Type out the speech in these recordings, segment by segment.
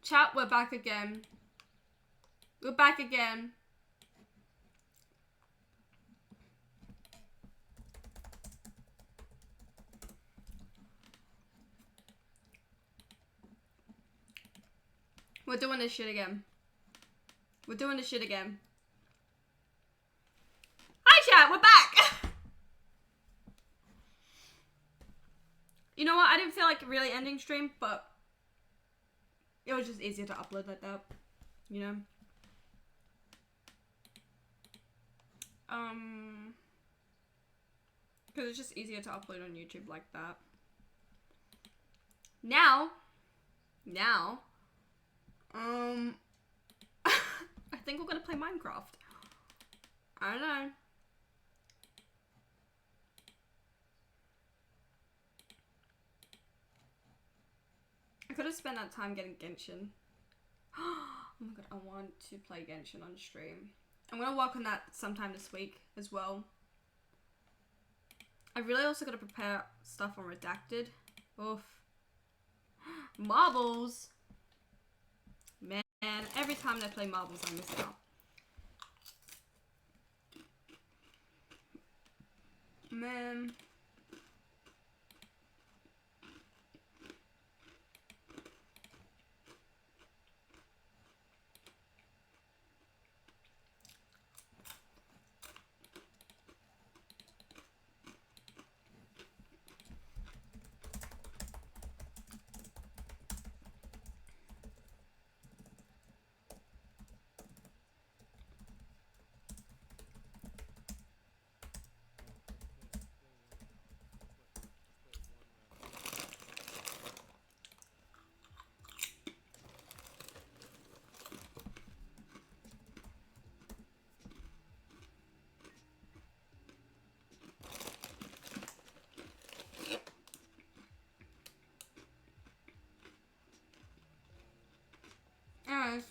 Chat, we're back again. We're back again. We're doing this shit again. We're doing this shit again. Hi chat, we're back! You know what, I didn't feel like really ending stream, but it was just easier to upload like that, you know? Because it's just easier to upload on YouTube like that. Now, I think we're gonna play Minecraft. I don't know. I could have spent that time getting Genshin. Oh my god, I want to play Genshin on stream. I'm gonna work on that sometime this week as well. I really also gotta prepare stuff on Redacted. Oof. Marbles! Man, every time they play marbles, I miss out. Man. Anyways,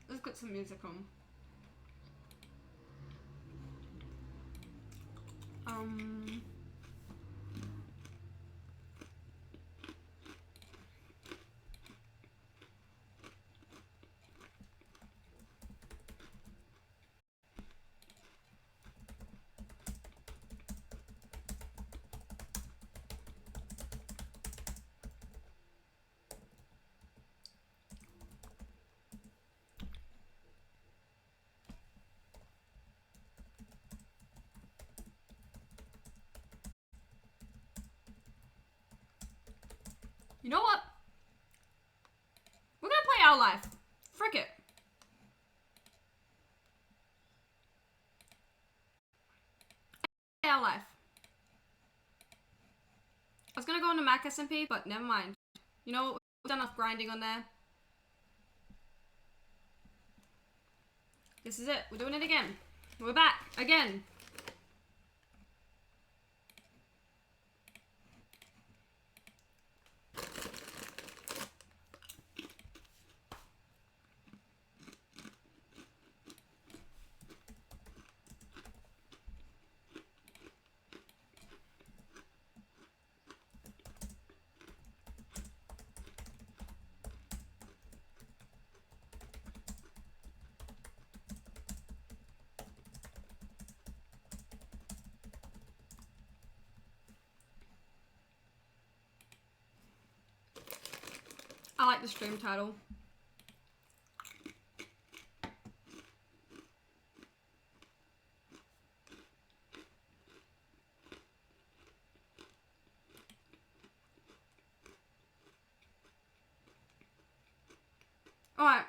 let's get some music on. You know what? We're gonna play Our Life. Frick it. Our Life. I was gonna go on the Mac SMP, but never mind. You know what? We've done enough grinding on there. This is it. We're doing it again. We're back again. I like the stream title. Alright.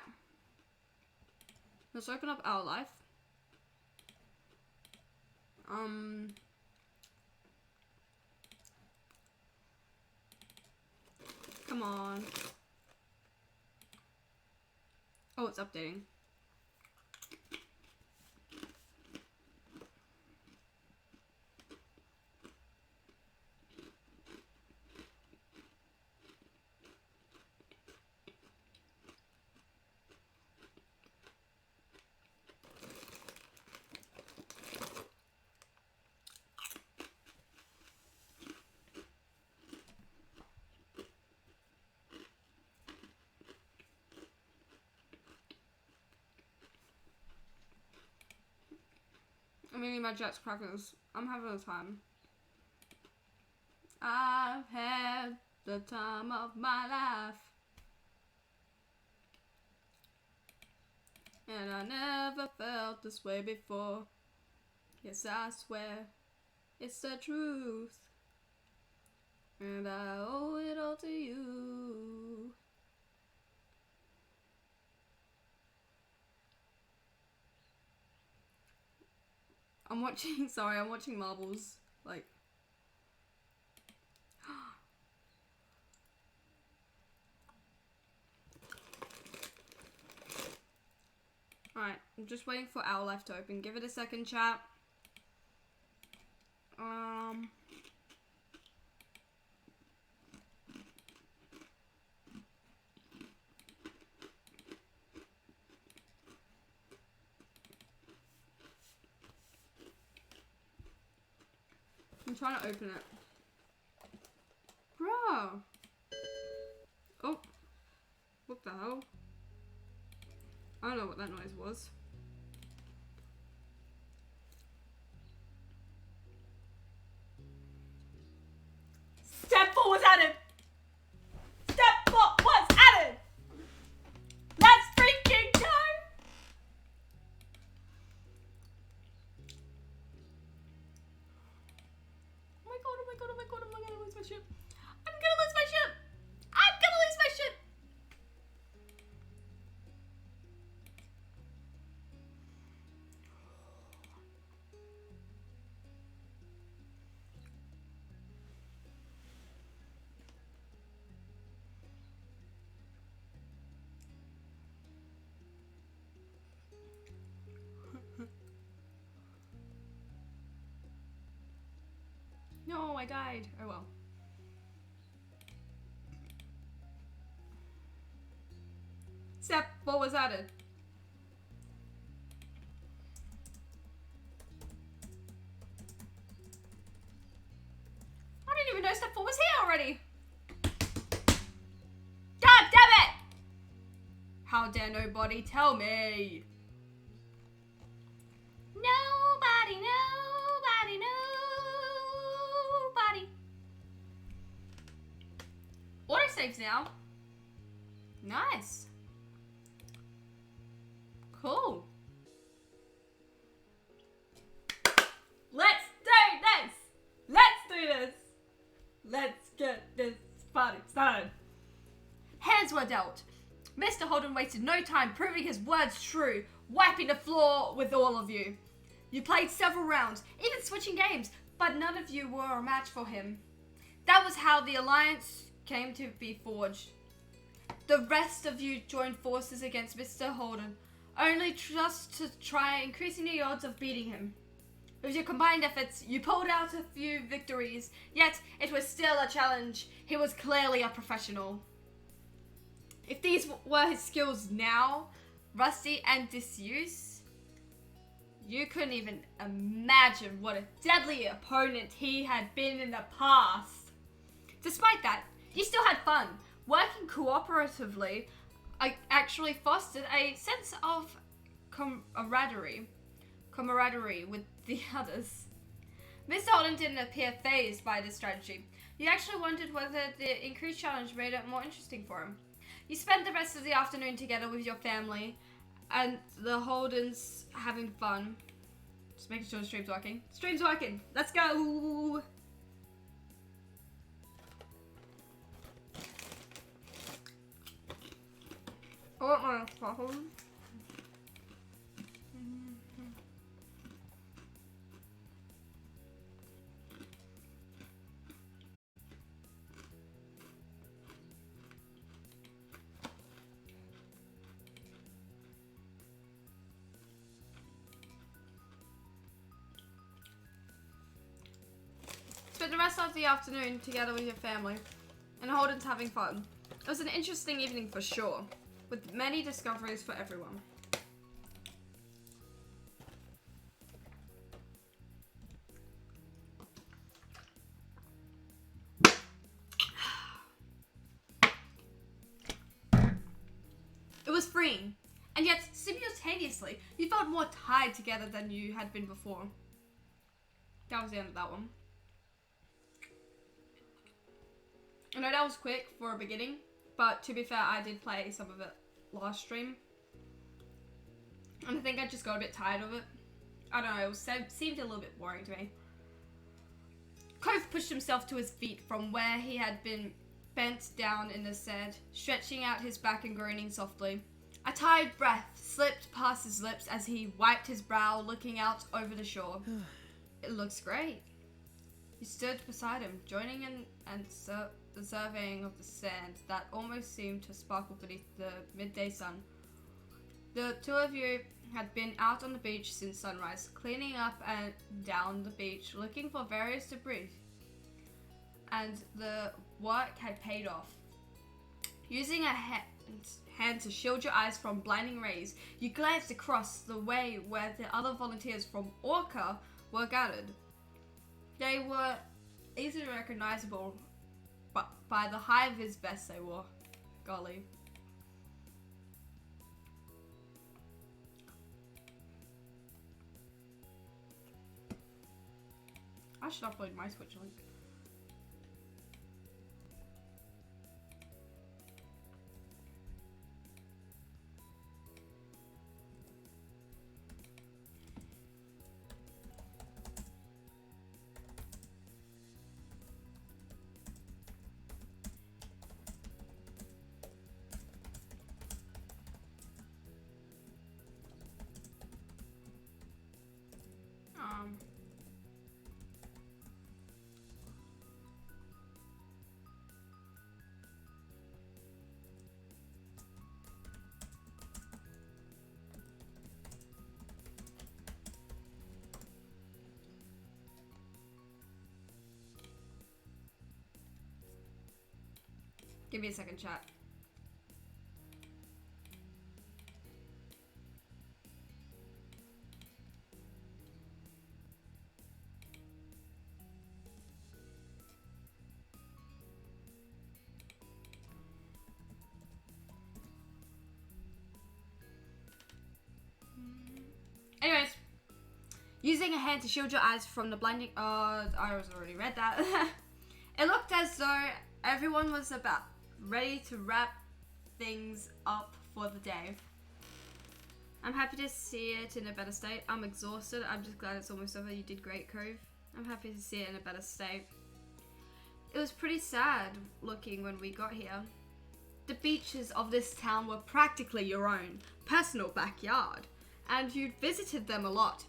Let's open up Our Life. Come on. Oh, it's updating. I'm eating my Jets crackers. I'm having a time. I've had the time of my life. And I never felt this way before. Yes, I swear, it's the truth. And I owe it all to you. I'm watching Marbles, like... Alright, I'm just waiting for Our Life to open. Give it a second, chat. I'm trying to open it. Bro! Oh. What the hell? I don't know what that noise was. Step 4 was added! Step 4 was added! Let's freaking go! Oh my god, oh my god, oh my god, I'm gonna lose my shit. I'm gonna lose my shit! I'm gonna lose my shit! No, I died. Oh well. Step 4 was added. I didn't even know step 4 was here already. God damn it! How dare nobody tell me? Nobody, nobody, nobody. Autosaves now. Nice. Cool. Let's do this. Let's do this. Let's get this party started. Hands were dealt. Mr. Holden wasted no time proving his words true, wiping the floor with all of you. You played several rounds, even switching games, but none of you were a match for him. That was how the alliance came to be forged. The rest of you joined forces against Mr. Holden, only just to try increasing the odds of beating him. With your combined efforts, you pulled out a few victories, yet it was still a challenge. He was clearly a professional. If these were his skills now, rusty and disuse, you couldn't even imagine what a deadly opponent he had been in the past. Despite that, you still had fun. Working cooperatively actually fostered a sense of camaraderie with the others. Mr. Holden didn't appear fazed by this strategy. You actually wondered whether the increased challenge made it more interesting for him. You spent the rest of the afternoon together with your family and the Holdens having fun. Just making sure the stream's working. Stream's working. Let's go. I want my phone. Spent the rest of the afternoon together with your family, and Holden's having fun. It was an interesting evening for sure, with many discoveries for everyone. It was freeing, and yet simultaneously, you felt more tied together than you had been before. that was the end of that one. I know that was quick for a beginning, but to be fair, I did play some of it last stream. And I think I just got a bit tired of it. I don't know, it seemed a little bit boring to me. Cove pushed himself to his feet from where he had been bent down in the sand, stretching out his back and groaning softly. A tired breath slipped past his lips as he wiped his brow, looking out over the shore. It looks great. He stood beside him, joining in and the surveying of the sand that almost seemed to sparkle beneath the midday sun. The two of you had been out on the beach since sunrise, cleaning up and down the beach, looking for various debris, and the work had paid off. Using a hand to shield your eyes from blinding rays, you glanced across the way where the other volunteers from Orca were gathered. They were easily recognizable by the high-vis vests they wore. Golly. I should upload my Twitch link. Give me a second, chat. Anyways, using a hand to shield your eyes from the blinding... I was already read that. It looked as though everyone was about ready to wrap things up for the day. I'm happy to see it in a better state. I'm exhausted. I'm just glad it's almost over. You did great, Cove. I'm happy to see it in a better state. It was pretty sad looking when we got here. The beaches of this town were practically your own personal backyard, and you'd visited them a lot.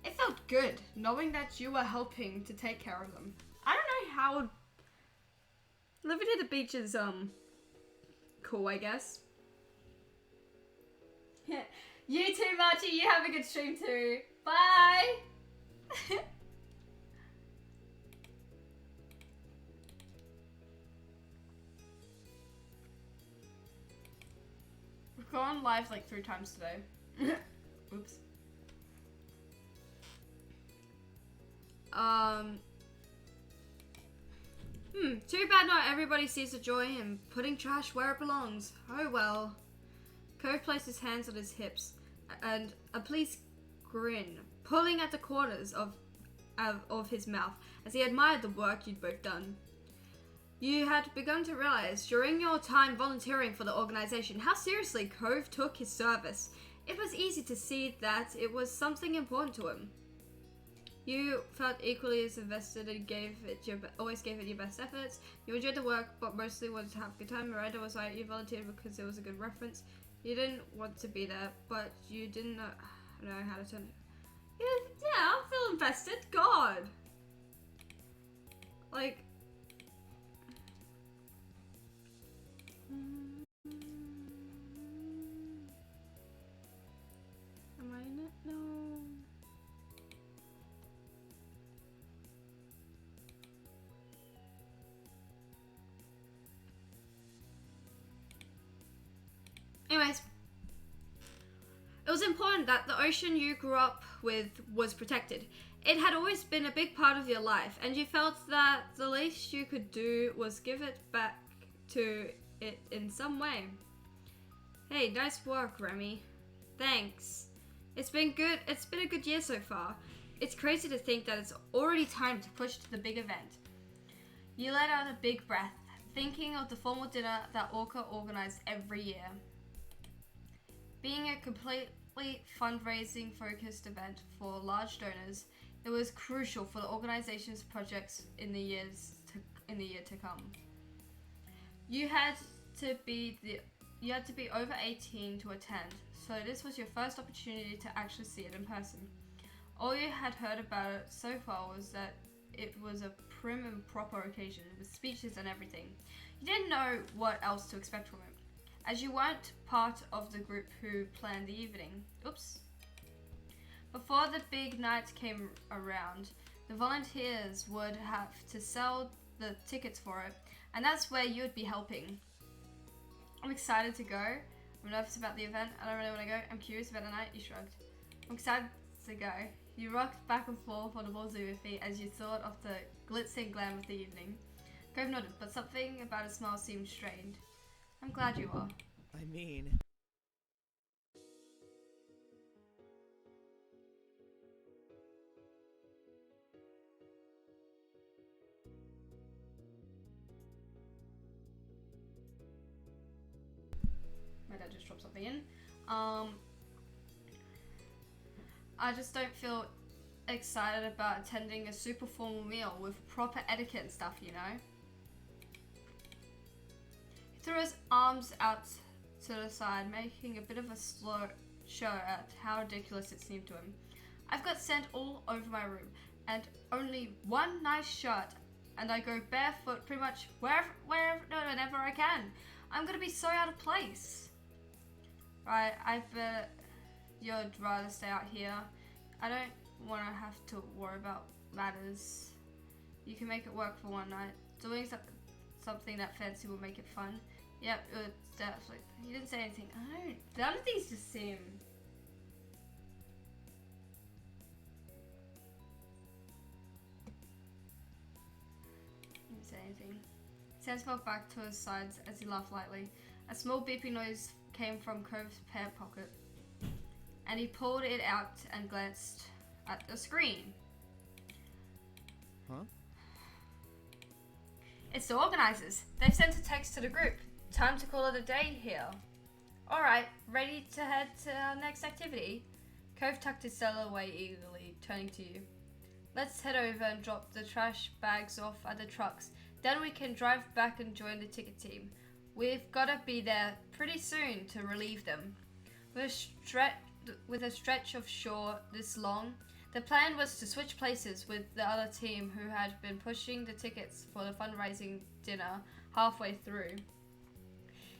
It felt good knowing that you were helping to take care of them. I don't know how living at the beach is cool, I guess. You too, Marchie. You have a good stream too. Bye. We've gone live like 3 times today. Oops. Too bad not everybody sees the joy in putting trash where it belongs. Oh well. Cove placed his hands on his hips and a pleased grin pulling at the corners of his mouth as he admired the work you'd both done. You had begun to realize during your time volunteering for the organization how seriously Cove took his service. It was easy to see that it was something important to him. You felt equally as invested and always gave it your best efforts. You enjoyed the work, but mostly wanted to have a good time. Miranda was right, you volunteered because it was a good reference. You didn't want to be there, but you didn't know how to turn it. Yeah, I feel invested. God. Like... Am I in it? No. Anyways, it was important that the ocean you grew up with was protected. It had always been a big part of your life, and you felt that the least you could do was give it back to it in some way. Hey, nice work, Remy. Thanks. It's been good. It's been a good year so far. It's crazy to think that it's already time to push to the big event. You let out a big breath, thinking of the formal dinner that Orca organized every year. Being a completely fundraising focused event for large donors, it was crucial for the organization's projects in the year to come. You had to be over 18 to attend, so this was your first opportunity to actually see it in person. All you had heard about it so far was that it was a prim and proper occasion with speeches and everything. You didn't know what else to expect from it, as you weren't part of the group who planned the evening. Oops. Before the big night came around, the volunteers would have to sell the tickets for it, and that's where you'd be helping. I'm excited to go. I'm nervous about the event. I don't really want to go. I'm curious about the night. You shrugged. I'm excited to go. You rocked back and forth on the balls of your feet as you thought of the glitz and glam of the evening. Cove nodded, but something about his smile seemed strained. I'm glad you are. I mean... My dad just dropped something in. I just don't feel excited about attending a super formal meal with proper etiquette and stuff, you know? He threw his arms out to the side, making a bit of a slow show at how ridiculous it seemed to him. I've got sand all over my room, and only one nice shirt, and I go barefoot pretty much whenever I can. I'm gonna be so out of place. Right, I bet you'd rather stay out here. I don't want to have to worry about matters. You can make it work for one night. Doing something that fancy will make it fun. Yep, it's definitely. He didn't say anything. None of these just seem. He didn't say anything. Sans fell back to his sides as he laughed lightly. A small beeping noise came from Cove's pant pocket, and he pulled it out and glanced at the screen. Huh? It's the organizers. They've sent a text to the group. Time to call it a day here. Alright, ready to head to our next activity? Cove tucked his cellar away eagerly, turning to you. Let's head over and drop the trash bags off at the trucks. Then we can drive back and join the ticket team. We've got to be there pretty soon to relieve them. With a stretch of shore this long, the plan was to switch places with the other team who had been pushing the tickets for the fundraising dinner halfway through.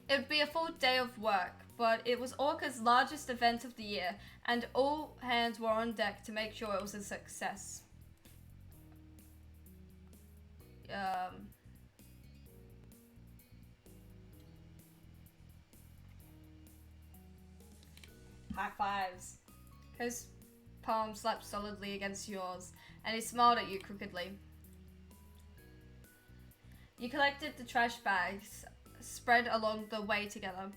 It would be a full day of work, but it was Orca's largest event of the year, and all hands were on deck to make sure it was a success. High fives. His palm slapped solidly against yours, and he smiled at you crookedly. You collected the trash bags, spread along the way together,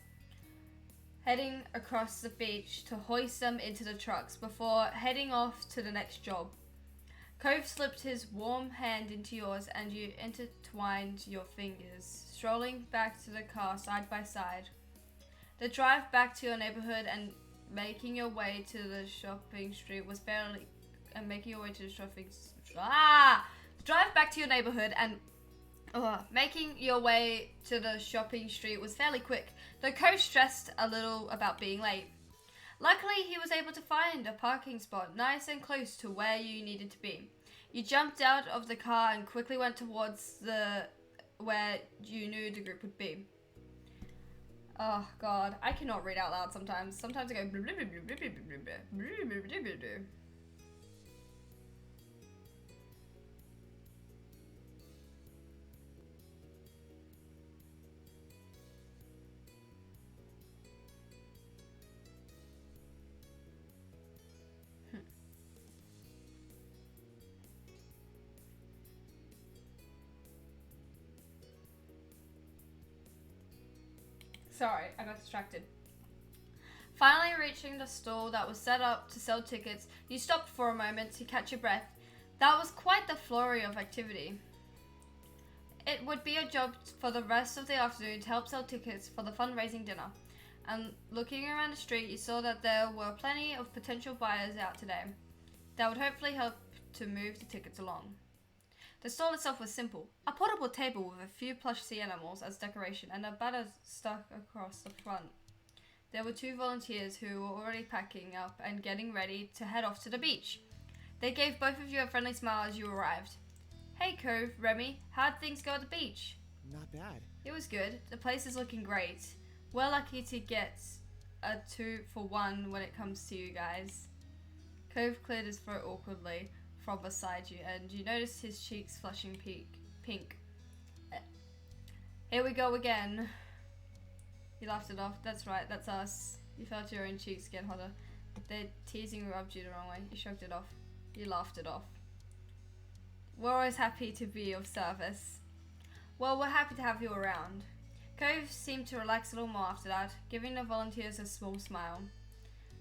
heading across the beach to hoist them into the trucks before heading off to the next job. Cove slipped his warm hand into yours, and you intertwined your fingers, strolling back to the car side by side. The drive back to your neighborhood and making your way to the shopping street was fairly making your way to the shopping drive back to your neighborhood and making your way to the shopping street was fairly quick, though Cove stressed a little about being late. Luckily, he was able to find a parking spot nice and close to where you needed to be. You jumped out of the car and quickly went towards where you knew the group would be. Oh god, I cannot read out loud sometimes. Sometimes I go blah, blah, blah, blah, blah, blah, blah, blah, blah, blah, blah. Sorry, I got distracted. Finally reaching the stall that was set up to sell tickets, you stopped for a moment to catch your breath. That was quite the flurry of activity. It would be a job for the rest of the afternoon to help sell tickets for the fundraising dinner. And looking around the street, you saw that there were plenty of potential buyers out today that would hopefully help to move the tickets along. The stall itself was simple. A portable table with a few plush sea animals as decoration and a banner stuck across the front. There were 2 volunteers who were already packing up and getting ready to head off to the beach. They gave both of you a friendly smile as you arrived. Hey Cove, Remy, how'd things go at the beach? Not bad. It was good. The place is looking great. We're lucky to get a 2-for-1 when it comes to you guys. Cove cleared his throat awkwardly from beside you, and you noticed his cheeks flushing pink. Here we go again. You laughed it off. That's right, that's us. You felt your own cheeks get hotter. Their teasing rubbed you the wrong way. You shrugged it off. You laughed it off. We're always happy to be of service. Well, we're happy to have you around. Cove seemed to relax a little more after that, giving the volunteers a small smile.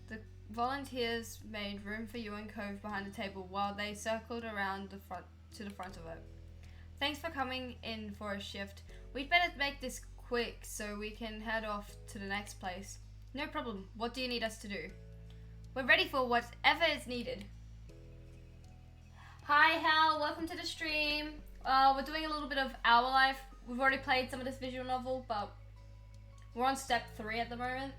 The volunteers made room for you and Cove behind the table while they circled around to the front of it. Thanks for coming in for a shift. We'd better make this quick so we can head off to the next place. No problem. What do you need us to do? We're ready for whatever is needed. Hi Hal, welcome to the stream. We're doing a little bit of Our Life. We've already played some of this visual novel, but we're on step 3 at the moment.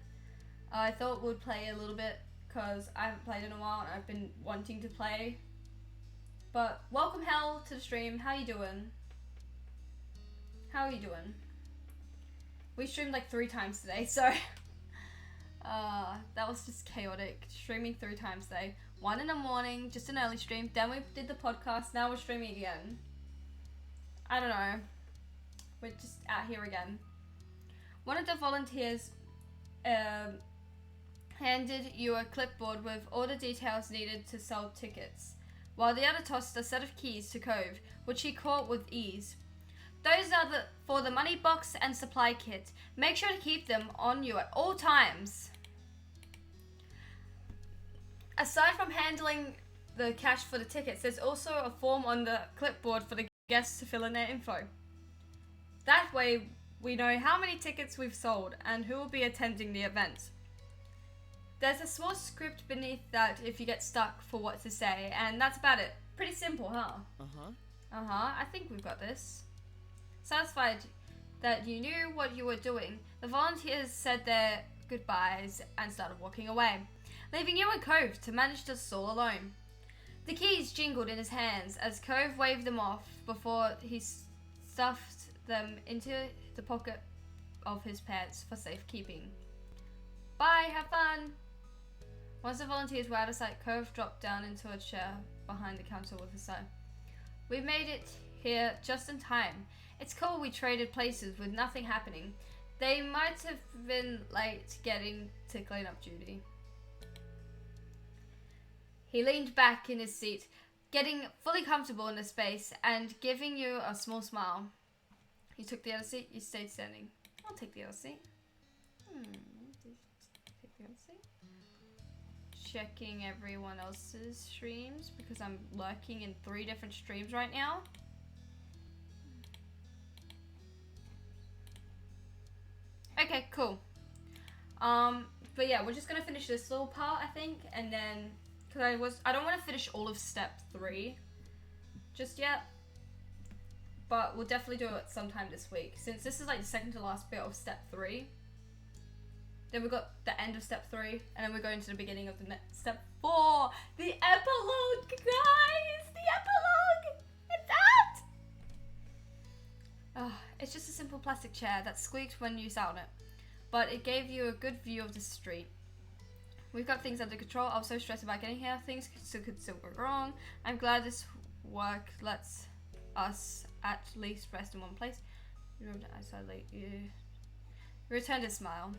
I thought we'd play a little bit because I haven't played in a while and I've been wanting to play. But welcome Hal to the stream. How you doing? How are you doing? We streamed like 3 times today, so that was just chaotic. Streaming 3 times today. 1 in the morning, just an early stream. Then we did the podcast. Now we're streaming again. I don't know. We're just out here again. One of the volunteers handed you a clipboard with all the details needed to sell tickets, while the other tossed a set of keys to Cove, which he caught with ease. Those are for the money box and supply kit. Make sure to keep them on you at all times. Aside from handling the cash for the tickets, there's also a form on the clipboard for the guests to fill in their info. That way, we know how many tickets we've sold and who will be attending the event. There's a small script beneath that if you get stuck for what to say, and that's about it. Pretty simple, huh? I think we've got this. Satisfied that you knew what you were doing, the volunteers said their goodbyes and started walking away, leaving you and Cove to manage the stall alone. The keys jingled in his hands as Cove waved them off before he stuffed them into the pocket of his pants for safekeeping. Bye, have fun! Once the volunteers were out of sight, Cove dropped down into a chair behind the counter with a sigh. We made it here just in time. It's cool we traded places with nothing happening. They might have been late getting to clean-up duty. He leaned back in his seat, getting fully comfortable in the space and giving you a small smile. You took the other seat, you stayed standing. I'll take the other seat. Take the other seat. Checking everyone else's streams because I'm lurking in 3 different streams right now. Okay, cool. But yeah, we're just gonna finish this little part, I think, and then because I don't want to finish all of step 3 just yet, but we'll definitely do it sometime this week since this is like the second to last bit of step 3. Then we've got the end of step 3, and then we're going to the beginning of the next step 4. The epilogue, guys! The epilogue! It's out! It's just a simple plastic chair that squeaked when you sat on it, but it gave you a good view of the street. We've got things under control. I was so stressed about getting here. Things could still go wrong. I'm glad this work lets us at least rest in one place. You returned a smile.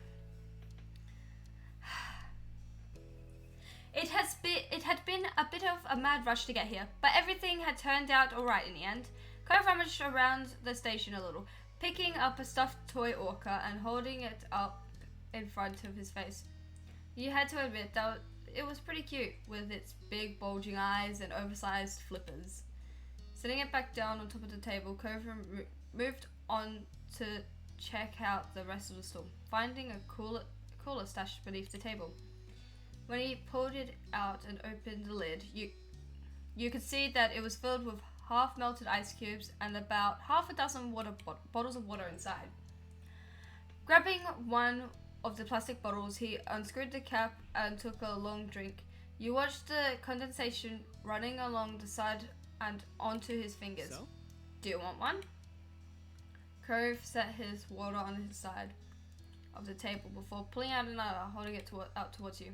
It had been a bit of a mad rush to get here, but everything had turned out alright in the end. Cove rummaged around the station a little, picking up a stuffed toy orca and holding it up in front of his face. You had to admit that it was pretty cute with its big bulging eyes and oversized flippers. Setting it back down on top of the table, Cove moved on to check out the rest of the store, finding a cooler stashed beneath the table. When he pulled it out and opened the lid, you could see that it was filled with half-melted ice cubes and about half a dozen bottles of water inside. Grabbing one of the plastic bottles, he unscrewed the cap and took a long drink. You watched the condensation running along the side and onto his fingers. So? Do you want one? Cove set his water on his side of the table before pulling out another, holding it out towards you.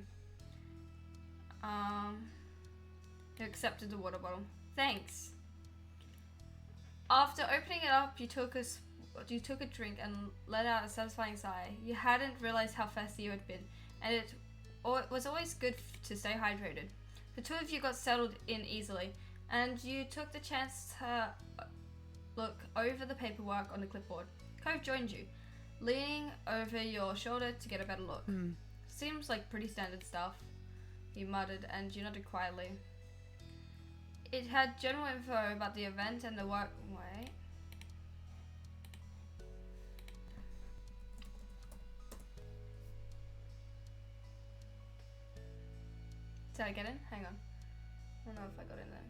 You accepted the water bottle. Thanks. After opening it up, you took a drink and let out a satisfying sigh. You hadn't realized how thirsty you had been, and it was always good to stay hydrated. The two of you got settled in easily, and you took the chance to look over the paperwork on the clipboard. Cove joined you, leaning over your shoulder to get a better look. Seems like pretty standard stuff, he muttered, and you nodded quietly. It had general info about the event and the work. Wait. Did I get in? Hang on. I don't know if I got in there.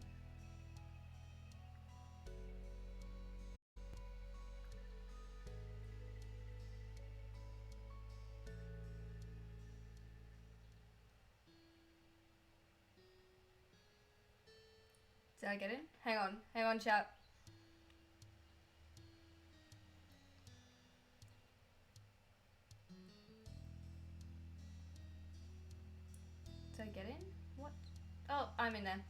Did I get in? Hang on, chat. Did I get in? What? Oh, I'm in there.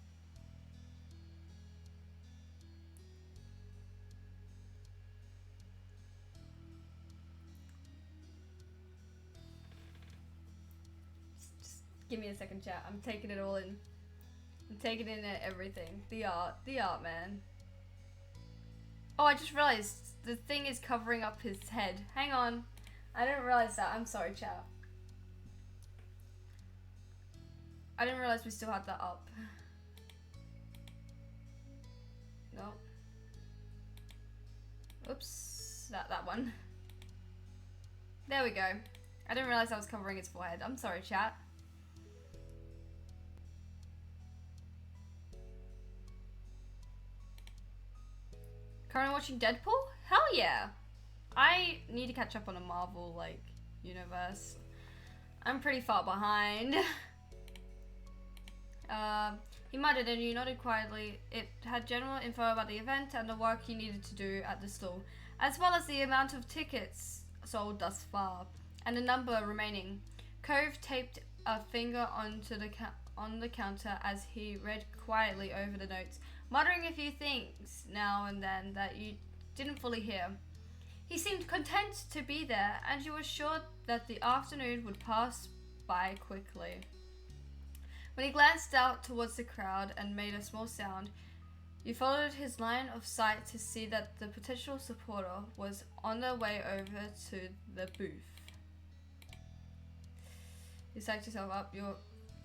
Just give me a second, chat. I'm taking it all in. I'm taking in everything. The art, man. Oh, I just realized the thing is covering up his head. Hang on. I didn't realize that. I'm sorry, chat. I didn't realize we still had that up. No. Oops. That one. There we go. I didn't realize I was covering his forehead. I'm sorry, chat. Currently watching Deadpool? Hell yeah! I need to catch up on the Marvel, universe. I'm pretty far behind. He muttered and you nodded quietly. It had general info about the event and the work you needed to do at the store, as well as the amount of tickets sold thus far, and the number remaining. Cove taped a finger onto on the counter as he read quietly over the notes, muttering a few things now and then that you didn't fully hear. He seemed content to be there, and you were sure that the afternoon would pass by quickly. When he glanced out towards the crowd and made a small sound, you followed his line of sight to see that the potential supporter was on their way over to the booth. You psyched yourself up. You're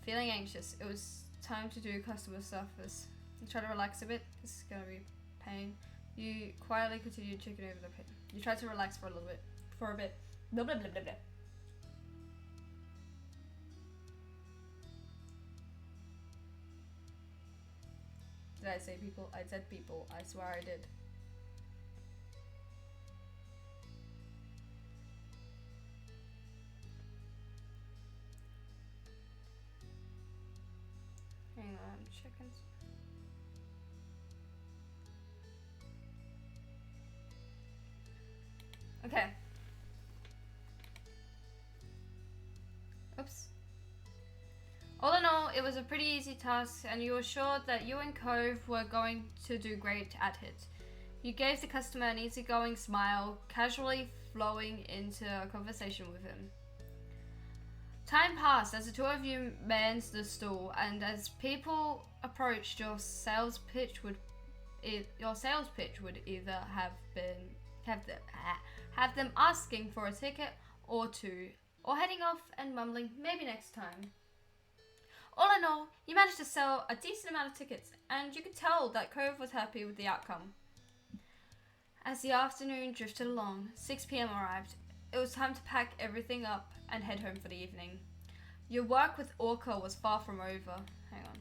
feeling anxious. It was time to do customer service. You try to relax a bit. This is gonna be pain. You quietly continued checking over the pain. You tried to relax for a bit. Blah, blah, blah, blah, blah. Did I say people? I said people. I swear I did. Hang on, I'm checking. Okay. Oops. All in all, it was a pretty easy task, and you were sure that you and Cove were going to do great at it. You gave the customer an easygoing smile, casually flowing into a conversation with him. Time passed as the two of you manned the stall, and as people approached, your sales pitch would either have them asking for a ticket or to or heading off and mumbling, maybe next time. All in all, you managed to sell a decent amount of tickets, and you could tell that Cove was happy with the outcome. As the afternoon drifted along, 6 p.m. arrived. It was time to pack everything up and head home for the evening. Your work with Orca was far from over. Hang on.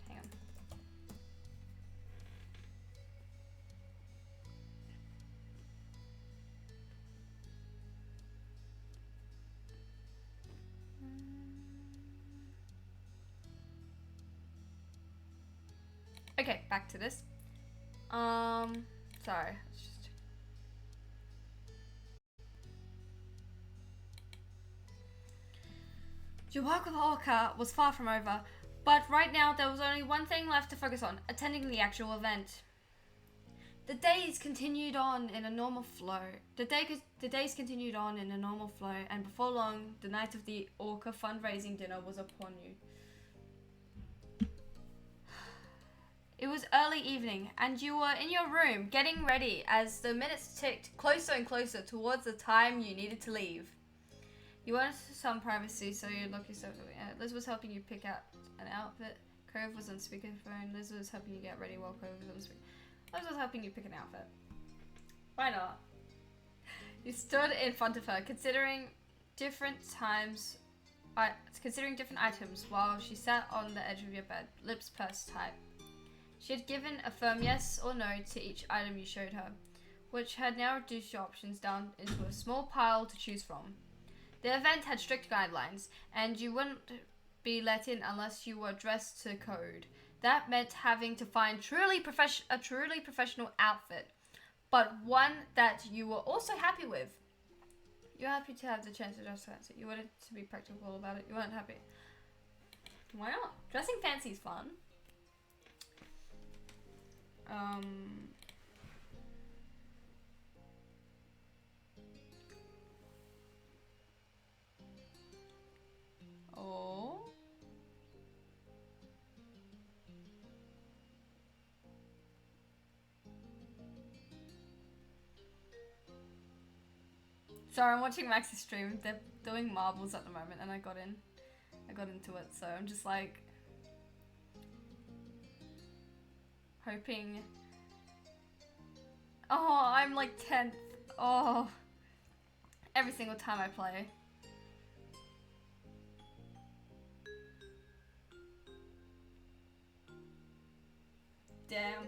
Hang on. Okay, back to this. Sorry. Your work with Orca was far from over, but right now there was only one thing left to focus on, attending the actual event. The days continued on in a normal flow. The days continued on in a normal flow, and before long, the night of the Orca fundraising dinner was upon you. It was early evening, and you were in your room getting ready as the minutes ticked closer and closer towards the time you needed to leave. You wanted some privacy, so you locked yourself away. Liz was helping you pick out an outfit. Cove was on speakerphone. Liz was helping you get ready while Cove was on speakerphone. Liz was helping you pick an outfit. Why not? You stood in front of her, considering different items while she sat on the edge of your bed, lips pursed tight. She had given a firm yes or no to each item you showed her, which had now reduced your options down into a small pile to choose from. The event had strict guidelines, and you wouldn't be let in unless you were dressed to code. That meant having to find a truly professional outfit, but one that you were also happy with. You're happy to have the chance to dress fancy. You wanted to be practical about it. You weren't happy. Why not? Dressing fancy is fun. Oh. Sorry, I'm watching Max's stream. They're doing marbles at the moment, and I got into it, so I'm just like hoping. Oh, I'm like 10th. Oh, every single time I play. Damn.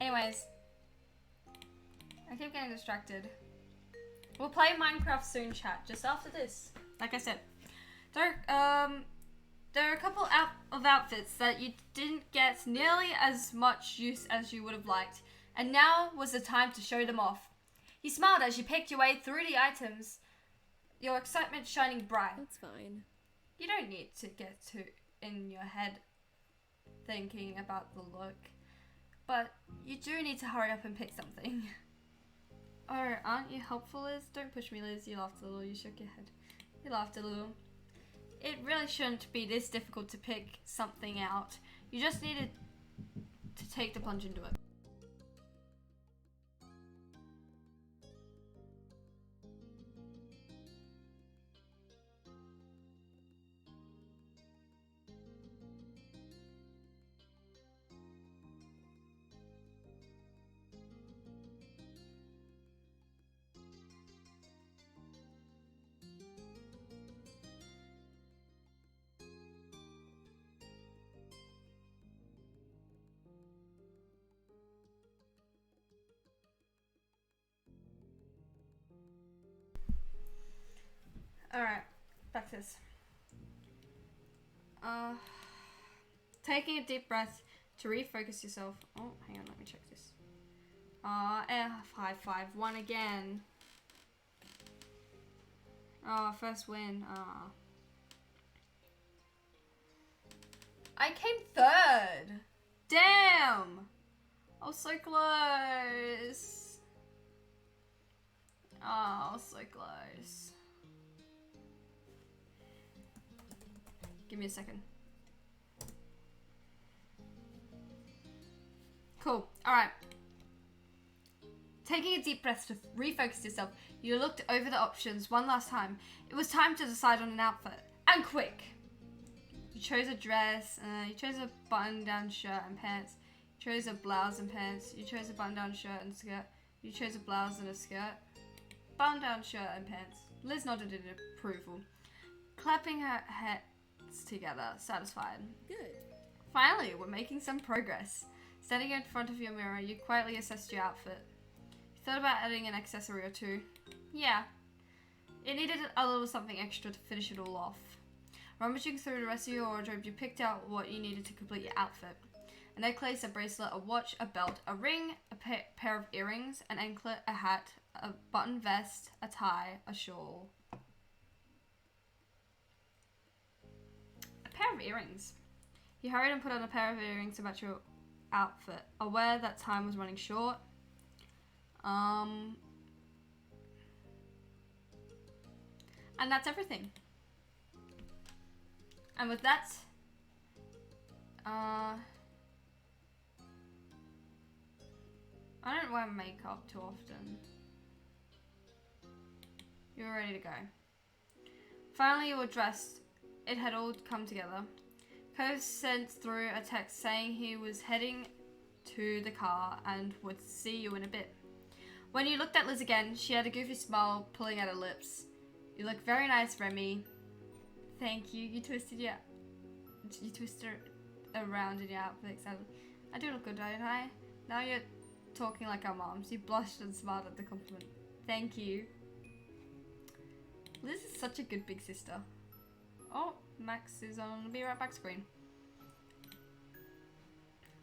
Anyways, I keep getting distracted. We'll play Minecraft soon, chat, just after this. Like I said, there are a couple of outfits that you didn't get nearly as much use as you would have liked, and now was the time to show them off. You smiled as you picked your way through the items, your excitement shining bright. That's fine. You don't need to get in your head thinking about the look, but you do need to hurry up and pick something. Oh, aren't you helpful, Liz? Don't push me, Liz. You laughed a little. You shook your head. You laughed a little. It really shouldn't be this difficult to pick something out. You just needed to take the plunge into it. Alright, back to this. Taking a deep breath to refocus yourself. Oh, hang on, let me check this. F551 again. Oh, first win. I came third. Damn. I was so close. Oh, I was so close. Give me a second. Cool. Alright. Taking a deep breath to refocus yourself, you looked over the options one last time. It was time to decide on an outfit. And quick! You chose a dress, you chose a button-down shirt and pants, you chose a blouse and pants, you chose a button-down shirt and skirt, you chose a blouse and a skirt, button-down shirt and pants. Liz nodded in approval, clapping her hands together, satisfied. Good. Finally, we're making some progress. Standing in front of your mirror, you quietly assessed your outfit. You thought about adding an accessory or two. Yeah. It needed a little something extra to finish it all off. Rummaging through the rest of your wardrobe, you picked out what you needed to complete your outfit. A necklace, a bracelet, a watch, a belt, a ring, a pair of earrings, an anklet, a hat, a button vest, a tie, a shawl. A pair of earrings. You hurried and put on a pair of earrings to match your outfit, aware that time was running short. And that's everything. And with that, I don't wear makeup too often. You were ready to go. Finally, you were dressed. It had all come together. Cove sent through a text saying he was heading to the car and would see you in a bit. When you looked at Liz again, she had a goofy smile pulling at her lips. You look very nice, Remy. Thank you. You twisted around in your outfit excitedly. I do look good, don't I? Now you're talking like our moms. You blushed and smiled at the compliment. Thank you. Liz is such a good big sister. Oh, Max is on the Be Right Back screen.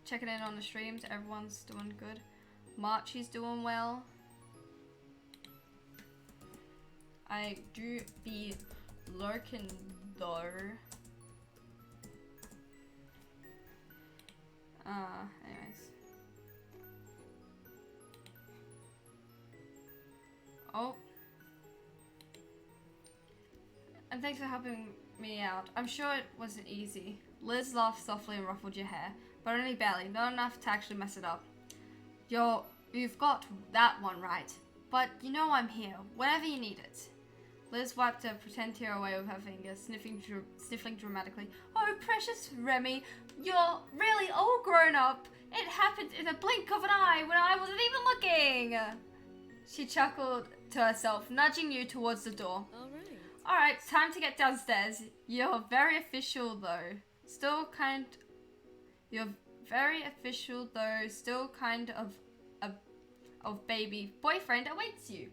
Checking in on the streams. Everyone's doing good. Marchie's doing well. I do be lurking though. Anyways. Oh. And thanks for helping me out. I'm sure it wasn't easy. Liz laughed softly and ruffled your hair, but only barely, not enough to actually mess it up. You've got that one right, but you know I'm here, whenever you need it. Liz wiped a pretend tear away with her fingers, sniffling dramatically. Oh, precious Remy, you're really all grown up. It happened in a blink of an eye when I wasn't even looking. She chuckled to herself, nudging you towards the door. Alright, time to get downstairs. You're very official though. Still kind of baby boyfriend awaits you.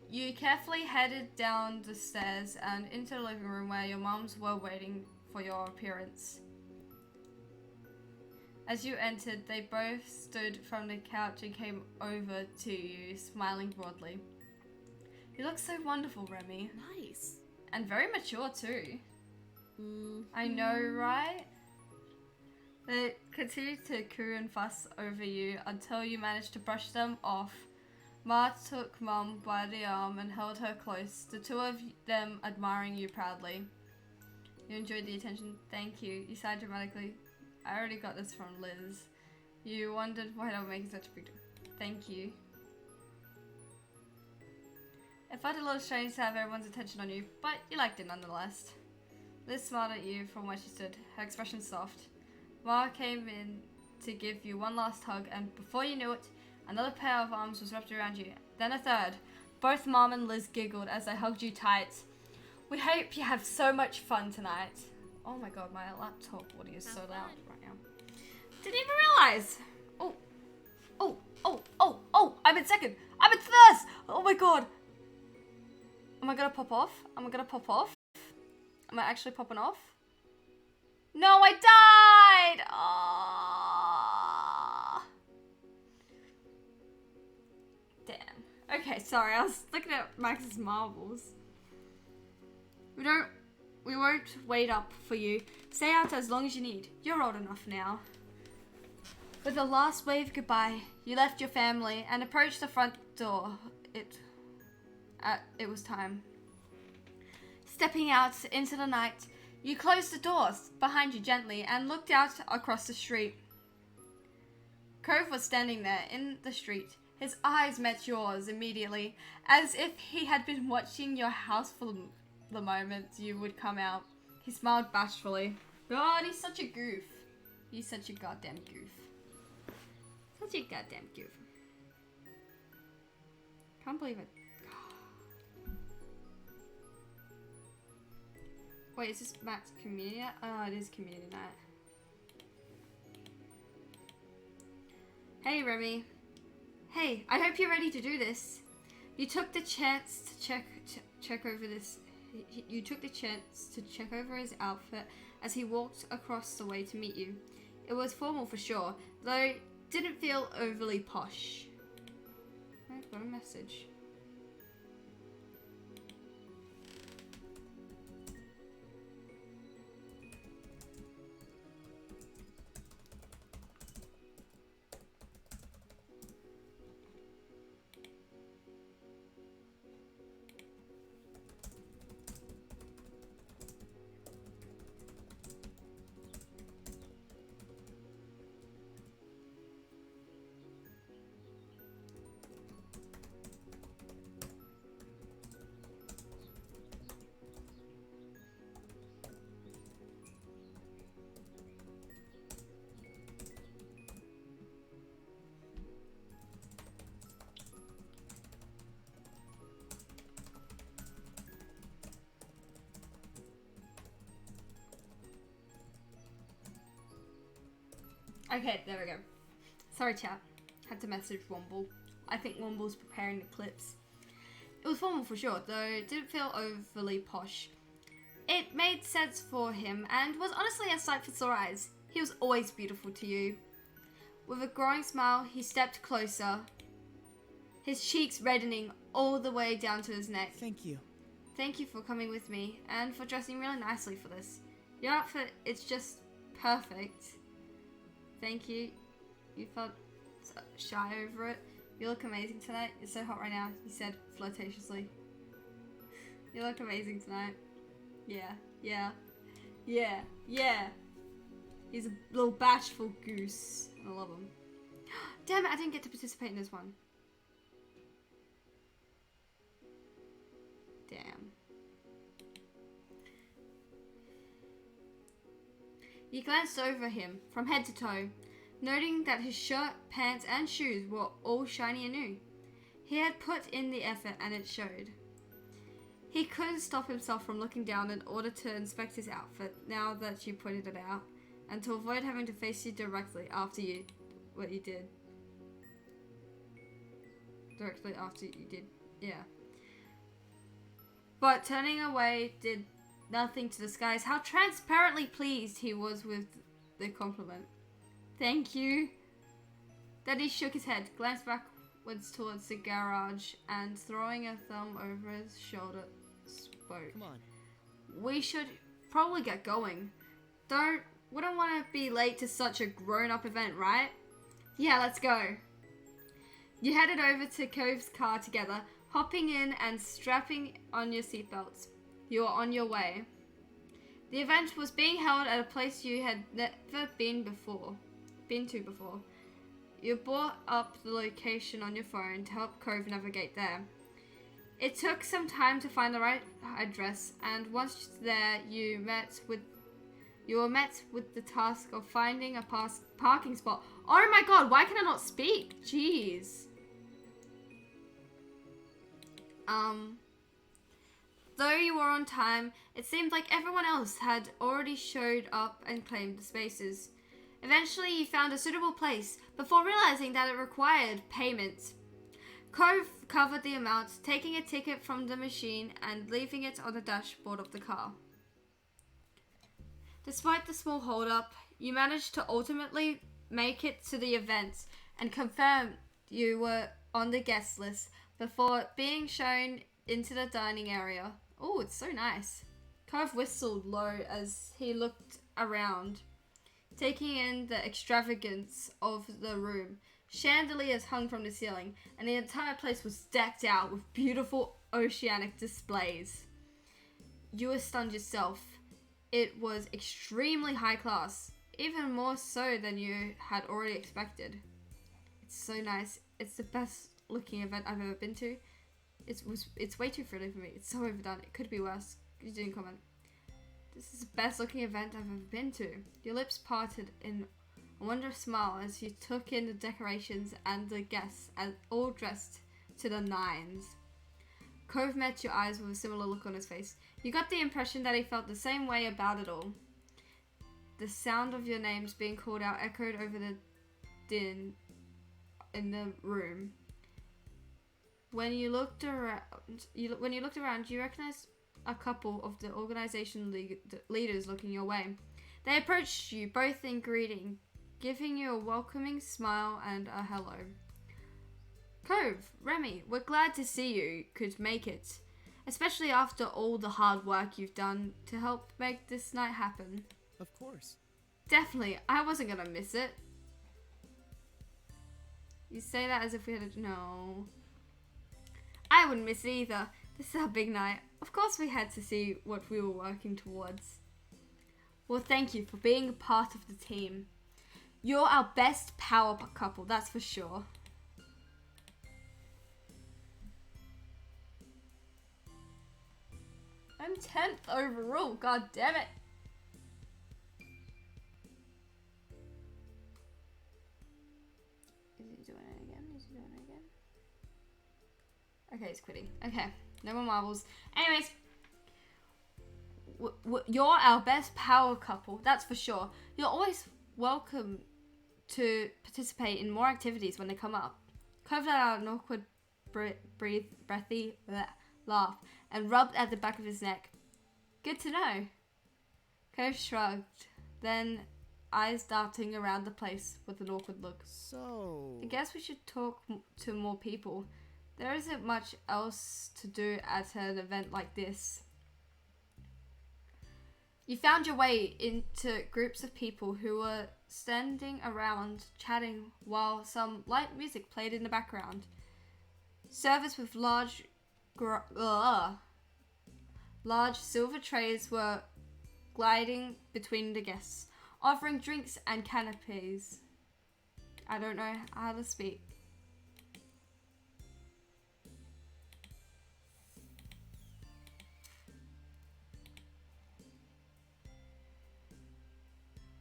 You carefully headed down the stairs and into the living room where your moms were waiting for your appearance. As you entered, they both stood from the couch and came over to you, smiling broadly. You look so wonderful, Remy. Nice. And very mature too. Mm-hmm. I know, right? They continued to coo and fuss over you until you managed to brush them off. Ma took Mum by the arm and held her close, the two of them admiring you proudly. You enjoyed the attention. Thank you. You sighed dramatically. I already got this from Liz. You wondered why they were making such a big deal. Thank you. It felt a little strange to have everyone's attention on you, but you liked it nonetheless. Liz smiled at you from where she stood, her expression soft. Ma came in to give you one last hug, and before you knew it, another pair of arms was wrapped around you, then a third. Both Mom and Liz giggled as they hugged you tight. We hope you have so much fun tonight. Oh my god, my laptop audio is so loud right now. Didn't even realize. Oh, I'm in second. I'm in first. Oh my god. Am I gonna pop off? Am I actually popping off? No, I died! Oh. Damn. Okay, sorry, I was looking at Max's marbles. We won't wait up for you. Stay out as long as you need. You're old enough now. With a last wave goodbye, you left your family and approached the front door. It was time. Stepping out into the night, You closed the doors behind you gently and looked out across the street. Cove was standing there in the street. His eyes met yours immediately, as if he had been watching your house for the moment you would come out. He smiled bashfully. God, he's such a goof. He's such a goddamn goof. Such a goddamn goof. Can't believe it. Wait, is this Matt's community night? Oh, it is community night. Hey, Remy. Hey, I hope you're ready to do this. You took the chance to check over this. You took the chance to check over his outfit as he walked across the way to meet you. It was formal for sure, though it didn't feel overly posh. I've got a message. Okay, there we go. Sorry, chat. Had to message Womble. I think Womble's preparing the clips. It was formal for sure, though it didn't feel overly posh. It made sense for him and was honestly a sight for sore eyes. He was always beautiful to you. With a growing smile, he stepped closer, his cheeks reddening all the way down to his neck. Thank you. Thank you for coming with me and for dressing really nicely for this. Your outfit, it's just perfect. Thank you. You felt shy over it. You look amazing tonight. It's so hot right now, he said flirtatiously. You look amazing tonight. Yeah. He's a little bashful goose. I love him. Damn it, I didn't get to participate in this one. Damn. You glanced over him from head to toe, noting that his shirt, pants, and shoes were all shiny and new. He had put in the effort and it showed. He couldn't stop himself from looking down in order to inspect his outfit now that you pointed it out, and to avoid having to face you directly after you did. Directly after you did, yeah. But turning away did nothing to disguise how transparently pleased he was with the compliment. Thank you. Then he shook his head, glanced backwards towards the garage, and throwing a thumb over his shoulder, spoke. Come on. We should probably get going. Wouldn't want to be late to such a grown-up event, right? Yeah, let's go. You headed over to Cove's car together, hopping in and strapping on your seatbelts. You were on your way. The event was being held at a place you had never been to before. You brought up the location on your phone to help Cove navigate there. It took some time to find the right address, and once there, you were met with the task of finding a parking spot. Oh my god, why can I not speak? Jeez. Though you were on time, it seemed like everyone else had already showed up and claimed the spaces. Eventually, you found a suitable place before realizing that it required payment. Cove covered the amount, taking a ticket from the machine and leaving it on the dashboard of the car. Despite the small hold-up, you managed to ultimately make it to the event and confirm you were on the guest list before being shown into the dining area. Oh, it's so nice. Cove whistled low as he looked around, taking in the extravagance of the room. Chandeliers hung from the ceiling, and the entire place was decked out with beautiful oceanic displays. You were stunned yourself. it was extremely high class, even more so than you had already expected. It's so nice. It's the best looking event I've ever been to. It's way too frilly for me. It's so overdone. It could be worse. You didn't comment. This is the best looking event I've ever been to. Your lips parted in a wondrous smile as you took in the decorations and the guests, all dressed to the nines. Cove met your eyes with a similar look on his face. You got the impression that he felt the same way about it all. The sound of your names being called out echoed over the din in the room. When you looked around, you recognized a couple of the organization leaders looking your way. They approached you, both in greeting, giving you a welcoming smile and a hello. Cove, Remy, we're glad to see you could make it, especially after all the hard work you've done to help make this night happen. Of course. Definitely, I wasn't gonna miss it. You say that as if we had a... No. I wouldn't miss it either. This is our big night. Of course we had to see what we were working towards. Well, thank you for being a part of the team. You're our best power couple, that's for sure. I'm 10th overall, god damn it. Is he doing it again? Okay, he's quitting. Okay, no more marbles. Anyways, you're our best power couple, that's for sure. You're always welcome to participate in more activities when they come up. Cove let out an awkward, breathy laugh and rubbed at the back of his neck. Good to know. Cove shrugged, then eyes darting around the place with an awkward look. So... I guess we should talk to more people. There isn't much else to do at an event like this. You found your way into groups of people who were standing around chatting while some light music played in the background. Servers with large silver trays were gliding between the guests, offering drinks and canapes. I don't know how to speak.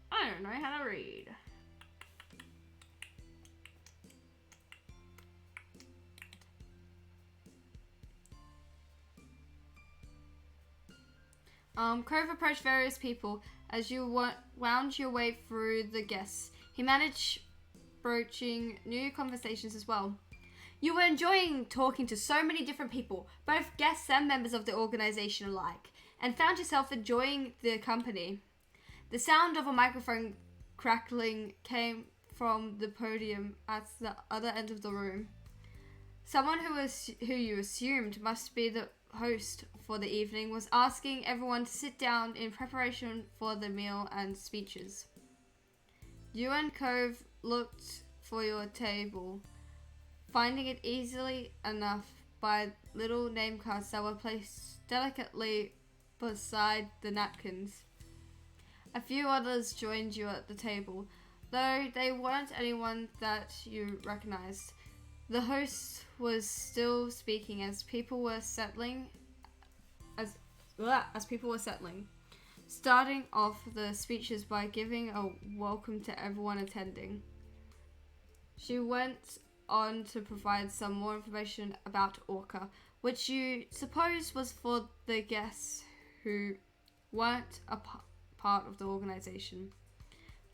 I don't know how to read. Cove approached various people as you wound your way through the guests. He managed broaching new conversations as well. You were enjoying talking to so many different people, both guests and members of the organization alike, and found yourself enjoying the company. The sound of a microphone crackling came from the podium at the other end of the room. Someone who you assumed must be the host for the evening was asking everyone to sit down in preparation for the meal and speeches. You and Cove looked for your table, finding it easily enough by little name cards that were placed delicately beside the napkins. A few others joined you at the table, though they weren't anyone that you recognized. The host was still speaking as people were settling, starting off the speeches by giving a welcome to everyone attending. She went on to provide some more information about Orca, which you suppose was for the guests who weren't a part of the organization,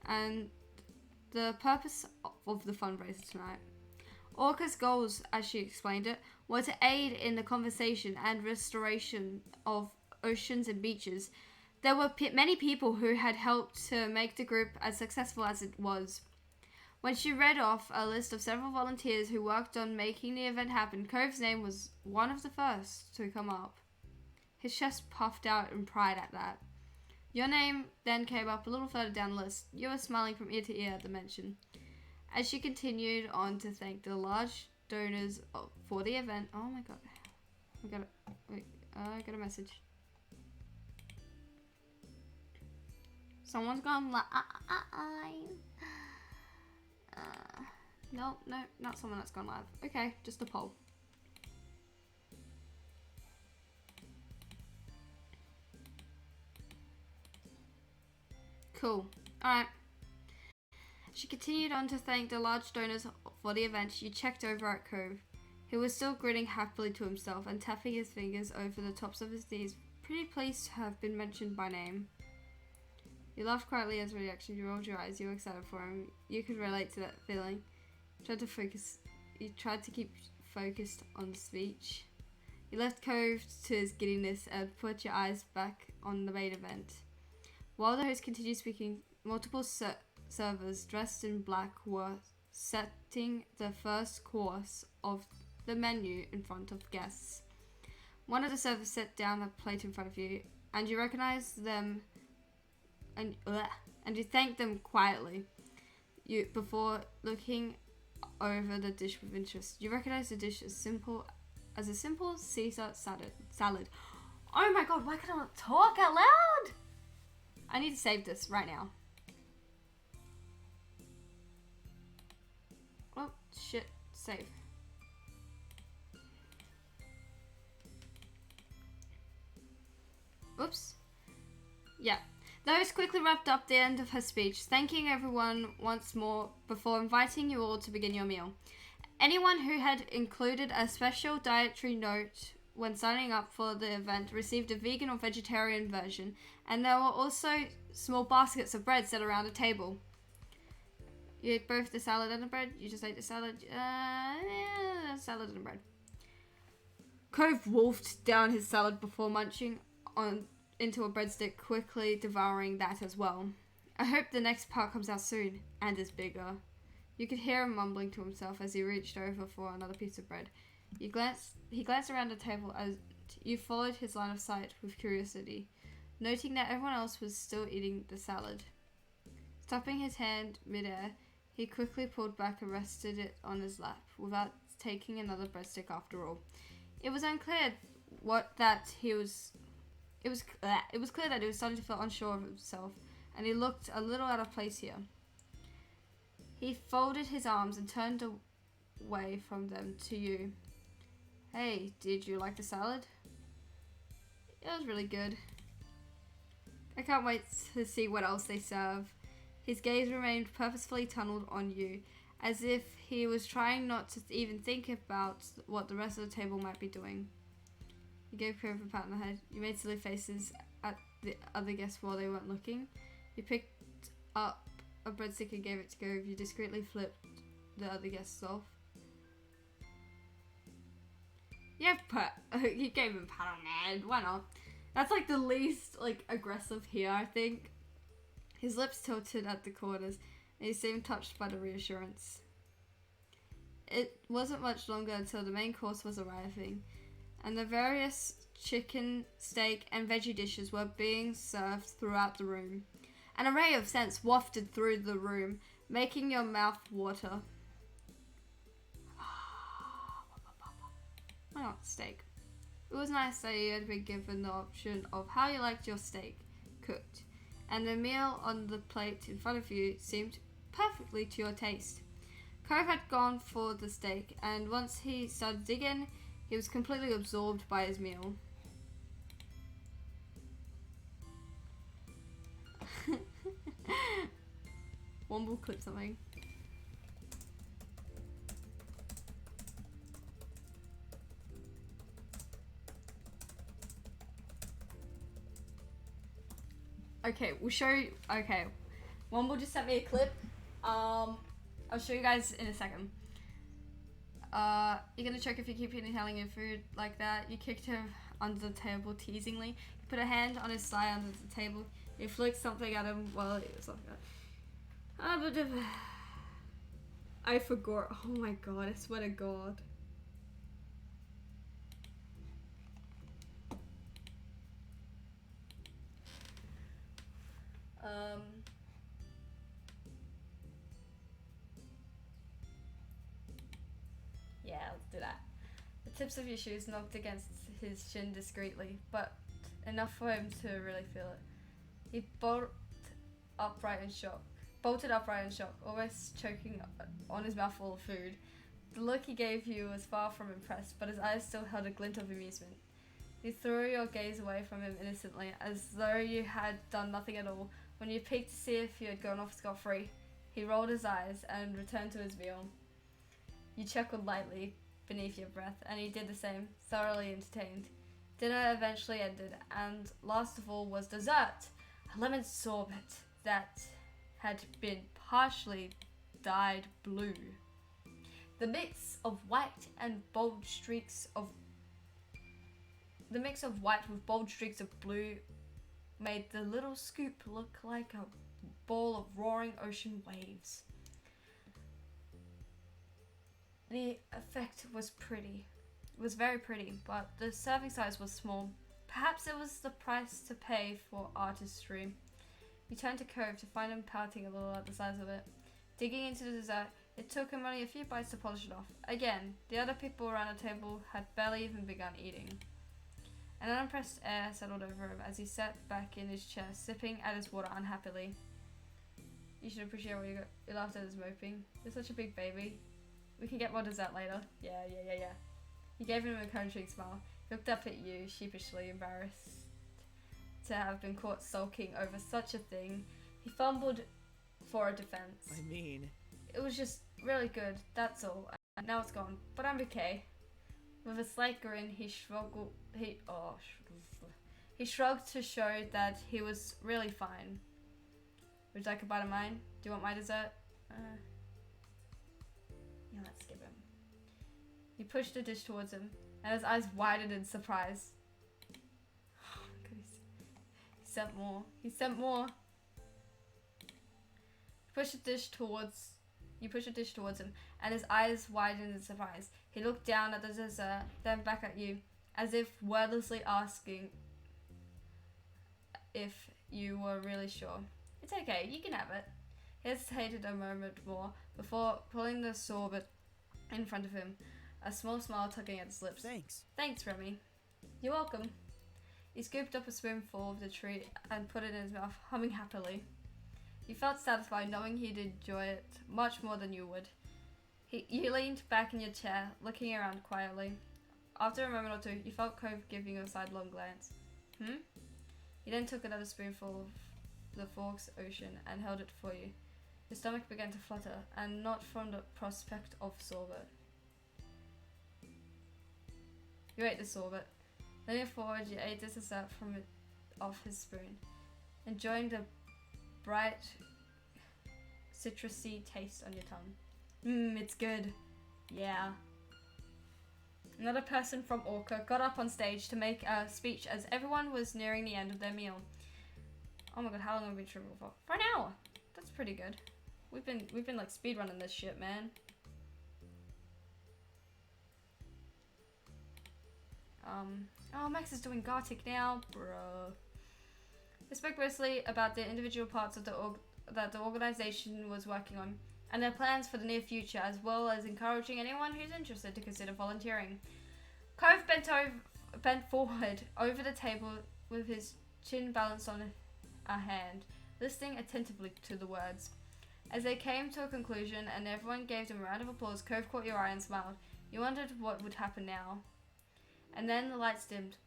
and the purpose of the fundraiser tonight. Orca's goals, as she explained it, were to aid in the conservation and restoration of oceans and beaches. There were many people who had helped to make the group as successful as it was. When she read off a list of several volunteers who worked on making the event happen, Cove's name was one of the first to come up. His chest puffed out in pride at that. Your name then came up a little further down the list. You were smiling from ear to ear at the mention. As she continued on to thank the large donors for the event. Oh my god. I got a message. Someone's gone live. No, not someone that's gone live. Okay, just a poll. Cool. Alright. She continued on to thank the large donors for the event. You checked over at Cove. He was still grinning happily to himself and tapping his fingers over the tops of his knees, pretty pleased to have been mentioned by name. You laughed quietly as a reaction. You rolled your eyes. You were excited for him. You could relate to that feeling. You tried to keep focused on the speech. You left Cove to his giddiness and put your eyes back on the main event. While the host continued speaking, multiple servers dressed in black were setting the first course of the menu in front of guests. One of the servers set down a plate in front of you, and you recognized them, and you thanked them quietly. Before looking over the dish with interest. You recognize the dish as a simple Caesar salad. Oh my god, why can't I not talk out loud? I need to save this right now. Oh, shit. Save. Oops. Yeah. The host quickly wrapped up the end of her speech, thanking everyone once more before inviting you all to begin your meal. Anyone who had included a special dietary note when signing up for the event received a vegan or vegetarian version, and there were also small baskets of bread set around a table. You ate both the salad and the bread? You just ate the salad? Salad and bread. Cove wolfed down his salad before munching into a breadstick, quickly devouring that as well. I hope the next part comes out soon, and is bigger. You could hear him mumbling to himself as he reached over for another piece of bread. He glanced around the table as you followed his line of sight with curiosity, noting that everyone else was still eating the salad. Stopping his hand midair, he quickly pulled back and rested it on his lap, without taking another breadstick after all. It was unclear It was clear that he was starting to feel unsure of himself, and he looked a little out of place here. He folded his arms and turned away from them to you. Hey, did you like the salad? It was really good. I can't wait to see what else they serve. His gaze remained purposefully tunneled on you, as if he was trying not to even think about what the rest of the table might be doing. You gave Cove a pat on the head. You made silly faces at the other guests while they weren't looking. You picked up a breadstick and gave it to Cove. You discreetly flipped the other guests off. You gave him a pat on the head. Why not? That's like the least aggressive here, I think. His lips tilted at the corners, and he seemed touched by the reassurance. It wasn't much longer until the main course was arriving, and the various chicken, steak, and veggie dishes were being served throughout the room. An array of scents wafted through the room, making your mouth water. Why not steak? It was nice that you had been given the option of how you liked your steak cooked, and the meal on the plate in front of you seemed perfectly to your taste. Cove had gone for the steak, and once he started digging, he was completely absorbed by his meal. Womble clip something. Okay, we'll show you. Okay, Womble just sent me a clip. I'll show you guys in a second. You're gonna choke if you keep inhaling your food like that. You kicked her under the table teasingly. You put a hand on his thigh under the table. You flicked something at him while he was like that. I forgot. Oh my god, I swear to god. Yeah, let's do that. The tips of your shoes knocked against his shin discreetly, but enough for him to really feel it. He bolt bolted upright in shock, almost choking on his mouthful of food. The look he gave you was far from impressed, but his eyes still held a glint of amusement. You threw your gaze away from him innocently, as though you had done nothing at all. When you peeked to see if you had gone off scot-free, he rolled his eyes and returned to his meal. You chuckled lightly beneath your breath, and he did the same, thoroughly entertained. Dinner eventually ended, and last of all was dessert, a lemon sorbet that had been partially dyed blue. The mix of white with bold streaks of blue made the little scoop look like a ball of roaring ocean waves. The effect was very pretty, but the serving size was small. Perhaps it was the price to pay for artistry. You turned to Cove to find him pouting a little at the size of it. Digging into the dessert, it took him only a few bites to polish it off. Again, the other people around the table had barely even begun eating. An unimpressed air settled over him as he sat back in his chair, sipping at his water unhappily. You should appreciate what you got. You laughed at his moping. You're such a big baby. We can get more dessert later. Yeah. You gave him a encouraging smile. He looked up at you, sheepishly embarrassed to have been caught sulking over such a thing. He fumbled for a defense. I mean, it was just really good, that's all. And now it's gone, but I'm okay. With a slight grin, he shrugged to show that he was really fine. Would you like a bite of mine? Do you want my dessert? Yeah, let's give him. He pushed the dish towards him, and his eyes widened in surprise. Oh, goodness. He sent more. You pushed the dish towards him, and his eyes widened in surprise. He looked down at the dessert, then back at you, as if wordlessly asking if you were really sure. It's okay, you can have it. He hesitated a moment more before pulling the sorbet in front of him, a small smile tugging at his lips. Thanks, Remy. You're welcome. He scooped up a spoonful of the treat and put it in his mouth, humming happily. You felt satisfied knowing he'd enjoy it much more than you would. You leaned back in your chair, looking around quietly. After a moment or two, you felt Cove giving you a sidelong glance. He then took another spoonful of the fork's ocean and held it for you. Your stomach began to flutter, and not from the prospect of sorbet. You ate the sorbet. Leaning forward, you ate the dessert from it off his spoon, enjoying the bright, citrusy taste on your tongue. It's good. Yeah. Another person from Orca got up on stage to make a speech as everyone was nearing the end of their meal. Oh my god, how long have we been trivial for? For an hour! That's pretty good. We've been like speedrunning this shit, man. Oh, Max is doing Gartic now, bro. They spoke mostly about the individual parts of that the organization was working on, and their plans for the near future, as well as encouraging anyone who's interested to consider volunteering. Cove bent forward over the table with his chin balanced on a hand, listening attentively to the words. As they came to a conclusion and everyone gave them a round of applause, Cove caught your eye and smiled. You wondered what would happen now. And then the lights dimmed.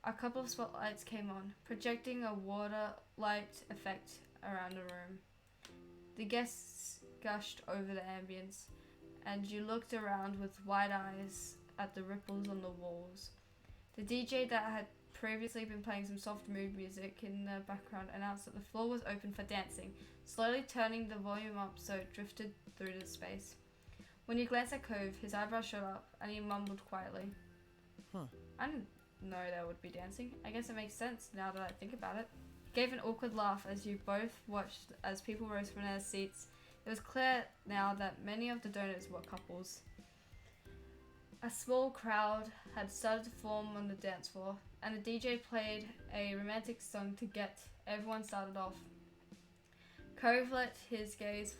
A couple of spotlights came on, projecting a water light effect around the room. The guests gushed over the ambience, and you looked around with wide eyes at the ripples on the walls. The DJ that had previously been playing some soft mood music in the background announced that the floor was open for dancing, slowly turning the volume up so it drifted through the space. When you glanced at Cove, his eyebrows shot up, and he mumbled quietly. I didn't know there would be dancing. I guess it makes sense now that I think about it. He gave an awkward laugh as you both watched as people rose from their seats. It was clear now that many of the donors were couples. A small crowd had started to form on the dance floor, and the DJ played a romantic song to get everyone started off. Cove let his gaze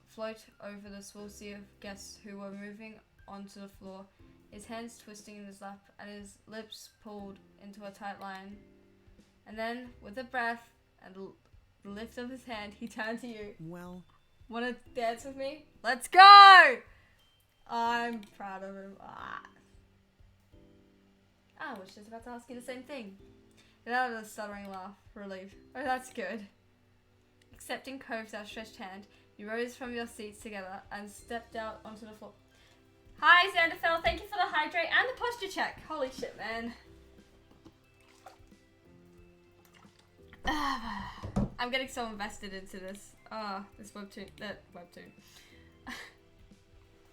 float over the small sea of guests who were moving onto the floor, his hands twisting in his lap and his lips pulled into a tight line. And then, with a breath and the lift of his hand, he turned to you. Well... Wanna dance with me? Let's go! I'm proud of him. I was just about to ask you the same thing. Without a stuttering laugh, relief. Oh, that's good. Accepting Cove's outstretched hand, you rose from your seats together and stepped out onto the floor. Hi, Xanderfell. Thank you for the hydrate and the posture check. Holy shit, man. I'm getting so invested into this. This webtoon.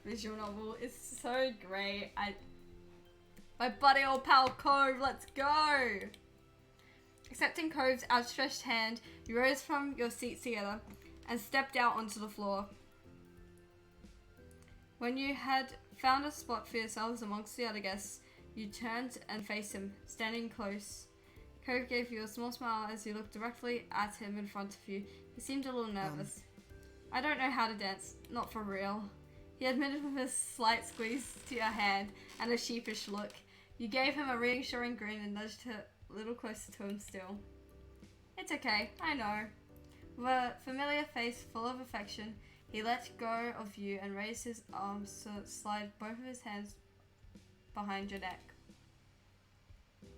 Visual novel is so great. My buddy old pal Cove, let's go! Accepting Cove's outstretched hand, you rose from your seats together and stepped out onto the floor. When you had found a spot for yourselves amongst the other guests, you turned and faced him, standing close. Cove gave you a small smile as you looked directly at him in front of you. He seemed a little nervous. I don't know how to dance, not for real. He admitted with a slight squeeze to your hand and a sheepish look. You gave him a reassuring grin and nudged her a little closer to him still. It's okay, I know. With a familiar face full of affection, he let go of you and raised his arms to slide both of his hands behind your neck.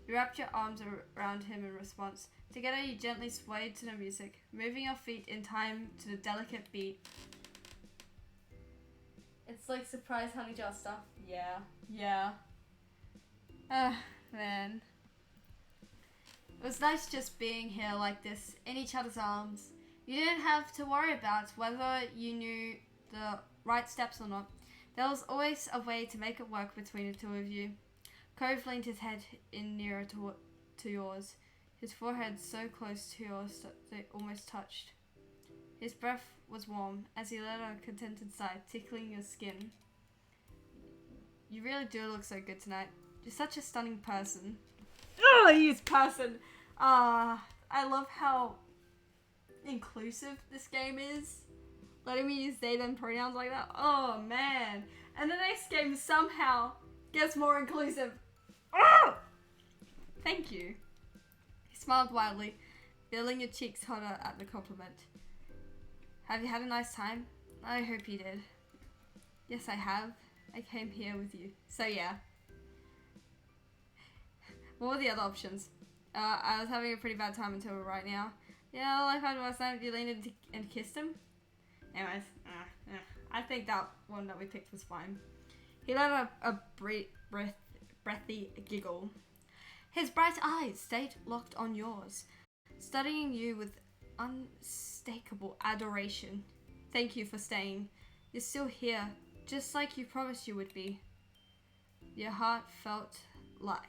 You wrapped your arms around him in response. Together you gently swayed to the music, moving your feet in time to the delicate beat. It's like surprise honey jar stuff. Yeah. Man. It was nice just being here like this, in each other's arms. You didn't have to worry about whether you knew the right steps or not. There was always a way to make it work between the two of you. Cove leaned his head in nearer to yours, his forehead so close to yours that they almost touched. His breath was warm as he let out a contented sigh, tickling your skin. You really do look so good tonight. You're such a stunning person. Oh, he's person. I love how inclusive this game is. Letting me use they them pronouns like that. Oh man. And the next game somehow gets more inclusive. Oh! Thank you. He smiled widely, feeling your cheeks hotter at the compliment. Have you had a nice time? I hope you did. Yes, I have. I came here with you. So yeah. What were the other options? I was having a pretty bad time until right now. Yeah, all I found last night, you leaned in and kissed him. Anyways, I think that one that we picked was fine. He let out a breathy giggle. His bright eyes stayed locked on yours, studying you with unmistakable adoration. Thank you for staying. You're still here, just like you promised you would be. Your heart felt light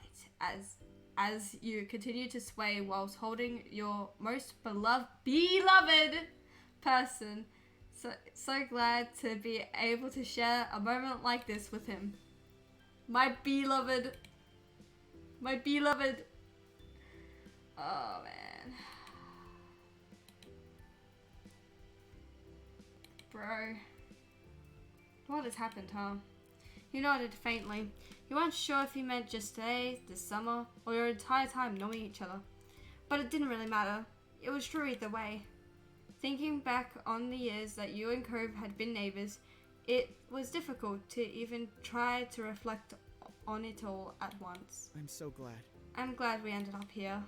as you continued to sway whilst holding your most beloved person. So glad to be able to share a moment like this with him. My beloved. Oh man. Bro. What has happened, huh? You nodded faintly. You weren't sure if you meant just today, this summer, or your entire time knowing each other. But it didn't really matter. It was true either way. Thinking back on the years that you and Cove had been neighbours, it was difficult to even try to reflect on it all at once. I'm so glad. I'm glad we ended up here.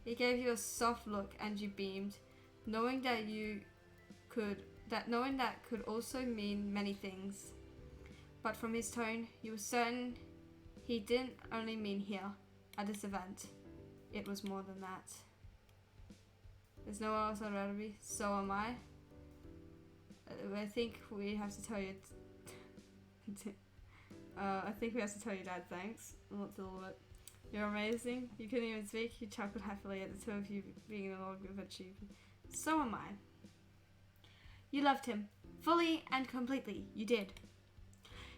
He gave you a soft look and you beamed, knowing that could also mean many things. But from his tone, you were certain he didn't only mean here, at this event. It was more than that. There's nowhere else I'd rather be. So am I. I think we have to tell you. I think we have to tell your dad thanks. Not a little bit. You're amazing. You couldn't even speak. You chuckled happily at the two of you being in a log of achievement. So am I. You loved him. Fully and completely. You did.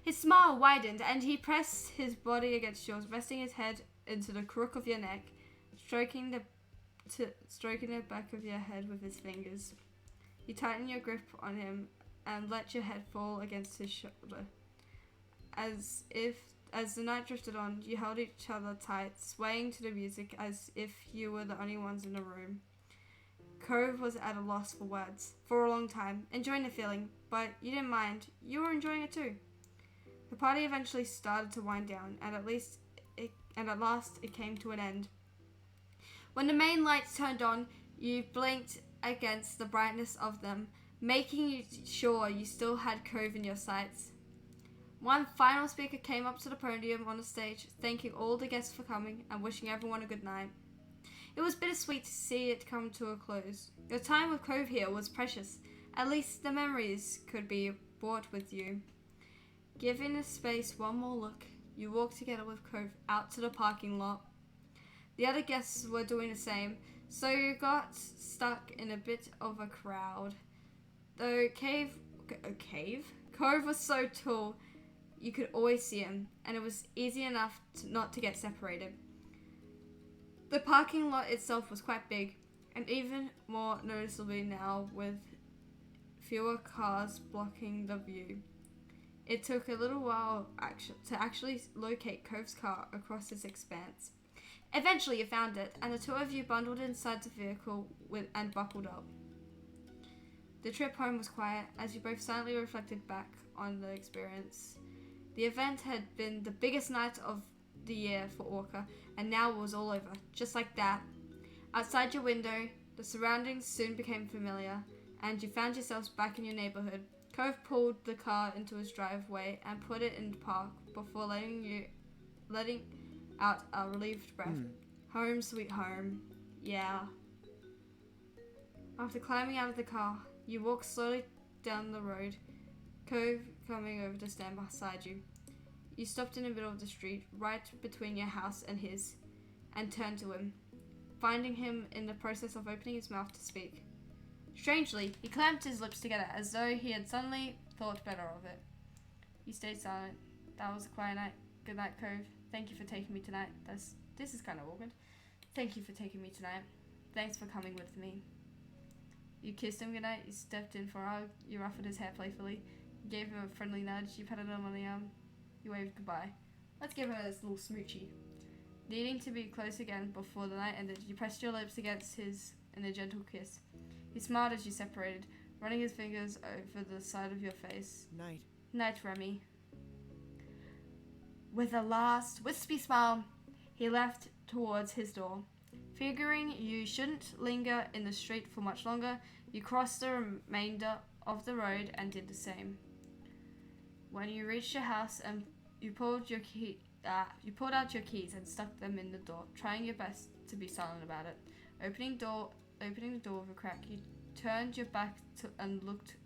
His smile widened and he pressed his body against yours, resting his head into the crook of your neck, stroking the back of your head with his fingers. You tightened your grip on him and let your head fall against his shoulder. As the night drifted on, you held each other tight, swaying to the music as if you were the only ones in the room. Cove was at a loss for words for a long time, enjoying the feeling, but you didn't mind. You were enjoying it too. The party eventually started to wind down, and at last it came to an end. When the main lights turned on, you blinked against the brightness of them, making sure you still had Cove in your sights. One final speaker came up to the podium on the stage, thanking all the guests for coming and wishing everyone a good night. It was bittersweet to see it come to a close. Your time with Cove here was precious. At least the memories could be brought with you. Giving the space one more look, you walked together with Cove out to the parking lot. The other guests were doing the same, so you got stuck in a bit of a crowd. Though Cove was so tall, you could always see him, and it was easy enough not to get separated. The parking lot itself was quite big, and even more noticeably now with fewer cars blocking the view. It took a little while to actually locate Cove's car across this expanse. Eventually you found it, and the two of you bundled inside the vehicle and buckled up. The trip home was quiet as you both silently reflected back on the experience. The event had been the biggest night of the year for Orca, and now it was all over, just like that. Outside your window, the surroundings soon became familiar, and you found yourselves back in your neighborhood. Cove pulled the car into his driveway and put it in park before letting out a relieved breath. Home sweet home. Yeah. After climbing out of the car, you walked slowly down the road, Cove coming over to stand beside you. You stopped in the middle of the street, right between your house and his, and turned to him, finding him in the process of opening his mouth to speak. Strangely, he clamped his lips together as though he had suddenly thought better of it. You stayed silent. That was a quiet night. Good night, Cove. Thank you for taking me tonight. This is kind of awkward. Thank you for taking me tonight. Thanks for coming with me. You kissed him goodnight. You stepped in for a hug. You ruffled his hair playfully. You gave him a friendly nudge. You patted him on the arm. You waved goodbye. Let's give her this little smoochie. Needing to be close again before the night ended, you pressed your lips against his in a gentle kiss. He smiled as you separated, running his fingers over the side of your face. Night. Night, Remy. With a last wispy smile, he left towards his door. Figuring you shouldn't linger in the street for much longer, you crossed the remainder of the road and did the same. When you reached your house and you pulled out your keys and stuck them in the door, trying your best to be silent about it. Opening the door with a crack, you turned your back and looked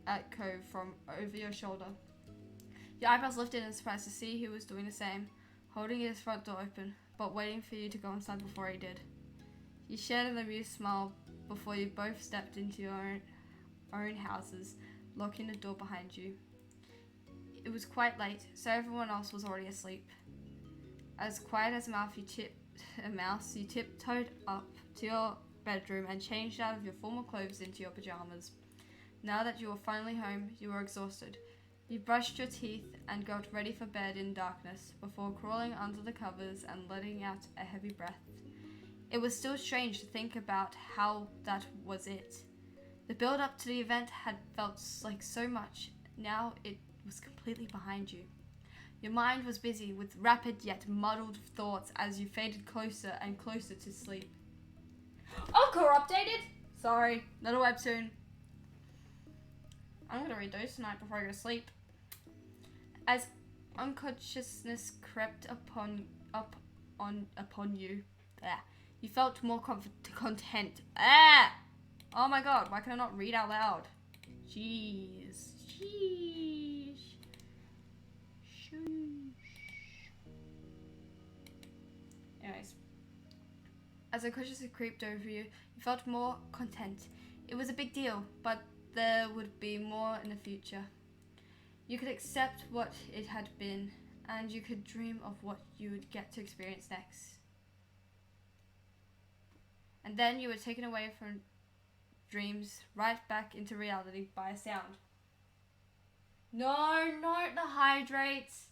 at Cove from over your shoulder. Your eyebrows lifted in surprise to see he was doing the same, holding his front door open, but waiting for you to go inside before he did. You shared an amused smile before you both stepped into your own houses, locking the door behind you. It was quite late, so everyone else was already asleep. As quiet as a mouse, you tiptoed up to your bedroom and changed out of your formal clothes into your pajamas. Now that you were finally home, you were exhausted. You brushed your teeth and got ready for bed in darkness before crawling under the covers and letting out a heavy breath. It was still strange to think about how that was it. The build-up to the event had felt like so much. Now it was completely behind you. Your mind was busy with rapid yet muddled thoughts as you faded closer and closer to sleep. Encore updated! Sorry, not a webtoon. I'm gonna read those tonight before I go to sleep. As unconsciousness crept upon you, you felt more content. Oh my god, why can I not read out loud? Jeez. Anyways, as unconsciousness creeped over you, you felt more content. It was a big deal, but there would be more in the future. You could accept what it had been, and you could dream of what you would get to experience next. And then you were taken away from dreams right back into reality by a sound. No, not the hydrates.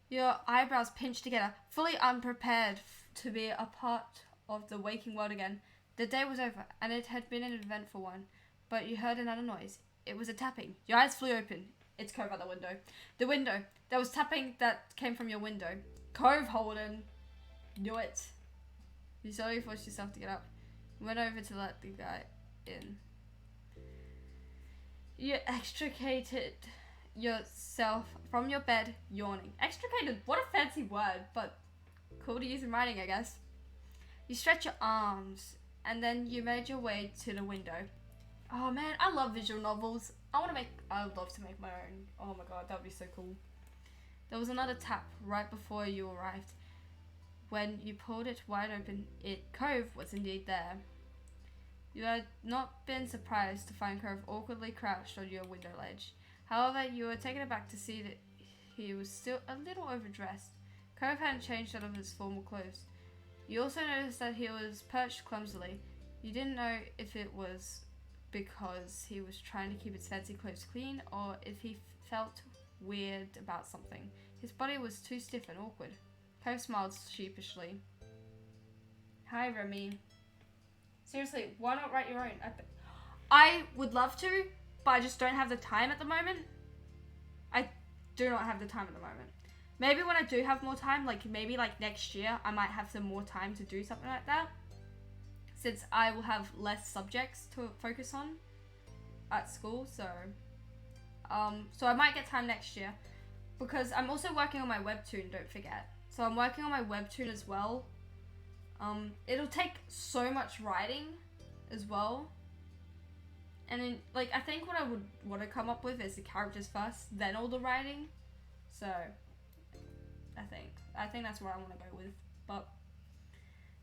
Your eyebrows pinched together, fully unprepared to be a part of the waking world again. The day was over, and it had been an eventful one, but you heard another noise. It was a tapping. Your eyes flew open. It's Cove at the window. The window. There was tapping that came from your window. Cove, Holden. Knew it. You slowly forced yourself to get up. Went over to let the guy in. You extricated yourself from your bed, yawning. Extricated? What a fancy word, but cool to use in writing, I guess. You stretch your arms, and then you made your way to the window. Oh man, I love visual novels. I would love to make my own. Oh my god, that would be so cool. There was another tap right before you arrived. When you pulled it wide open, Cove was indeed there. You had not been surprised to find Cove awkwardly crouched on your window ledge. However, you were taken aback to see that he was still a little overdressed. Cove hadn't changed out of his formal clothes. You also noticed that he was perched clumsily. You didn't know if it was because he was trying to keep his fancy clothes clean or if he felt weird about something. His body was too stiff and awkward. Cove smiled sheepishly. Hi, Remy. Seriously, why not write your own? I would love to, but I just don't have the time at the moment. I do not have the time at the moment. Maybe when I do have more time, maybe next year, I might have some more time to do something like that. Since I will have less subjects to focus on at school, so I might get time next year. Because I'm also working on my webtoon, don't forget. So I'm working on my webtoon as well. It'll take so much writing as well. And then, I think what I would want to come up with is the characters first, then all the writing. So, I think that's what I want to go with. But,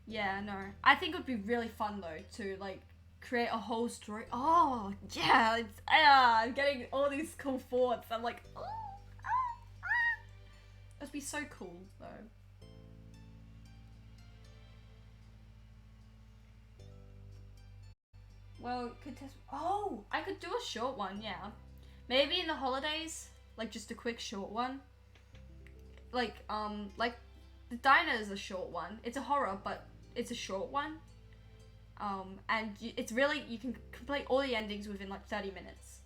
yeah, no. I think it would be really fun, though, to, create a whole story. Oh, yeah, I'm getting all these cool thoughts. I'm like, oh, it'd be so cool, though. Well, I could do a short one, yeah. Maybe in the holidays, just a quick short one. The Diner is a short one. It's a horror, but it's a short one. And it's really, you can complete all the endings within 30 minutes.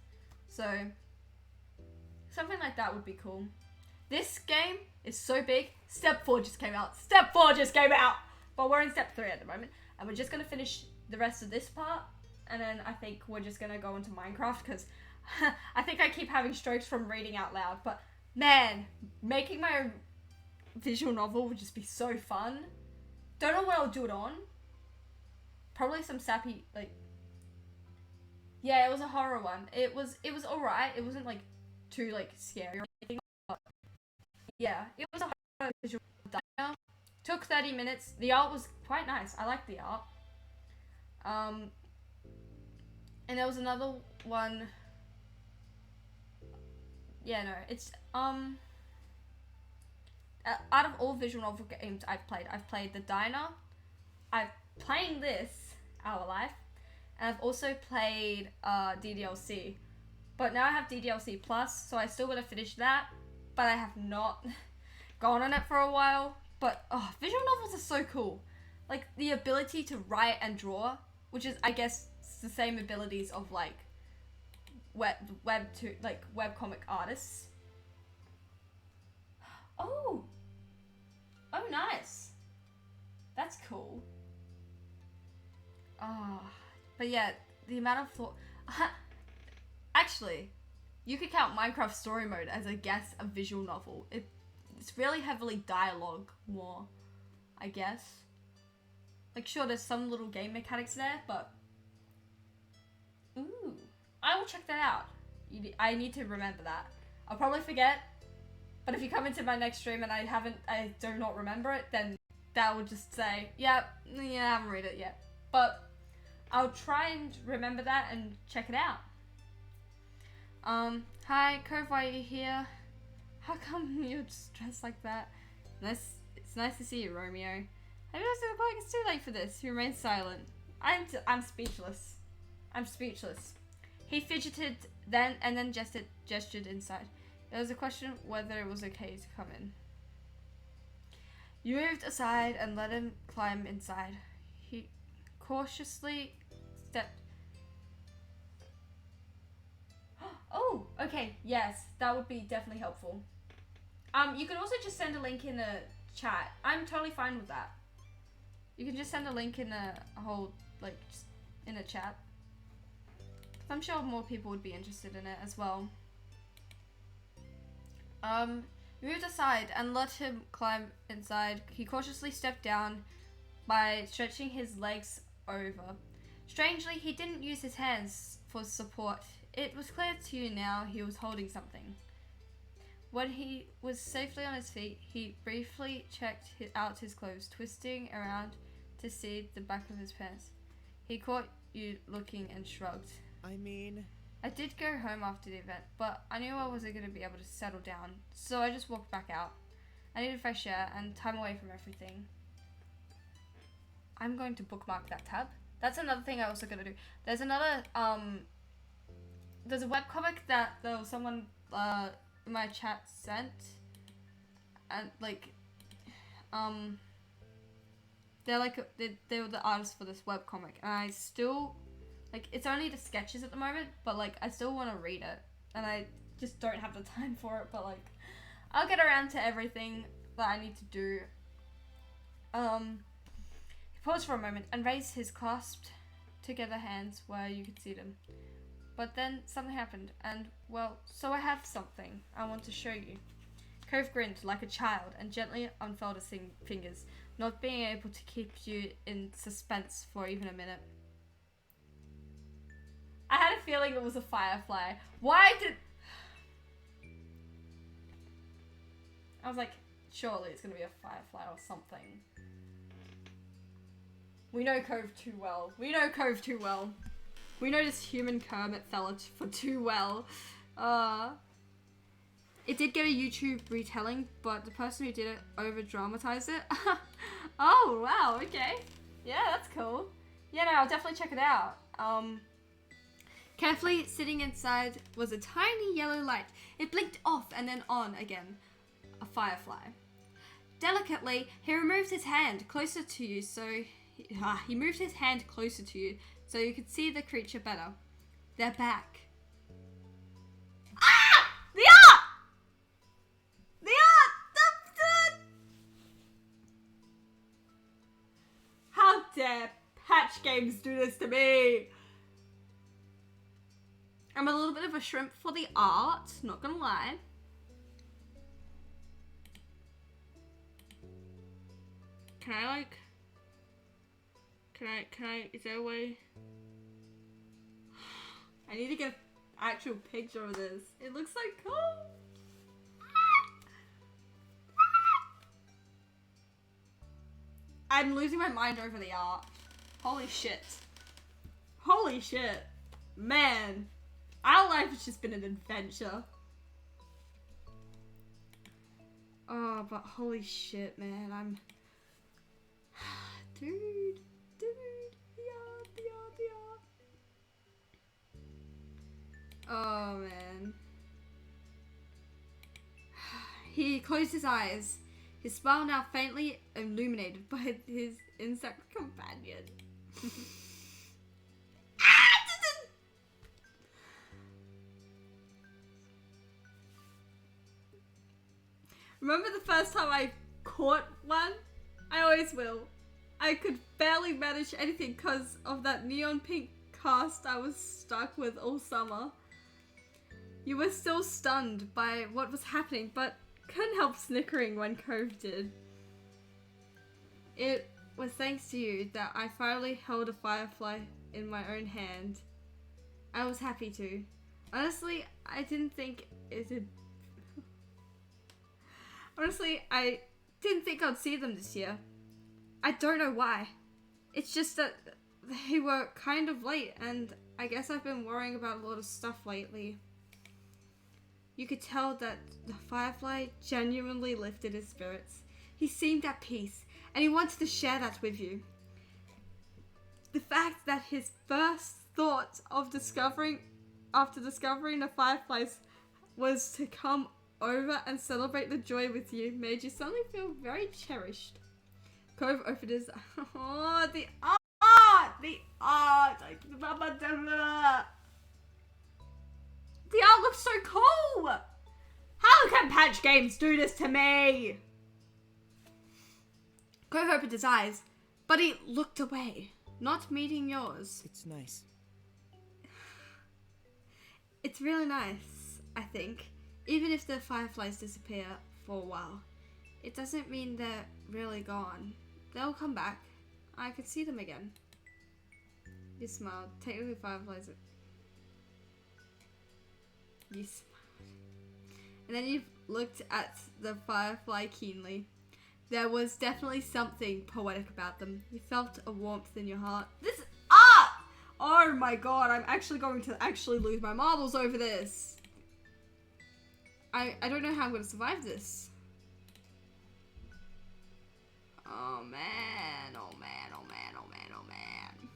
So, something like that would be cool. This game is so big. Step 4 just came out. But we're in step 3 at the moment. And we're just going to finish the rest of this part. And then I think we're just going to go into Minecraft because I think I keep having strokes from reading out loud. But man, making my own visual novel would just be so fun. Don't know what I'll do it on. Probably some sappy, yeah, it was a horror one. It was alright. It wasn't too scary or anything. But yeah, it was a horror visual novel. Took 30 minutes. The art was quite nice. I liked the art. And there was another one. Yeah, no, it's out of all visual novel games I've played The Diner. I'm playing this, Our Life, and I've also played DDLC. But now I have DDLC Plus, so I still want to finish that, but I have not gone on it for a while. But visual novels are so cool. The ability to write and draw, which is, I guess, the same abilities of webcomic artists. Oh, nice. That's cool. But yeah, the amount of thought. Actually, you could count Minecraft Story Mode as a visual novel. It's really heavily dialogue more, I guess. Sure, there's some little game mechanics there, but ooh, I will check that out. I need to remember that. I'll probably forget, but if you come into my next stream and I do not remember it, then that will just say, yeah, I haven't read it yet. But I'll try and remember that and check it out. Hi, Cove, why are you here? How come you're just dressed like that? It's nice to see you, Romeo. I realized it's too late for this. He remained silent. I'm speechless. He fidgeted and then gestured inside. There was a question whether it was okay to come in. You moved aside and let him climb inside. cautiously stepped. Oh, okay, yes, that would be definitely helpful. You can also just send a link in the chat. I'm totally fine with that. You can just send a link in a whole, like, just in a chat. I'm sure more people would be interested in it as well. Moved aside and let him climb inside. He cautiously stepped down by stretching his legs over. Strangely, he didn't use his hands for support. It was clear to you now he was holding something. When he was safely on his feet, he briefly checked out his clothes, twisting around to see the back of his pants. He caught you looking and shrugged. I did go home after the event, but I knew I wasn't going to be able to settle down, so I just walked back out. I needed fresh air and time away from everything. I'm going to bookmark that tab. That's another thing I also going to do. There's another, there's a webcomic that there was someone in my chat sent, and like, they're like, they were the artists for this webcomic, and I still, like, it's only the sketches at the moment, but like, I still want to read it, and I just don't have the time for it, but like, I'll get around to everything that I need to do. He paused for a moment and raised his clasped together hands where you could see them. But then something happened, and, well, so I have something I want to show you. Cove grinned like a child and gently unfurled his fingers, not being able to keep you in suspense for even a minute. I had a feeling it was a firefly. Why did... I was like, surely it's going to be a firefly or something. We know Cove too well. We know Cove too well. We know this human Kermit fella for too well. It did get a YouTube retelling, but the person who did it over-dramatized it. Oh, wow, okay. Yeah, that's cool. Yeah, no, I'll definitely check it out. Carefully sitting inside was a tiny yellow light. It blinked off and then on again. A firefly. Delicately, he removed his hand closer to you he moved his hand closer to you so you could see the creature better. They're back. Ah! The art! The art! How dare Patch Games do this to me? I'm a little bit of a shrimp for the art, not gonna lie. Can I, is there a way? I need to get an actual picture of this. It looks so cool. I'm losing my mind over the art. Holy shit. Holy shit. Man. Our life has just been an adventure. Oh, but holy shit, man. I'm... Dude. The art. Oh, man. He closed his eyes. His smile now faintly illuminated by his insect companion. Remember the first time I caught one? I always will. I could barely manage anything because of that neon pink cast I was stuck with all summer. You were still stunned by what was happening, but couldn't help snickering when Cove did. It was thanks to you that I finally held a firefly in my own hand. I was happy to. Honestly, I didn't think it'd... Honestly, I didn't think I'd see them this year. I don't know why. It's just that they were kind of late, and I guess I've been worrying about a lot of stuff lately. You could tell that the firefly genuinely lifted his spirits. He seemed at peace, and he wanted to share that with you. The fact that his first thought of after discovering the fireflies was to come over and celebrate the joy with you made you suddenly feel very cherished. Cove opened his... Oh, the art! The art! The art looks so cool! How can Patch Games do this to me? Cove opened his eyes, but he looked away, not meeting yours. It's nice. It's really nice, I think. Even if the fireflies disappear for a while, it doesn't mean they're really gone. They'll come back. I could see them again. You smiled. Technically, fireflies. You smiled. And then you looked at the firefly keenly. There was definitely something poetic about them. You felt a warmth in your heart. This art! Oh my god, I'm actually going to lose my marbles over this. I don't know how I'm going to survive this. Oh man, oh man, oh man, oh man, oh man.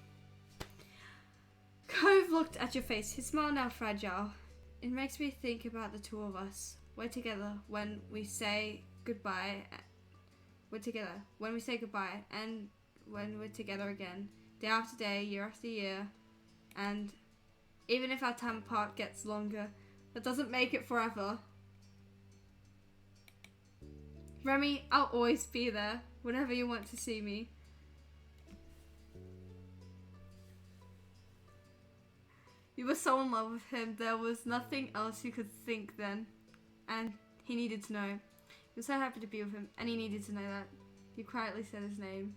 Cove looked at your face, his smile now fragile. It makes me think about the two of us. We're together when we say goodbye. We're together when we say goodbye, and when we're together again, day after day, year after year. And even if our time apart gets longer, that doesn't make it forever. Remy, I'll always be there whenever you want to see me. You were so in love with him, there was nothing else you could think then. And he needed to know. You were so happy to be with him, and he needed to know that. You quietly said his name.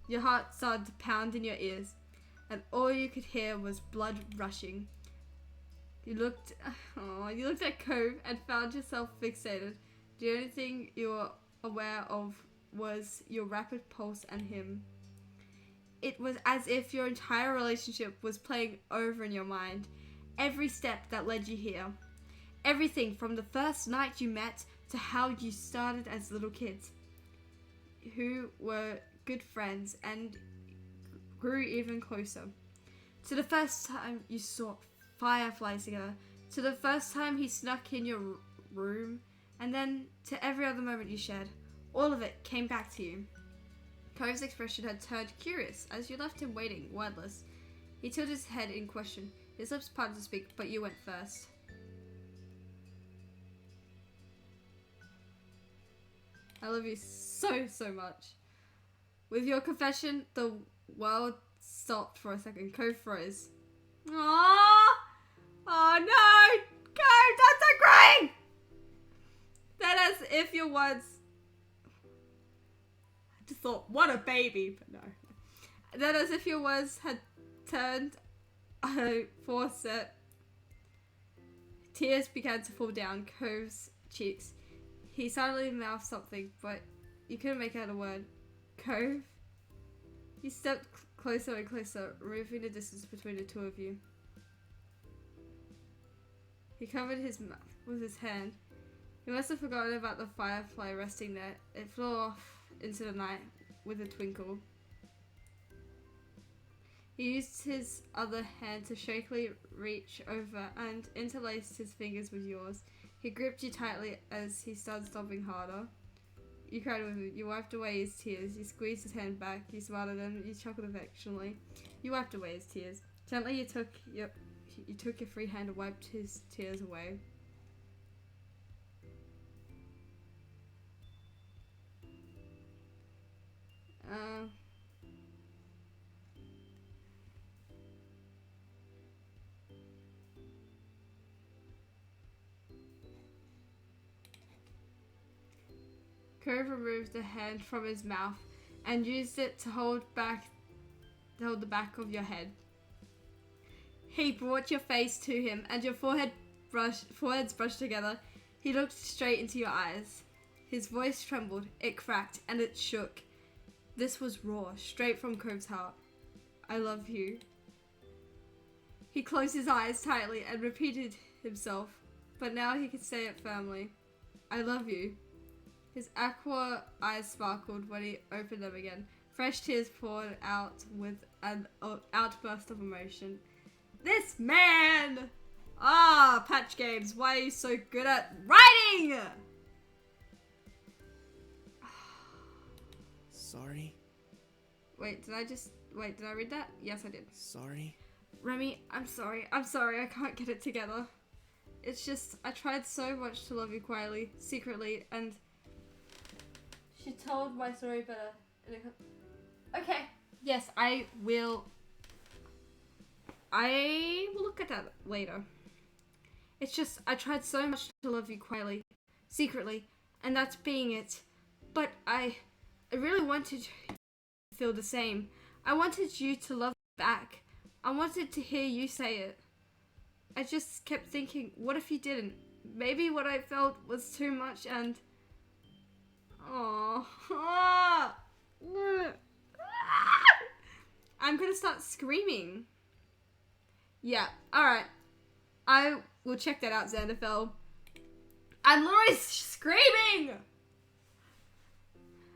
Your heart started to pound in your ears, and all you could hear was blood rushing. You looked at Cove and found yourself fixated. The only thing you were aware of was your rapid pulse and him. It was as if your entire relationship was playing over in your mind. Every step that led you here. Everything from the first night you met to how you started as little kids, who were good friends and grew even closer. To the first time you saw fireflies together, to the first time he snuck in your room, and then to every other moment you shared. All of it came back to you. Cove's expression had turned curious as you left him waiting, wordless. He tilted his head in question. His lips parted to speak, but you went first. I love you so, so much. With your confession, the world stopped for a second. Cove froze. Aww! Oh no! Cove, that's so crying! Then as if your words... I just thought, what a baby, but no. Then as if your words had turned a faucet, tears began to fall down Cove's cheeks. He suddenly mouthed something, but you couldn't make out a word. Cove? He stepped closer and closer, removing the distance between the two of you. He covered his mouth with his hand. He must have forgotten about the firefly resting there. It flew off into the night with a twinkle. He used his other hand to shakily reach over and interlaced his fingers with yours. He gripped you tightly as he started stomping harder. You cried with him. You wiped away his tears. You squeezed his hand back. You smiled at him. You chuckled affectionately. You wiped away his tears. Gently, you took your free hand and wiped his tears away. Cove removed the hand from his mouth and used it to hold the back of your head. He brought your face to him and your foreheads brushed together. He looked straight into your eyes. His voice trembled, it cracked, and it shook. This was raw, straight from Cove's heart. I love you. He closed his eyes tightly and repeated himself, but now he could say it firmly. I love you. His aqua eyes sparkled when he opened them again. Fresh tears poured out with an outburst of emotion. This man! Patch Games, why are you so good at writing? Sorry. Wait, did I read that? Yes, I did. Sorry. Remy, I'm sorry. I can't get it together. It's just, I tried so much to love you quietly, secretly, and she told my story better. Okay. Yes, I will look at that later. It's just, I tried so much to love you quietly, secretly, and that's being it. But I really wanted you to feel the same. I wanted you to love back. I wanted to hear you say it. I just kept thinking, what if you didn't? Maybe what I felt was too much and... Oh. I'm gonna start screaming. Yeah, alright. I will check that out, Xanderfell. I'm literally screaming!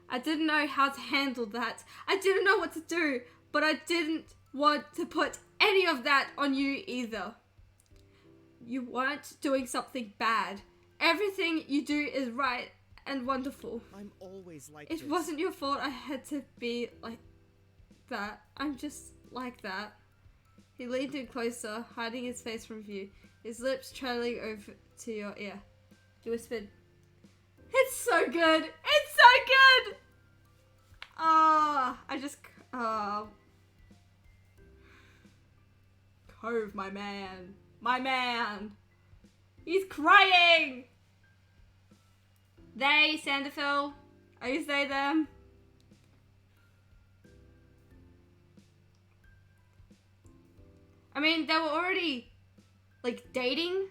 I didn't know how to handle that. I didn't know what to do, but I didn't want to put any of that on you either. You weren't doing something bad. Everything you do is right and wonderful. I'm always like this. It wasn't your fault I had to be like that. I'm just like that. He leaned in closer, hiding his face from view, his lips trailing over to your ear. He whispered, "It's so good! It's so good!" Cove, my man. My man. He's crying! They, Sanderfell. Are you they, them? I mean, they were already, like, dating.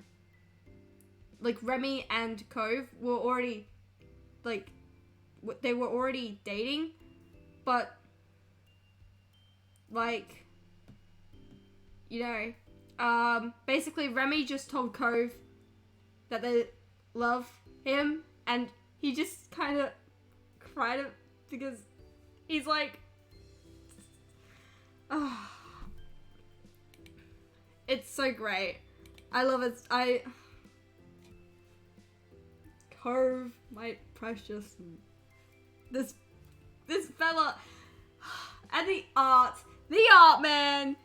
Like, Remy and Cove were already, like, they were already dating. But, like, you know, basically Remy just told Cove that they love him, and he just kind of cried because he's like, oh, it's so great. I love it. Cove, my precious, this fella, and the art, man.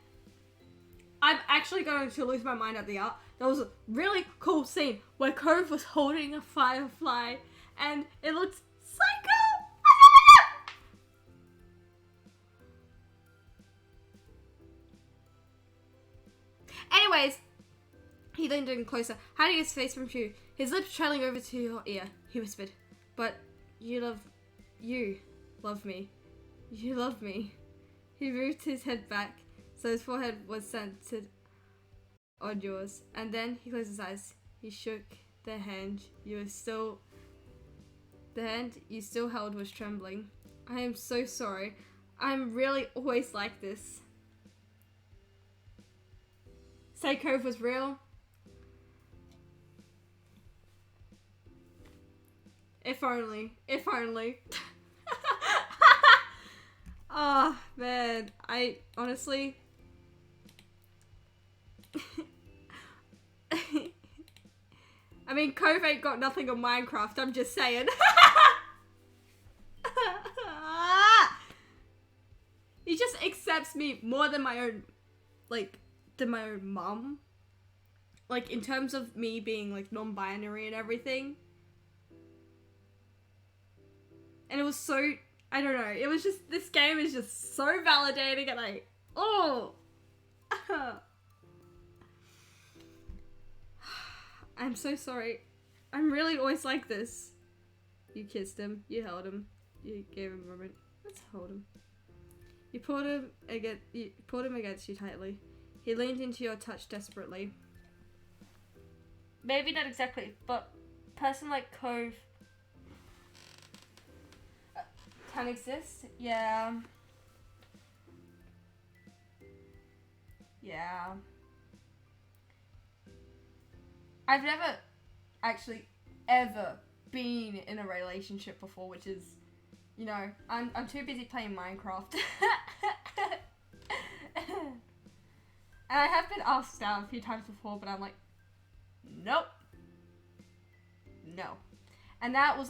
I'm actually going to lose my mind at the art. There was a really cool scene where Cove was holding a firefly, and it looked so cool. Anyways, he leaned in closer, hiding his face from view, his lips trailing over to your ear. He whispered, "But you love me. You love me." He moved his head back, so his forehead was centered on yours, and then he closed his eyes. He shook the hand you still held was trembling. "I am so sorry. I'm really always like this." Say Cove was real. If only. Oh, man. I honestly... I mean, Cove ain't got nothing on Minecraft, I'm just saying. He just accepts me more than my own, than my own mum. Like, in terms of me being, non-binary and everything. And it was so... I don't know. It was just... This game is just so validating and I'm so sorry. I'm really always like this. You kissed him. You held him. You gave him a moment. Let's hold him. You pulled him against you tightly. He leaned into your touch desperately. Maybe not exactly, but a person like Cove can exist. Yeah. I've never actually ever been in a relationship before, which is, you know, I'm too busy playing Minecraft. And I have been asked out a few times before, but I'm like, nope. No. And that was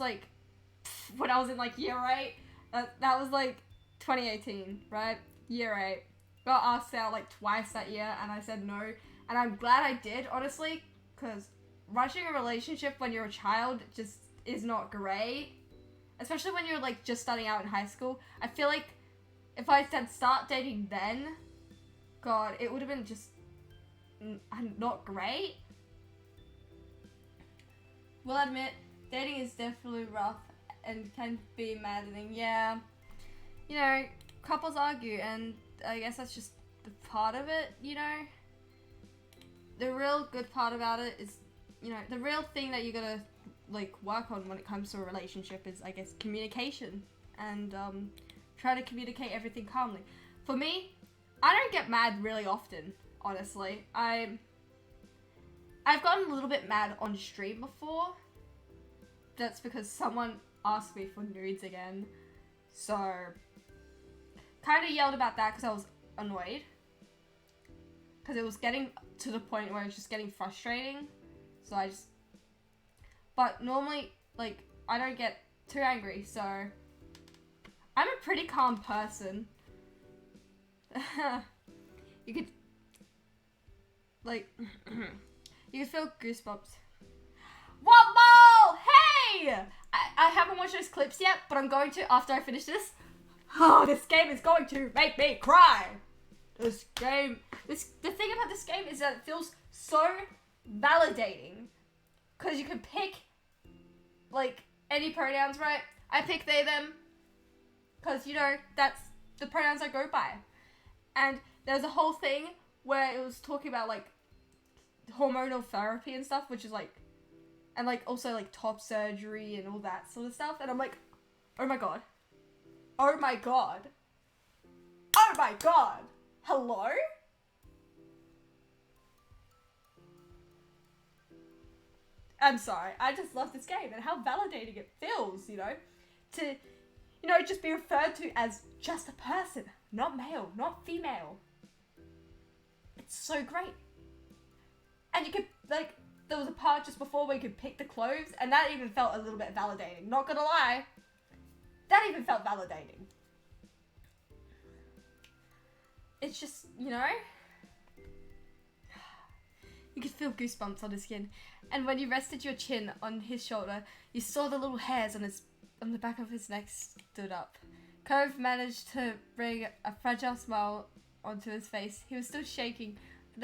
when I was in year 8, That was like 2018, right? Year 8. Got asked out like twice that year, and I said no. And I'm glad I did, honestly, because rushing a relationship when you're a child just is not great. Especially when you're like just starting out in high school. I feel like if I said start dating then, God, it would have been just not great. Will admit, dating is definitely rough and can be maddening. Yeah, you know, couples argue, and I guess that's just the part of it, you know. The real good part about it is, you know, the real thing that you gotta like work on when it comes to a relationship is, I guess, communication, and try to communicate everything calmly. For me, I don't get mad really often, honestly. I've gotten a little bit mad on stream before. That's because someone asked me for nudes again, so kind of yelled about that because I was annoyed, because it was getting to the point where it's just getting frustrating. So but normally, like, I don't get too angry, so I'm a pretty calm person. You could, like, you could feel goosebumps. What more? Hey! I haven't watched those clips yet, but I'm going to after I finish this. Oh, this game is going to make me cry. The thing about this game is that it feels so validating, because you can pick like any pronouns, right? I pick they, them, because, you know, that's the pronouns I go by. And there's a whole thing where it was talking about like hormonal therapy and stuff, which is like, and like also like top surgery and all that sort of stuff, and I'm like, oh my god, oh my god, oh my god, hello? I'm sorry, I just love this game and how validating it feels, you know, to, you know, just be referred to as just a person, not male, not female. It's so great. And you could, like, there was a part just before where you could pick the clothes, and that even felt a little bit validating. Not gonna lie, that even felt validating. It's just, you know, you could feel goosebumps on his skin. And when you rested your chin on his shoulder, you saw the little hairs on the back of his neck stood up. Cove managed to bring a fragile smile onto his face. He was still shaking, but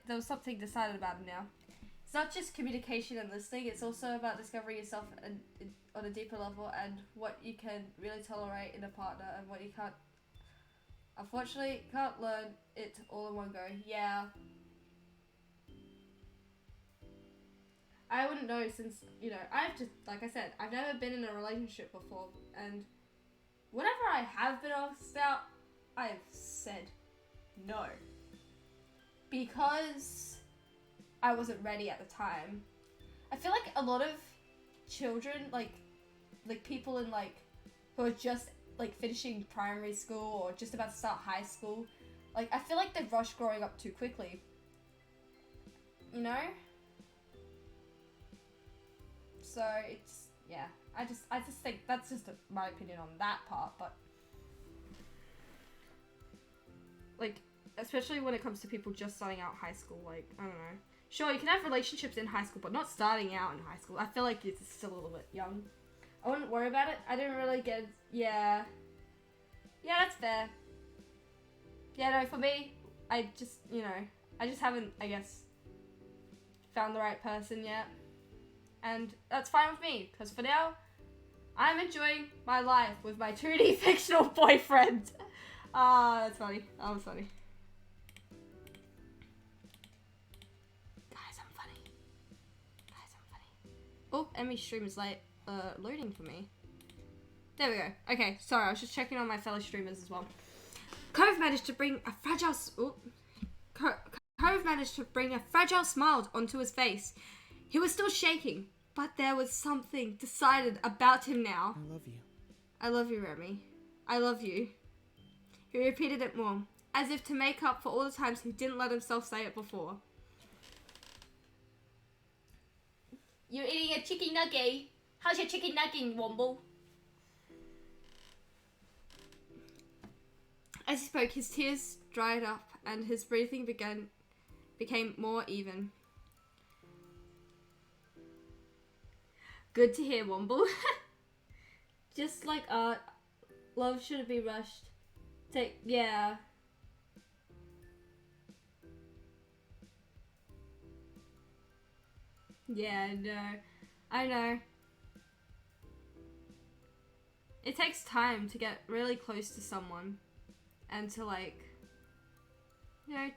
there was something decided about him now. It's not just communication and listening, it's also about discovering yourself on a deeper level, and what you can really tolerate in a partner and what you can't. Unfortunately, can't learn it all in one go. Yeah. I wouldn't know, since, you know, I've just, like I said, I've never been in a relationship before, and whatever I have been asked out, I've said no. Because I wasn't ready at the time. I feel like a lot of children, like people in like, who are just like finishing primary school or just about to start high school, like I feel like they've rushed growing up too quickly. You know? So it's, yeah, I just think that's just my opinion on that part, but like, especially when it comes to people just starting out high school, like, I don't know. Sure, you can have relationships in high school, but not starting out in high school. I feel like it's still a little bit young. I wouldn't worry about it. I didn't really get, yeah. Yeah, that's fair. Yeah, no, for me, I just, you know, I just haven't, I guess, found the right person yet. And that's fine with me, because for now, I'm enjoying my life with my 2D fictional boyfriend. Ah, that's funny. That was funny. Guys, I'm funny. Oh, Emmy's stream is like loading for me. There we go. Okay, sorry, I was just checking on my fellow streamers as well. Cove managed to bring a fragile smile onto his face. He was still shaking, but there was something decided about him now. I love you. I love you, Remy. I love you. He repeated it more, as if to make up for all the times he didn't let himself say it before. You're eating a chicken nugget. How's your chicken nugget, Womble? As he spoke, his tears dried up and his breathing became more even. Good to hear, Womble. Just like art, love shouldn't be rushed. Yeah. Yeah, no. I know. It takes time to get really close to someone and to like, you know,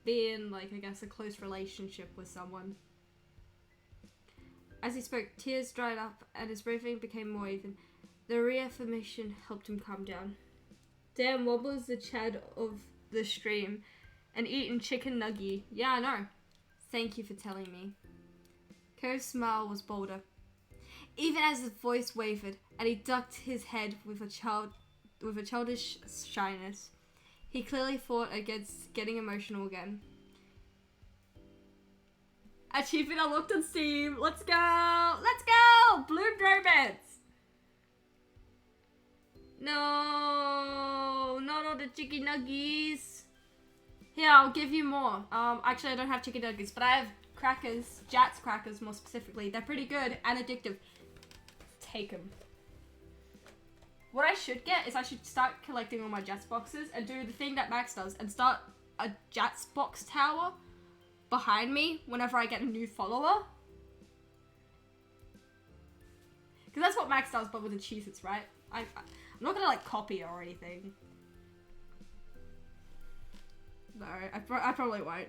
be in like, I guess, a close relationship with someone. As he spoke, tears dried up and his breathing became more even. The reaffirmation helped him calm down. Damn, Wobble's the Chad of the stream and eating chicken nugget. Yeah, I know. Thank you for telling me. Cove's smile was bolder, even as his voice wavered and he ducked his head with a childish shyness. He clearly fought against getting emotional again. Achievement unlocked on Steam. Let's go! Let's go! Blue Romance! No, not all the chicken nuggets. Here, I'll give you more. Actually, I don't have chicken nuggets, but I have crackers, Jats crackers more specifically. They're pretty good and addictive. Take them. What I should get is I should start collecting all my Jats boxes and do the thing that Max does and start a Jats box tower behind me whenever I get a new follower. Because that's what Max does, but with the Cheez-Its, right? I'm not gonna like copy it or anything. No, I probably won't.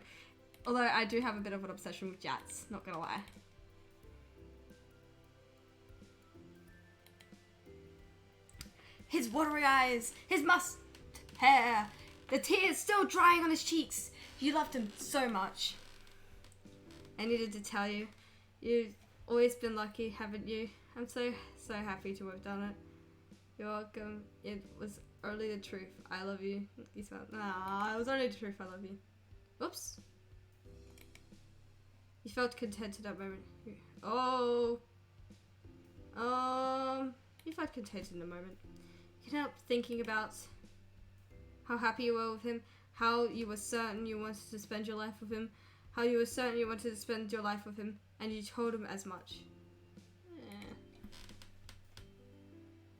Although I do have a bit of an obsession with Jats, not gonna lie. His watery eyes, his mussed hair, the tears still drying on his cheeks. You loved him so much. I needed to tell you. You've always been lucky, haven't you? I'm so happy to have done it. You're welcome. It was only the truth. I love you. You smell. Nah, it was only the truth. I love you. Oops. You felt content in that moment. Oh. You felt content in the moment. You can't help thinking about how happy you were with him, how you were certain you wanted to spend your life with him, how you were certain you wanted to spend your life with him, and you told him as much.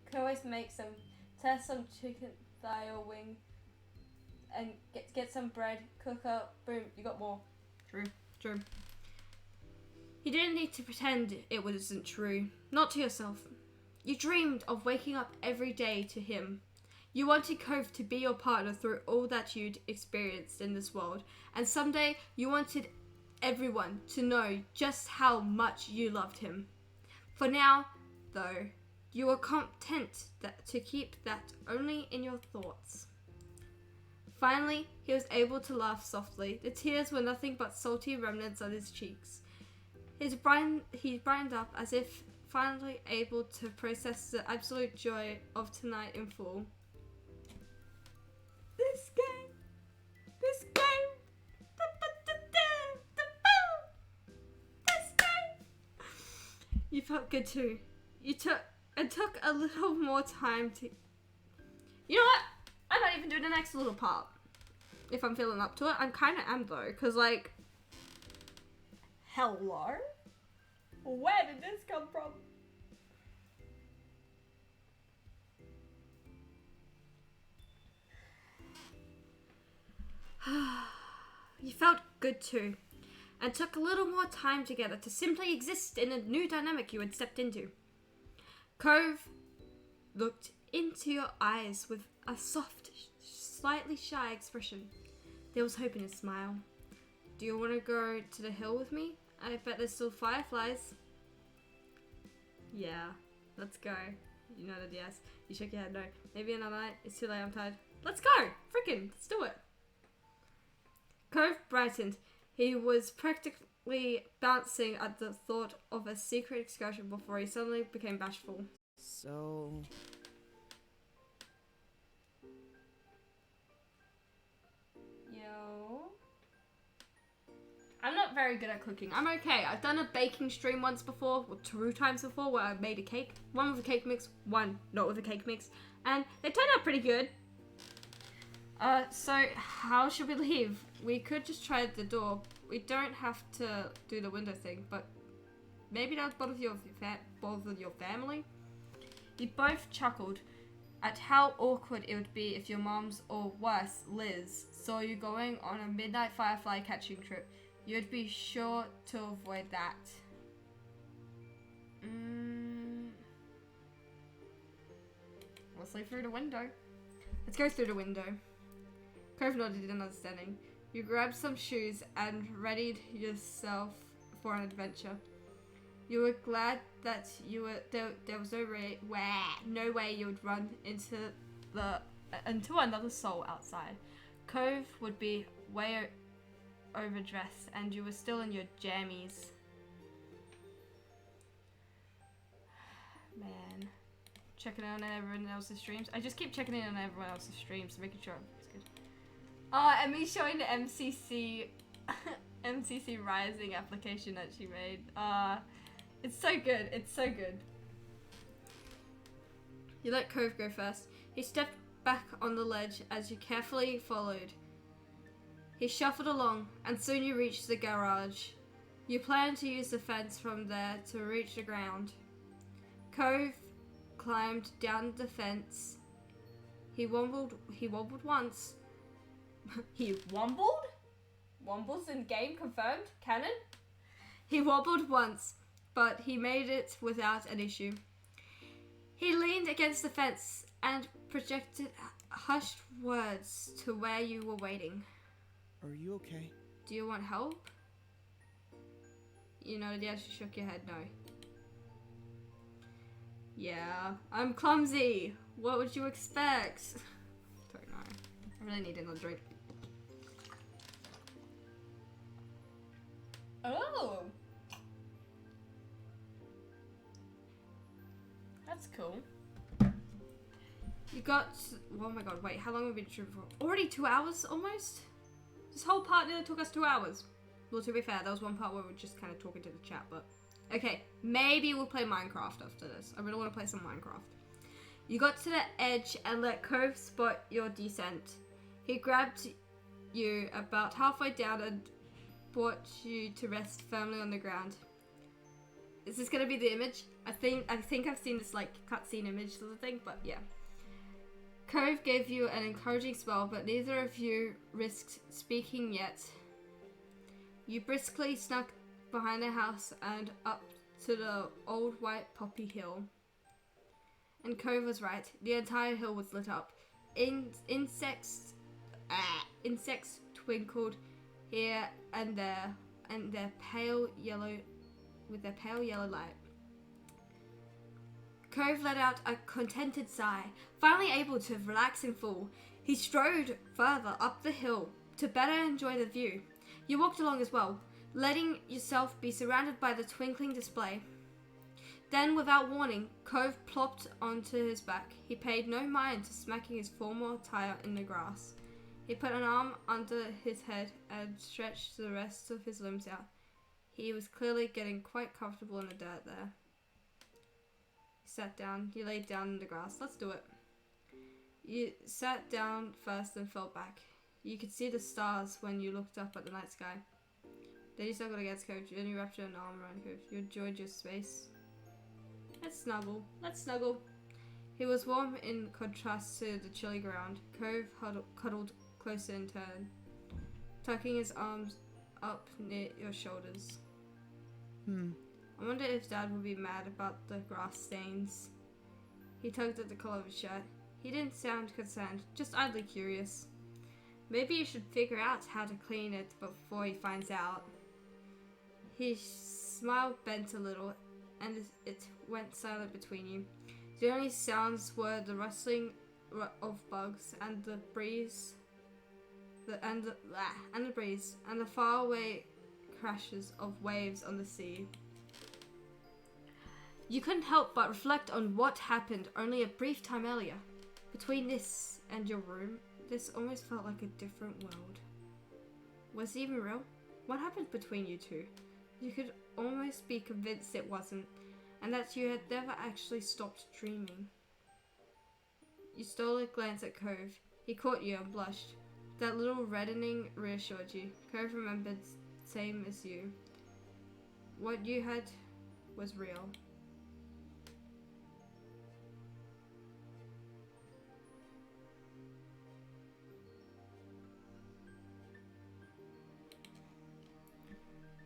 Could always make some, test some chicken thigh or wing, and get some bread, cook up, boom, you got more. True. You didn't need to pretend it wasn't true. Not to yourself. You dreamed of waking up every day to him. You wanted Cove to be your partner through all that you'd experienced in this world, and someday you wanted everyone to know just how much you loved him. For now, though, you were content to keep that only in your thoughts. Finally, he was able to laugh softly. The tears were nothing but salty remnants on his cheeks. He brightened up as if finally able to process the absolute joy of tonight in full. This game. This game. You felt good too. It took a little more time to... You know what? I might even do the next little part. If I'm feeling up to it. I kind of am though. Because like... Hello? Where did this come from? You felt good too. And took a little more time together to simply exist in a new dynamic you had stepped into. Cove looked into your eyes with a soft, slightly shy expression. There was hope in his smile. Do you want to go to the hill with me? I bet there's still fireflies. Yeah, let's go. You nodded yes. You shook your head no. Maybe another night. It's too late, I'm tired. Let's go! Frickin', let's do it. Cove brightened. He was practically bouncing at the thought of a secret excursion before he suddenly became bashful. So... Yo? I'm not very good at cooking. I'm okay. I've done a baking stream once before, or 2 times before, where I made a cake. One with a cake mix, one not with a cake mix. And they turned out pretty good. So how should we leave? We could just try the door. We don't have to do the window thing, but maybe that's bother your family? You both chuckled at how awkward it would be if your mom's, or worse, Liz, saw you going on a midnight firefly catching trip. You'd be sure to avoid that. Let's leave through the window. Let's go through the window. Cove nodded in understanding. You grabbed some shoes and readied yourself for an adventure. You were glad that there was no way you would run into another soul outside. Cove would be way overdressed and you were still in your jammies. Man. Checking in on everyone else's streams. I just keep checking in on everyone else's streams, making sure it's good. And me showing the MCC Rising application that she made. It's so good. It's so good. You let Cove go first. He stepped back on the ledge as you carefully followed. He shuffled along, and soon you reached the garage. You planned to use the fence from there to reach the ground. Cove climbed down the fence. He wobbled once. He wobbled? Wombles in game confirmed? Canon? He wobbled once, but he made it without an issue. He leaned against the fence and projected hushed words to where you were waiting. Are you okay? Do you want help? You nodded yes, you shook your head no. Yeah, I'm clumsy. What would you expect? Don't know. I really need another drink. Oh! That's cool. You got... Oh my god, wait, how long have we been streaming for? Already 2 hours, almost? This whole part nearly took us 2 hours. Well, to be fair, there was one part where we were just kind of talking to the chat, but... Okay, maybe we'll play Minecraft after this. I really want to play some Minecraft. You got to the edge and let Cove spot your descent. He grabbed you about halfway down and brought you to rest firmly on the ground. Is this gonna be the image? I think I've seen this like cutscene image sort of thing, but yeah. Cove gave you an encouraging smile, but neither of you risked speaking yet. You briskly snuck behind the house and up to the old white poppy hill. And Cove was right. The entire hill was lit up. Insects twinkled here and there, and their pale yellow light. Cove let out a contented sigh, finally able to relax in full. He strode further up the hill to better enjoy the view. You walked along as well, letting yourself be surrounded by the twinkling display. Then, without warning, Cove plopped onto his back. He paid no mind to smacking his former tire in the grass. He put an arm under his head and stretched the rest of his limbs out. He was clearly getting quite comfortable in the dirt there. He sat down. You laid down in the grass. Let's do it. You sat down first and fell back. You could see the stars when you looked up at the night sky. Then you snuggled against Cove, and you wrapped an arm around Cove. You enjoyed your space. Let's snuggle. Let's snuggle. He was warm in contrast to the chilly ground. Cove cuddled closer in turn, tucking his arms up near your shoulders. I wonder if Dad would be mad about the grass stains. He tugged at the collar of his shirt. He didn't sound concerned, just idly curious. Maybe you should figure out how to clean it before he finds out. His smile bent a little, and it went silent between you. The only sounds were the rustling of bugs and the breeze, and the faraway crashes of waves on the sea. You couldn't help but reflect on what happened only a brief time earlier. Between this and your room, this almost felt like a different world. Was it even real? What happened between you two? You could almost be convinced it wasn't, and that you had never actually stopped dreaming. You stole a glance at Cove. He caught you and blushed. That little reddening reassured you. Cove remembered same as you. What you had was real.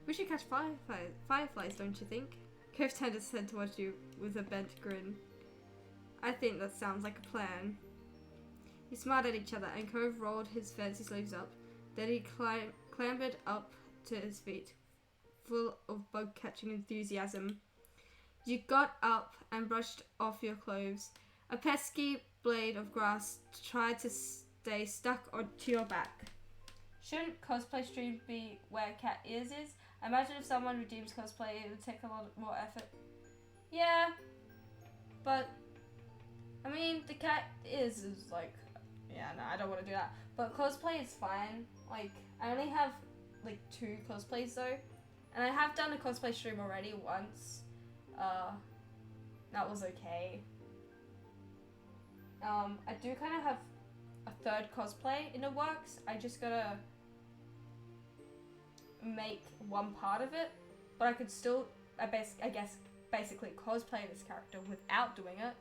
We should catch fireflies, don't you think? Cove turned his head towards you with a bent grin. I think that sounds like a plan. You smiled at each other, and Cove rolled his fancy sleeves up. Then he clambered up to his feet, full of bug-catching enthusiasm. You got up and brushed off your clothes. A pesky blade of grass tried to stay stuck onto your back. Shouldn't cosplay stream be where cat ears is? Imagine if someone redeems cosplay, it would take a lot more effort. Yeah, but I mean, the cat is like, yeah, no, I don't want to do that. But cosplay is fine. Like, I only have like 2 cosplays though, and I have done a cosplay stream already once. That was okay. I do kind of have a 3rd cosplay in the works. I just gotta make one part of it, but I could still, I guess, basically cosplay this character without doing it.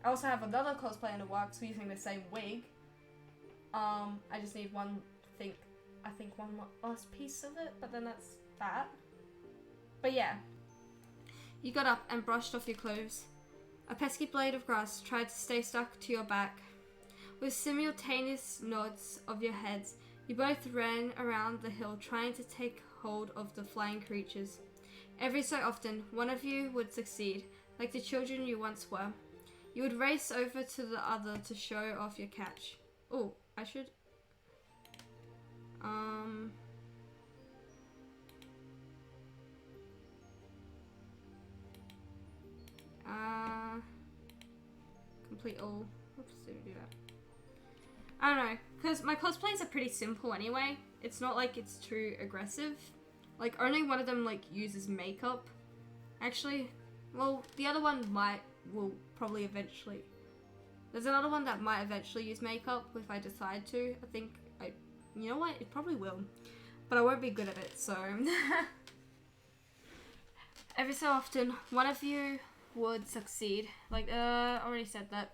I also have another cosplay in the works using the same wig. I just need one last piece of it, but then that's that. But yeah. You got up and brushed off your clothes. A pesky blade of grass tried to stay stuck to your back. With simultaneous nods of your heads, you both ran around the hill trying to take hold of the flying creatures. Every so often, one of you would succeed, like the children you once were. You would race over to the other to show off your catch. Oh, I should... Complete all. Oops, didn't do that. I don't know, because my cosplays are pretty simple anyway. It's not like it's too aggressive. Like, only one of them, like, uses makeup. Actually, well, the other one will probably eventually. There's another one that might eventually use makeup if I decide to. I think you know what? It probably will. But I won't be good at it, so. Every so often, one of you would succeed. Like, I already said that.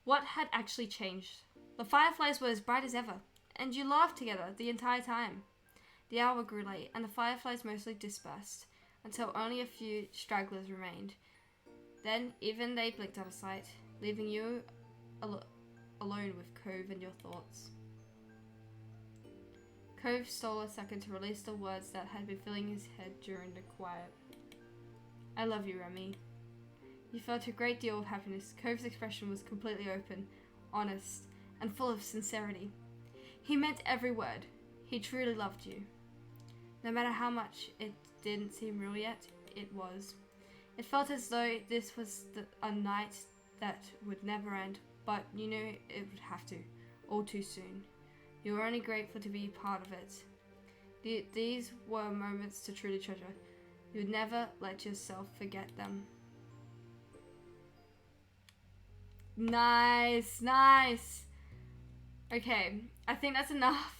What had actually changed? The fireflies were as bright as ever, and you laughed together the entire time. The hour grew late, and the fireflies mostly dispersed, until only a few stragglers remained. Then, even they blinked out of sight, leaving you alone with Cove and your thoughts. Cove stole a second to release the words that had been filling his head during the quiet. I love you, Remy. You felt a great deal of happiness. Cove's expression was completely open, honest, and full of sincerity. He meant every word. He truly loved you. No matter how much it didn't seem real yet, it was. It felt as though this was a night that would never end, but you knew it would have to, all too soon. You were only grateful to be part of it. These were moments to truly treasure. You would never let yourself forget them. Nice, nice. Okay, I think that's enough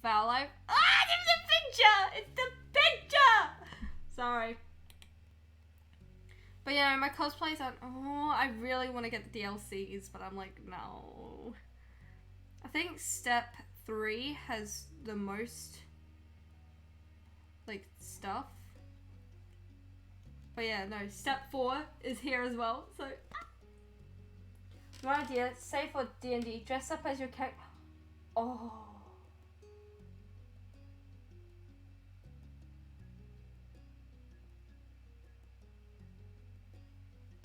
for our life. Ah, it's the picture! It's the picture! Sorry. But yeah, my cosplays are... Oh, I really want to get the DLCs, but I'm like, no. I think step 3 has the most, like, stuff. But yeah, no, step 4 is here as well, so... My idea, say for D&D, dress up as your character. Oh.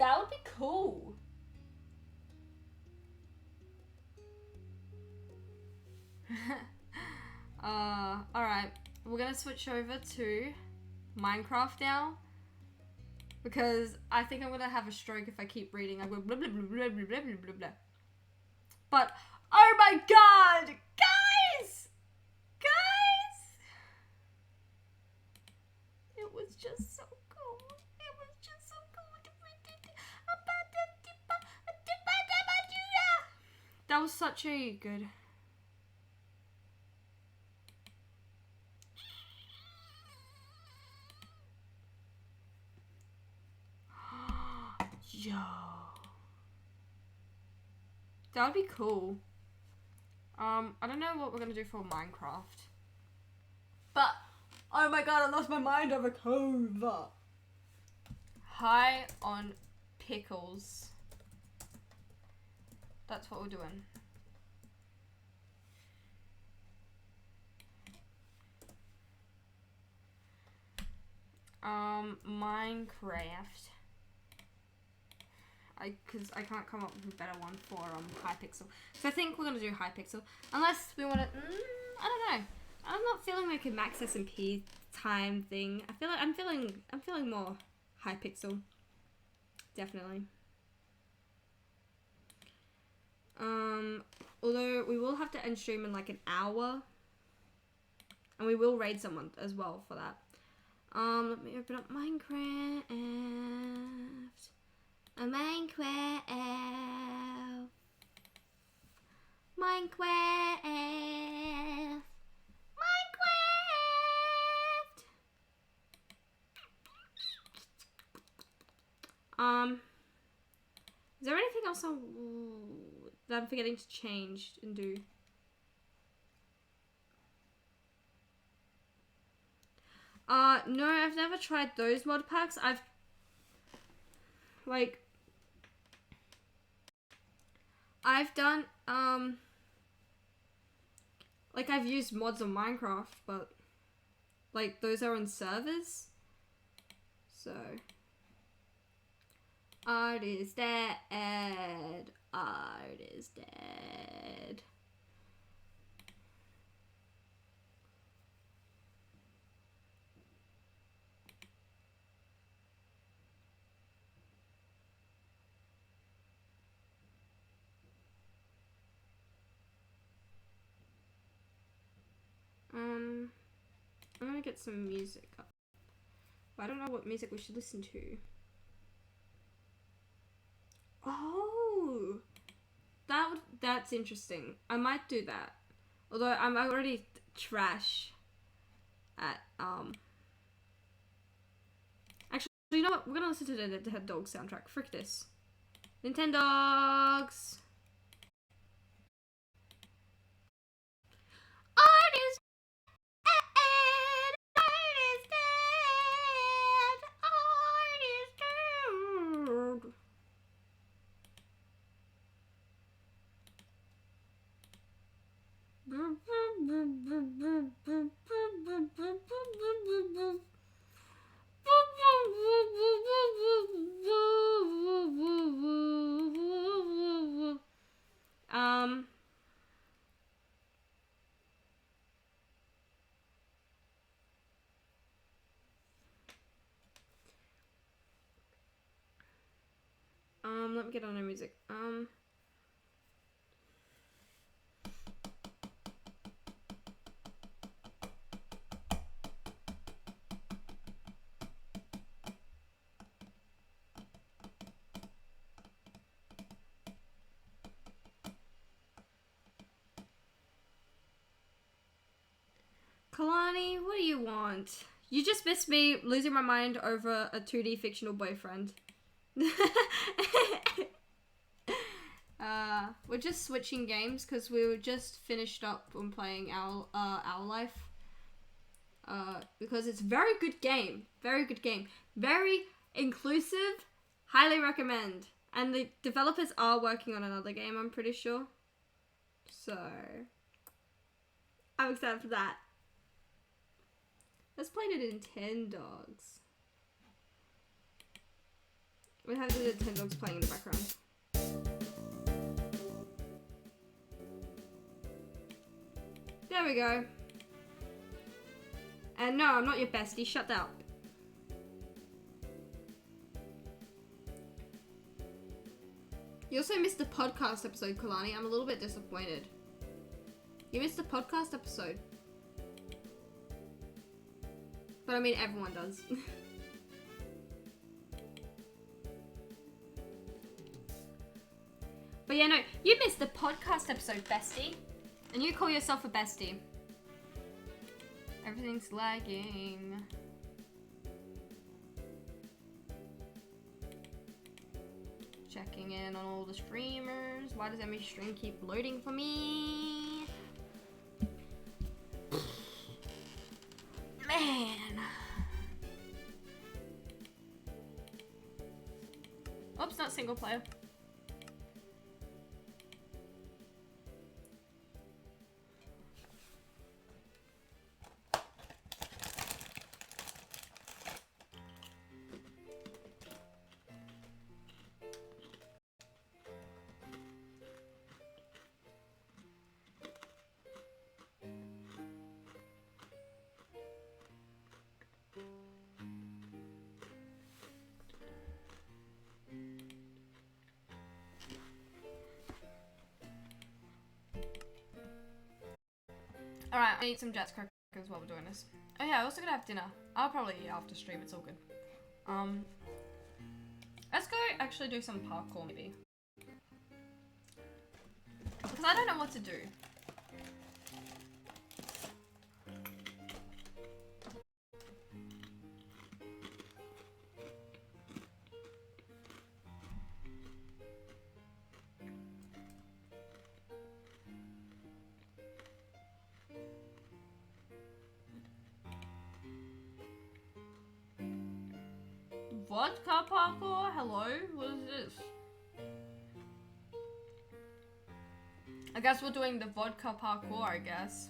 That would be cool. Alright. We're gonna switch over to Minecraft now. Because I think I'm gonna have a stroke if I keep reading. I'm going blah blah blah blah blah blah blah blah. But oh my god! Guys! Guys! just so cool. It was just so cool. That was such a good. Yo. That would be cool. I don't know what we're gonna do for Minecraft. But, oh my god, I lost my mind over Cova. High on pickles. That's what we're doing. Minecraft. Because I can't come up with a better one for Hypixel. So I think we're gonna do Hypixel, unless we want to. I don't know. I'm not feeling like a max SMP time thing. I feel like I'm feeling more Hypixel. Definitely. Although we will have to end stream in like an hour, and we will raid someone as well for that. Let me open up Minecraft. Minecraft. Is there anything else that I'm forgetting to change and do? No, I've never tried those mod packs. I've done, I've used mods on Minecraft, but, those are on servers, so, art is dead, art is dead. I'm gonna get some music up. But I don't know what music we should listen to. Oh, that's interesting. I might do that. Although I'm already trash at Actually, you know what? We're gonna listen to the Head Dog soundtrack. Frick this. Nintendogs. Art is dead. Art is dead. Art is dead. Let me get on our music. Kalani, what do you want? You just missed me losing my mind over a 2D fictional boyfriend. We're just switching games because we were just finished up on playing Our Life. Because it's a very good game. Very good game. Very inclusive. Highly recommend. And the developers are working on another game, I'm pretty sure. So, I'm excited for that. Let's play the Nintendogs. We have the Nintendogs playing in the background. There we go. And no, I'm not your bestie. Shut up. You also missed the podcast episode, Kalani. I'm a little bit disappointed. You missed the podcast episode. But I mean, everyone does. But yeah, no, you missed the podcast episode, bestie. And you call yourself a bestie. Everything's lagging. Checking in on all the streamers. Why does every stream keep loading for me? Man. Oops, not single player. Alright, I need some Jets crackers while we're doing this. Oh yeah, I also gonna have dinner. I'll probably eat after stream, it's all good. Let's go actually do some parkour maybe. Because I don't know what to do. Vodka parkour? Hello? What is this? I guess we're doing the vodka parkour, I guess.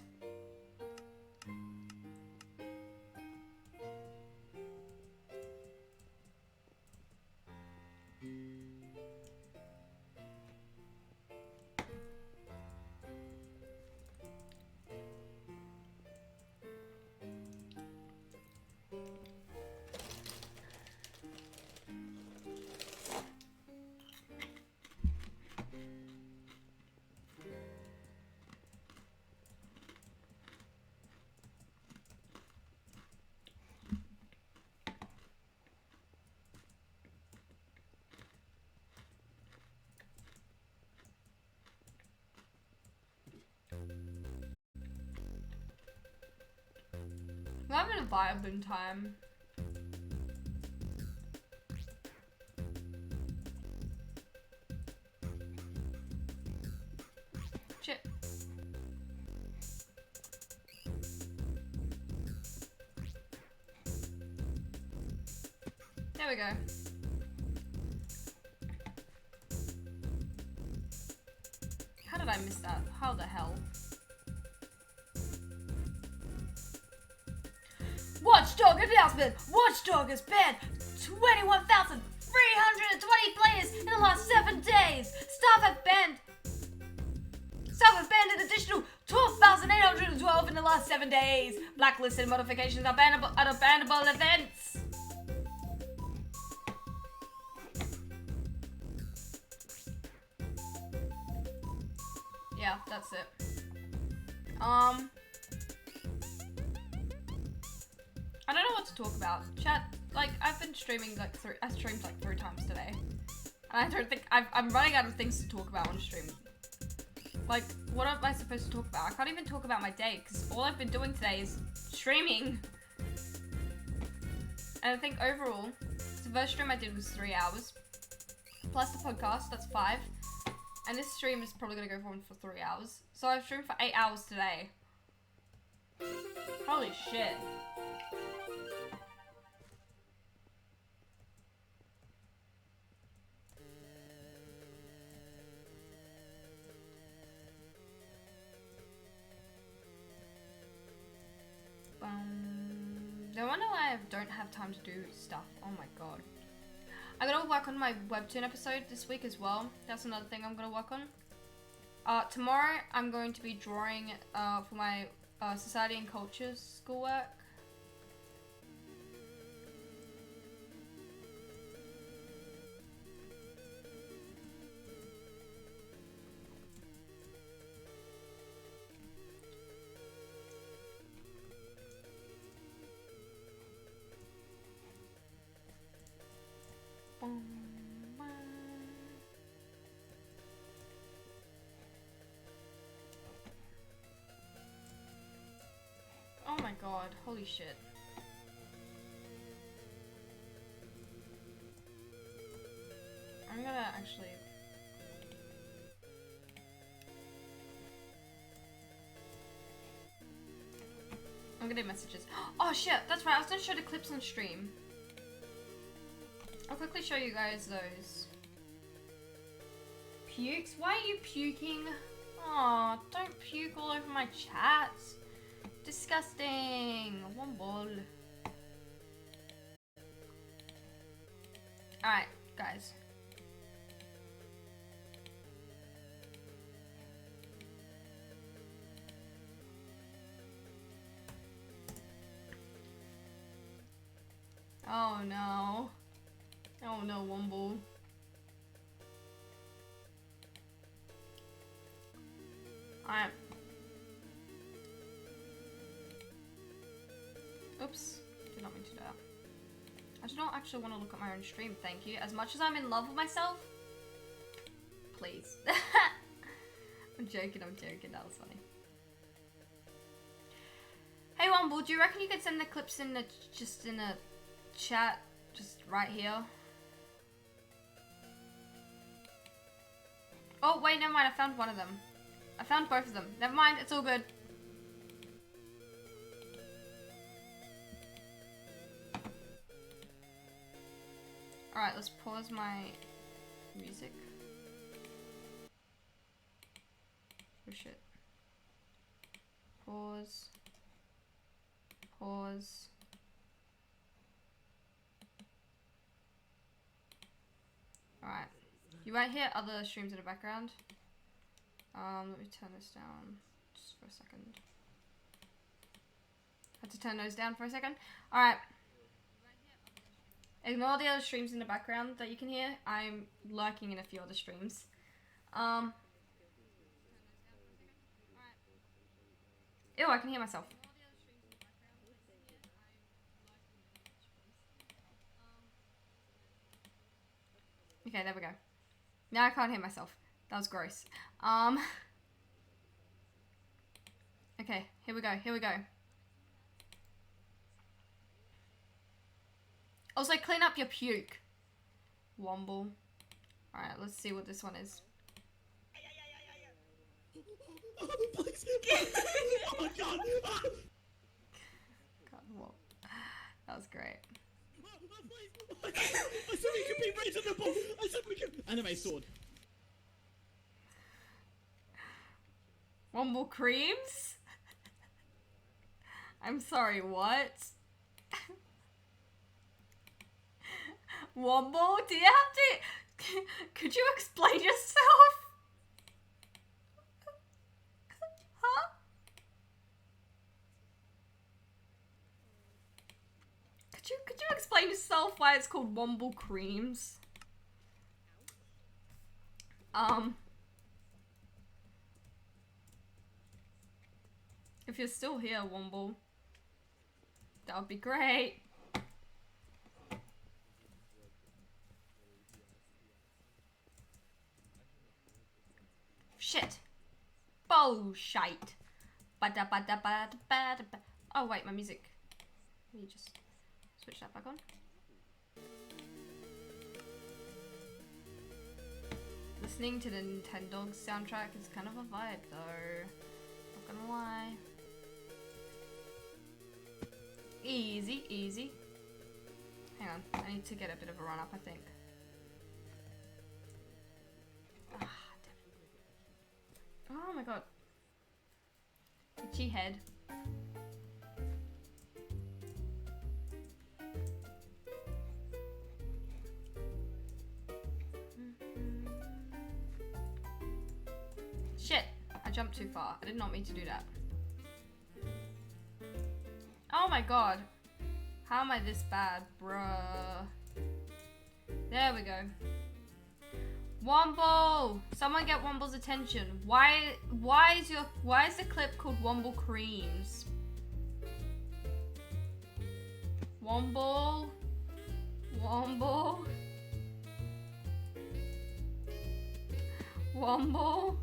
I'm having a vibe time. Shit. There we go. How did I miss that? How the hell? Watchdog announcement! Watchdog has banned 21,320 players in the last 7 days! Staff have banned an additional 12,812 in the last 7 days! Blacklisted modifications are bannable events! Yeah, that's it. I don't know what to talk about. Chat, like, I've been streaming, I streamed, 3 times today. And I don't think, I'm running out of things to talk about on stream. Like, what am I supposed to talk about? I can't even talk about my day, because all I've been doing today is streaming. And I think overall, the first stream I did was 3 hours. Plus the podcast, that's 5. And this stream is probably going to go on for 3 hours. So I've streamed for 8 hours today. Holy shit. No wonder why I don't have time to do stuff. Oh my god. I'm gonna work on my webtoon episode this week as well. That's another thing I'm gonna work on. Tomorrow I'm going to be drawing for my society and culture schoolwork. god, holy shit. I'm gonna actually... I'm gonna do messages. Oh shit, that's right, I was gonna show the clips on stream. I'll quickly show you guys those. Pukes? Why are you puking? Oh, don't puke all over my chat. Disgusting. One ball. Alright, guys. Oh no. Oh no, Womble. Alright. Oops. Did not mean to do that. I do not actually want to look at my own stream, thank you. As much as I'm in love with myself, please. I'm joking, that was funny. Hey Womble, do you reckon you could send the clips in the, just in a chat, just right here? Oh wait, never mind, I found one of them. I found both of them. Never mind, it's all good. Alright, let's pause my music. Oh shit. Pause. Pause. Alright. You won't hear other streams in the background. Let me turn this down just for a second. Had to turn those down for a second. Alright. Ignore the other streams in the background that you can hear. I'm lurking in a few other streams. Ew, I can hear myself. Okay, there we go. Now I can't hear myself. That was gross. Okay, here we go, here we go. Also, clean up your puke, Womble. Alright, let's see what this one is. Oh, please. Oh, God. God, what? That was great. I said we could be reasonable. I said we could. Anime sword. Womble creams? I'm sorry, what? Womble, do you have to... Could you explain yourself? Huh? Could you explain yourself why it's called Womble creams? If you're still here, Womble, that would be great. Shit. Bullshit. Oh wait, my music. Let me just switch that back on. Listening to the Nintendo soundtrack is kind of a vibe though. Not gonna lie. Easy, easy. Hang on, I need to get a bit of a run up, I think. Ah, damn it. Oh my god. Itchy head. Shit! I jumped too far. I did not mean to do that. Oh my god. How am I this bad, bruh? There we go. Womble! Someone get Womble's attention. Why is the clip called Womble Creams? Womble? Womble? Womble?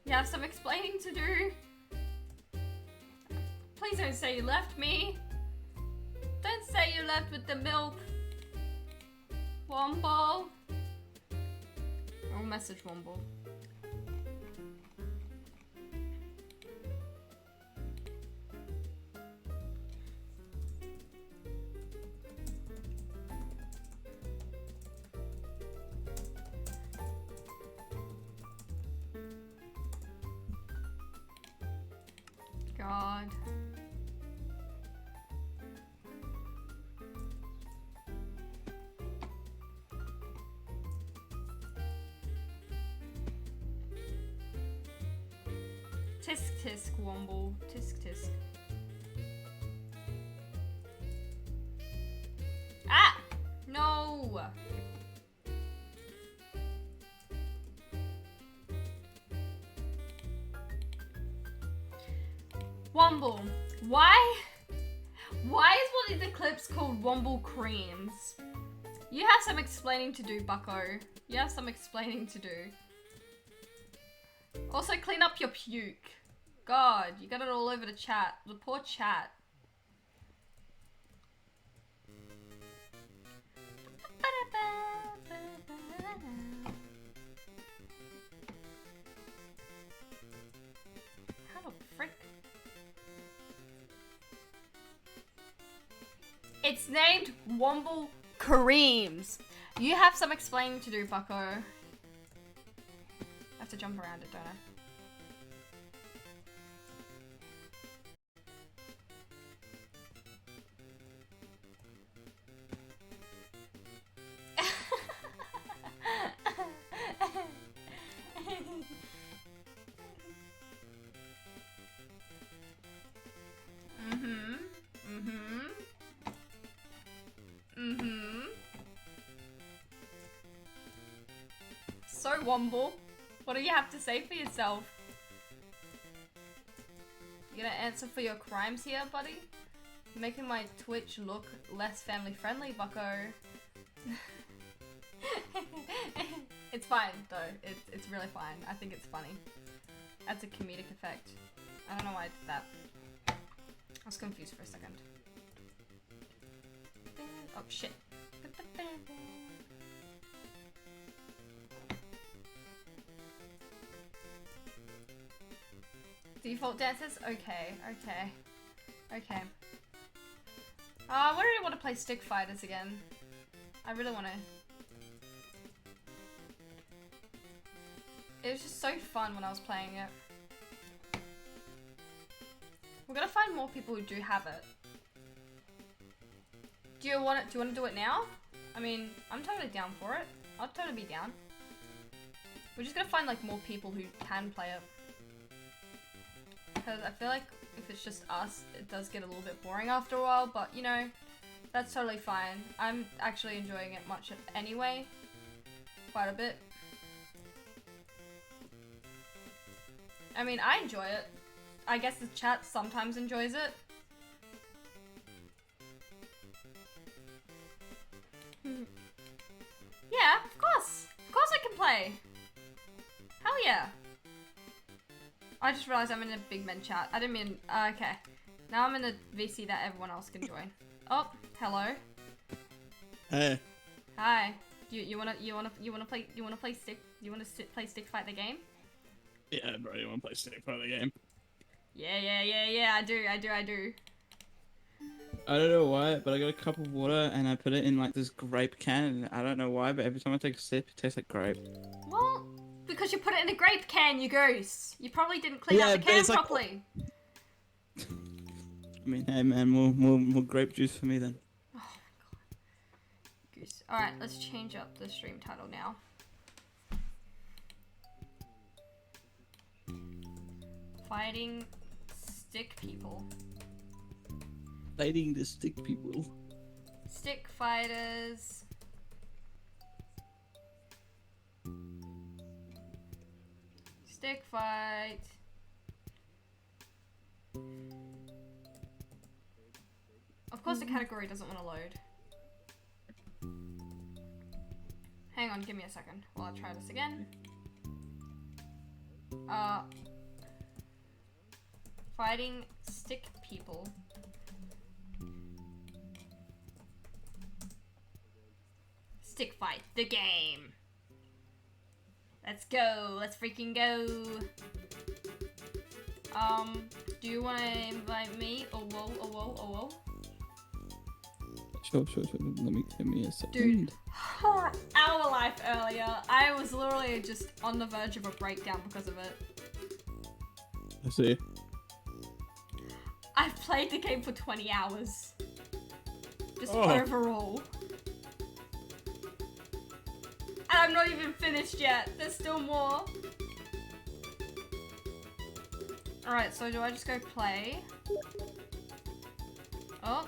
You have some explaining to do. Please don't say you left me. Don't say you left with the milk. Womble. I'll message Womble. God. Tisk tisk, Womble. Tisk tisk. Ah! No! Womble. Why is one of the clips called Womble Creams? You have some explaining to do, bucko. You have some explaining to do. Also, clean up your puke. God, you got it all over the chat. The poor chat. How the frick? It's named Womble Creams. You have some explaining to do, bucko. I have to jump around it, don't I? So, Womble, what do you have to say for yourself? You gonna answer for your crimes here, buddy? Making my Twitch look less family friendly, bucko. It's fine, though. It's really fine. I think it's funny. Adds a comedic effect. I don't know why I did that. I was confused for a second. Oh, shit. Default dances? Okay. I really want to play Stick Fighters again. I really want to. It was just so fun when I was playing it. We're gonna find more people who do have it. Do you want to do it now? I mean, I'm totally down for it. I'll totally be down. We're just gonna find like more people who can play it. Because I feel like if it's just us, it does get a little bit boring after a while, but you know, that's totally fine. I'm actually enjoying it much anyway. Quite a bit. I mean, I enjoy it. I guess the chat sometimes enjoys it. Yeah, of course. Of course I can play. Hell yeah. I just realized I'm in a big men chat. I didn't mean, okay. Now I'm in a VC that everyone else can join. Oh, hello. Hey. Hi. You wanna play Stick Fight the game? Yeah, bro, you wanna play Stick Fight the game? Yeah, I do. I don't know why, but I got a cup of water and I put it in like this grape can, and I don't know why, but every time I take a sip, it tastes like grape. Well, because you put it in a grape can, you goose. You probably didn't clean out the can properly. Like... I mean, hey man, more grape juice for me then. Oh my god. Goose. Alright, let's change up the stream title now. Fighting stick people. Fighting the stick people. Stick fighters. Stick fight. Of course the category doesn't want to load. Hang on, give me a second while I try this again. Fighting stick people. Stick fight the game. Let's go. Let's freaking go. Do you want to invite me? Oh whoa. Sure. Give me a second. Dude, our life earlier, I was literally just on the verge of a breakdown because of it. I see. I've played the game for 20 hours. Just Oh. overall. And I'm not even finished yet. There's still more. Alright, so do I just go play? Oh.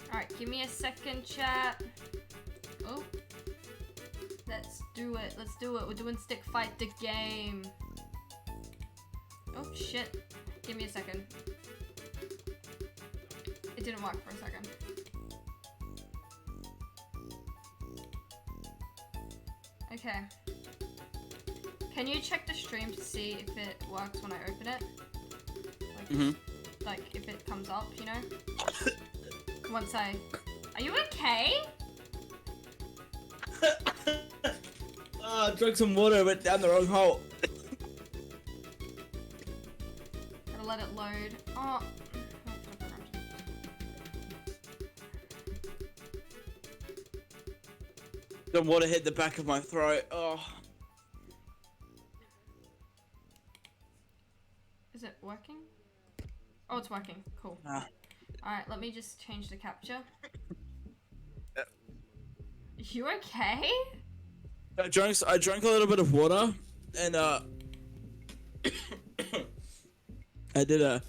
Alright, give me a second, chat. Oh. Let's do it. We're doing stick fight the game. Oh, shit. Give me a second. It didn't work for a second. Okay. Can you check the stream to see if it works when I open it? Like if it comes up, you know? Once I... Are you okay? I drank some water, went down the wrong hole. Gotta let it load. Oh. The water hit the back of my throat. Oh. Is it working? Oh, it's working. Cool. Alright, let me just change the capture. You okay? I drank a little bit of water, and I did a.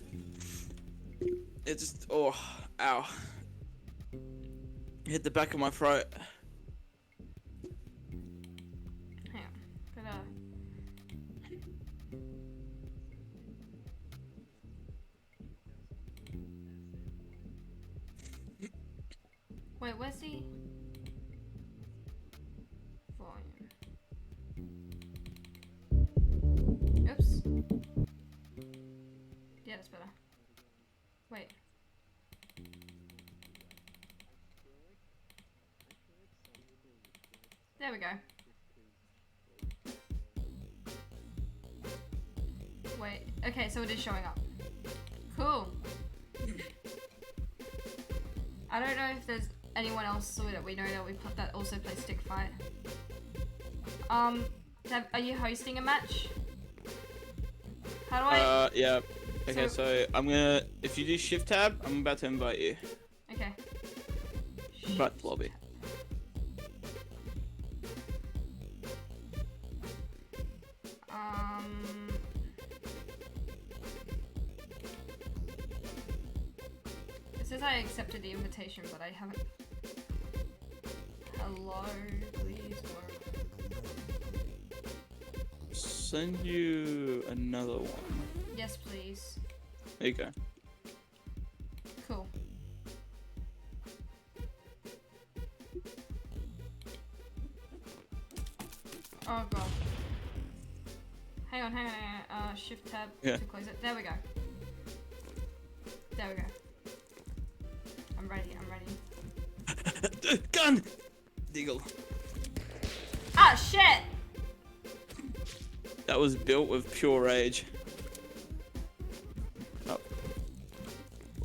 It just ow, hit the back of my throat. Hang on, gotta. Wait, where's the volume? Oops. Yeah, that's better. Wait. There we go. Wait, okay, so it is showing up. Cool. I don't know if there's anyone else so that we know that also plays stick fight. Deb, are you hosting a match? How do I? Yeah. Okay, so I'm gonna. If you do shift tab, I'm about to invite you. Okay. Invite the lobby. It says I accepted the invitation, but I haven't. Hello, please work. Send you another one. Yes, please. There you go. Cool. Oh god. Hang on. Shift tab to close it. There we go. I'm ready. Gun! Deagle. Ah, shit! That was built with pure rage. Oh.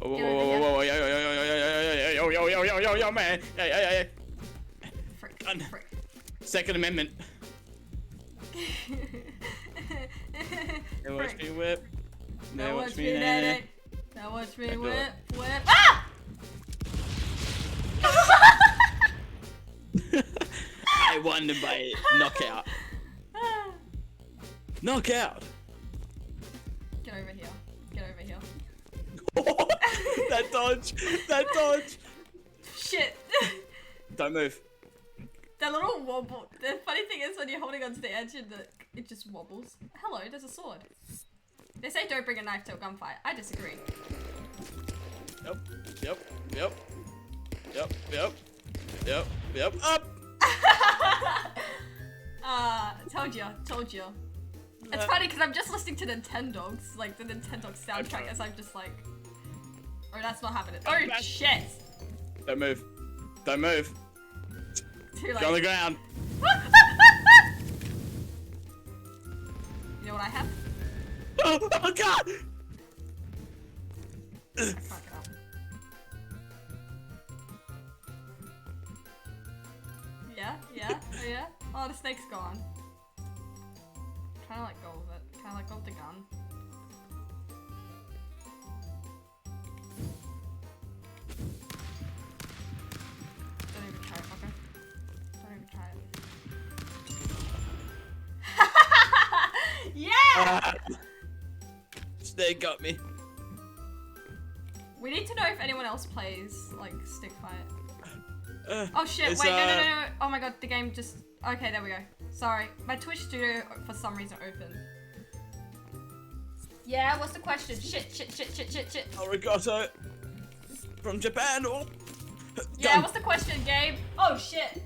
Whoa, yo, man. Hey. Gun. Second Amendment. Now watch me whip. Now watch me nanny. Now watch me I do whip. it. Ah! I won by knockout. Knockout. Get over here. That dodge. Shit. Don't move. That little wobble. The funny thing is when you're holding onto the edge and it just wobbles. Hello, there's a sword. They say don't bring a knife to a gunfight. I disagree. Yep. Yep. Up. Told you. It's funny because I'm just listening to Nintendogs, like the Nintendogs soundtrack, as I'm just like, oh, that's not happening. Oh shit! Don't move. Too late. Go on the ground. You know what I have? Oh God! Fuck it up. Yeah. Oh, the snake's gone. Trying to let go of it. Trying to let go of the gun. Don't even try it, fucker. Don't even try it. Yeah! Snake got me. We need to know if anyone else plays, like, stick fight. Oh shit, It's, wait, no. Oh my god, the game just... Okay, there we go. Sorry. My Twitch studio, for some reason, opened. Yeah, what's the question? Shit. Arigato. From Japan. Oh. Yeah, Done. what's the question, Gabe? Oh shit.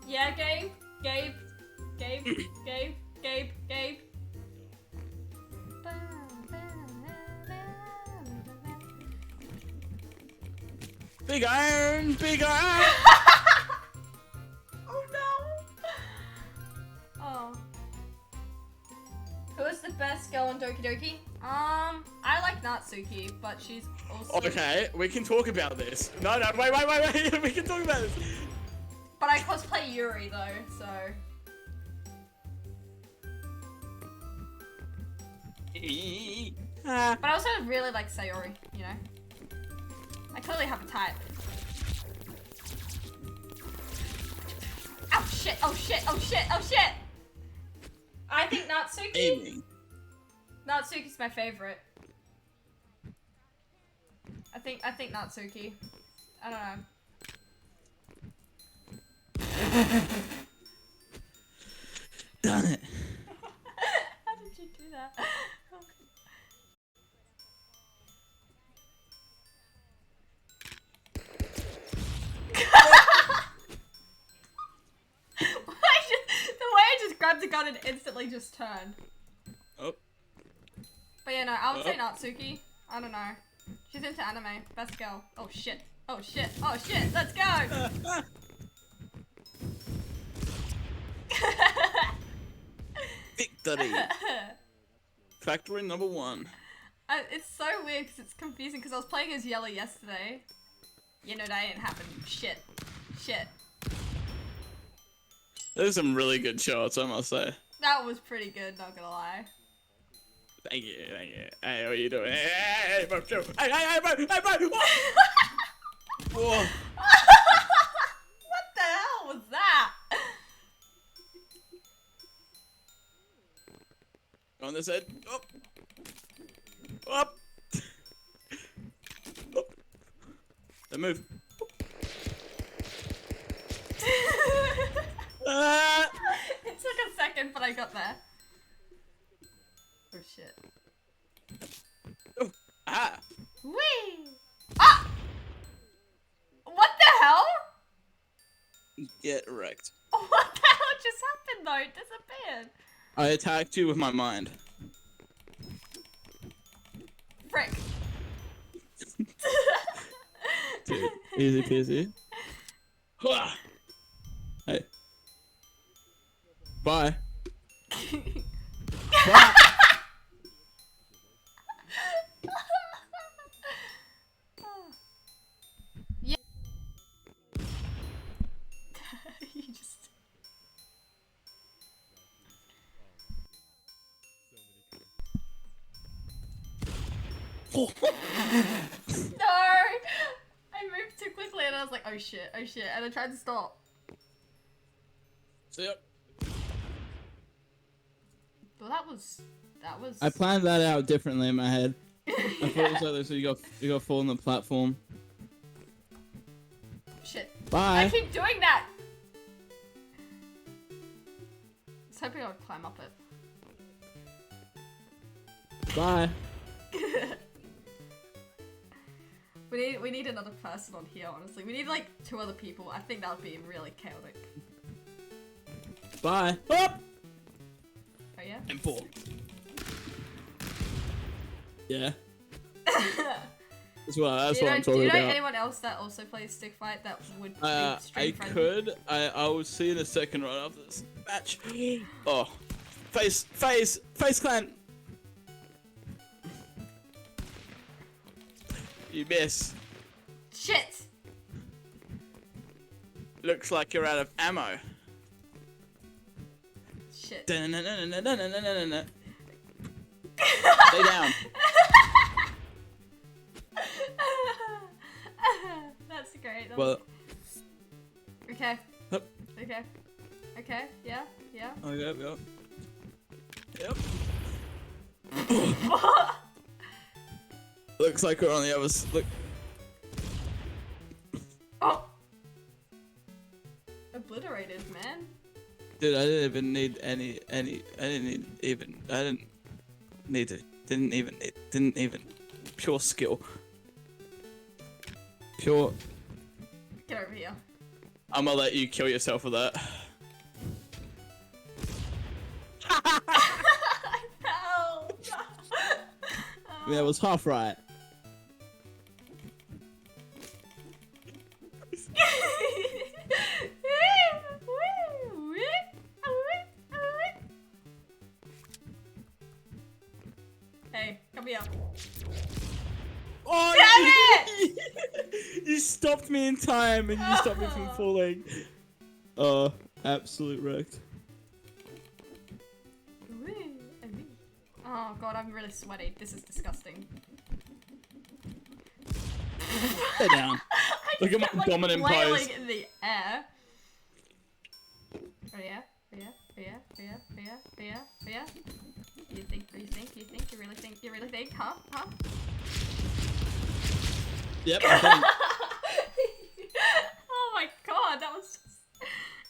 Yeah, Gabe. Big iron. Oh no. Oh. Who is the best girl in Doki Doki? I like Natsuki, but she's also... Okay, we can talk about this. No, wait. We can talk about this. But I cosplay Yuri though, so... But I also really like Sayori, you know? I clearly have a type. Oh shit! I think Natsuki... Aiming. Natsuki's my favorite. I think Natsuki. I don't know. Done it. How did you do that? The way I just grabbed the gun and instantly just turned. Oh. But yeah, no, I would say Natsuki. I don't know. She's into anime. Best girl. Oh shit. Let's go! Victory. Factory number 1. It's so weird because it's confusing because I was playing as Yellow yesterday. You know, that didn't happen. Shit. Those are some really good shots, I must say. That was pretty good, not gonna lie. Thank you. Hey, what are you doing? Hey, bro, chill. Hey, bro. Whoa. What the hell was that? On this head. Up. Then move. It took a second, but I got there. Oh shit. Oh. Ah. Whee! Ah! What the hell? Get wrecked. What the hell just happened though? It disappeared. I attacked you with my mind. Frick. Dude, easy peasy. Hey. Bye. Bye. Yeah. You just... No! I moved too quickly and I was like, oh shit, and I tried to stop. See ya. Well, that was... I planned that out differently in my head. I thought it was like this, so you got fall on the platform. Shit. Bye. I keep doing that! I was hoping I would climb up it. Bye. We need another person on here, honestly. We need like 2 other people. I think that would be really chaotic. Bye. Up! Oh yeah? And 4. Yeah. That's what I'm talking do you know about. anyone else that also plays stick fight that would be I stream friendly? could. I will see in a second right after this match. Oh. Face clan. You miss. Shit! Looks like you're out of ammo. Shit. Stay down. That's great. Well. Okay. Hup. Okay. Okay. Yeah. Yeah. Oh, yep. Yep. Looks like we're on the other. Look. Oh. Obliterated, man. Dude, I didn't even need any. I didn't even. Pure skill. Pure. Get over here. I'm gonna let you kill yourself with that. No. Yeah, it was half right. Hey, come here. Oh, Damn you stopped me in time and you stopped me from falling. Oh, absolute wrecked. Oh god, I'm really sweaty. This is disgusting. Stay down. Look at my dominant flailing pose. in the air. Oh yeah, oh yeah, oh yeah, oh yeah, oh yeah, oh yeah, oh yeah. You really think, huh? Yep, I think. Oh my god, that was just...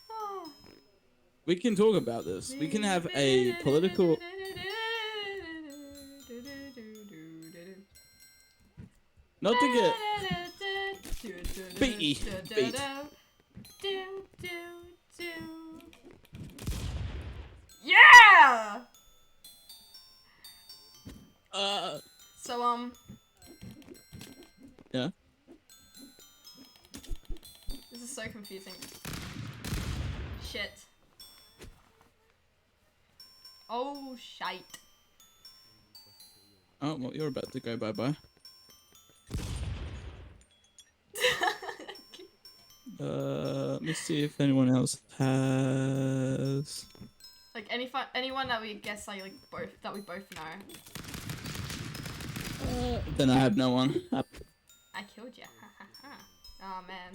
Oh. We can talk about this. We can have a political... Not to get... Beat. Yeah! So, Yeah? this is so confusing. Shit. Oh, shite. Oh, well, you're about to go bye-bye. Let me see if anyone else has... Like, anyone that we guess, like both, that we both know. Then I have no one. I killed you. Oh, man.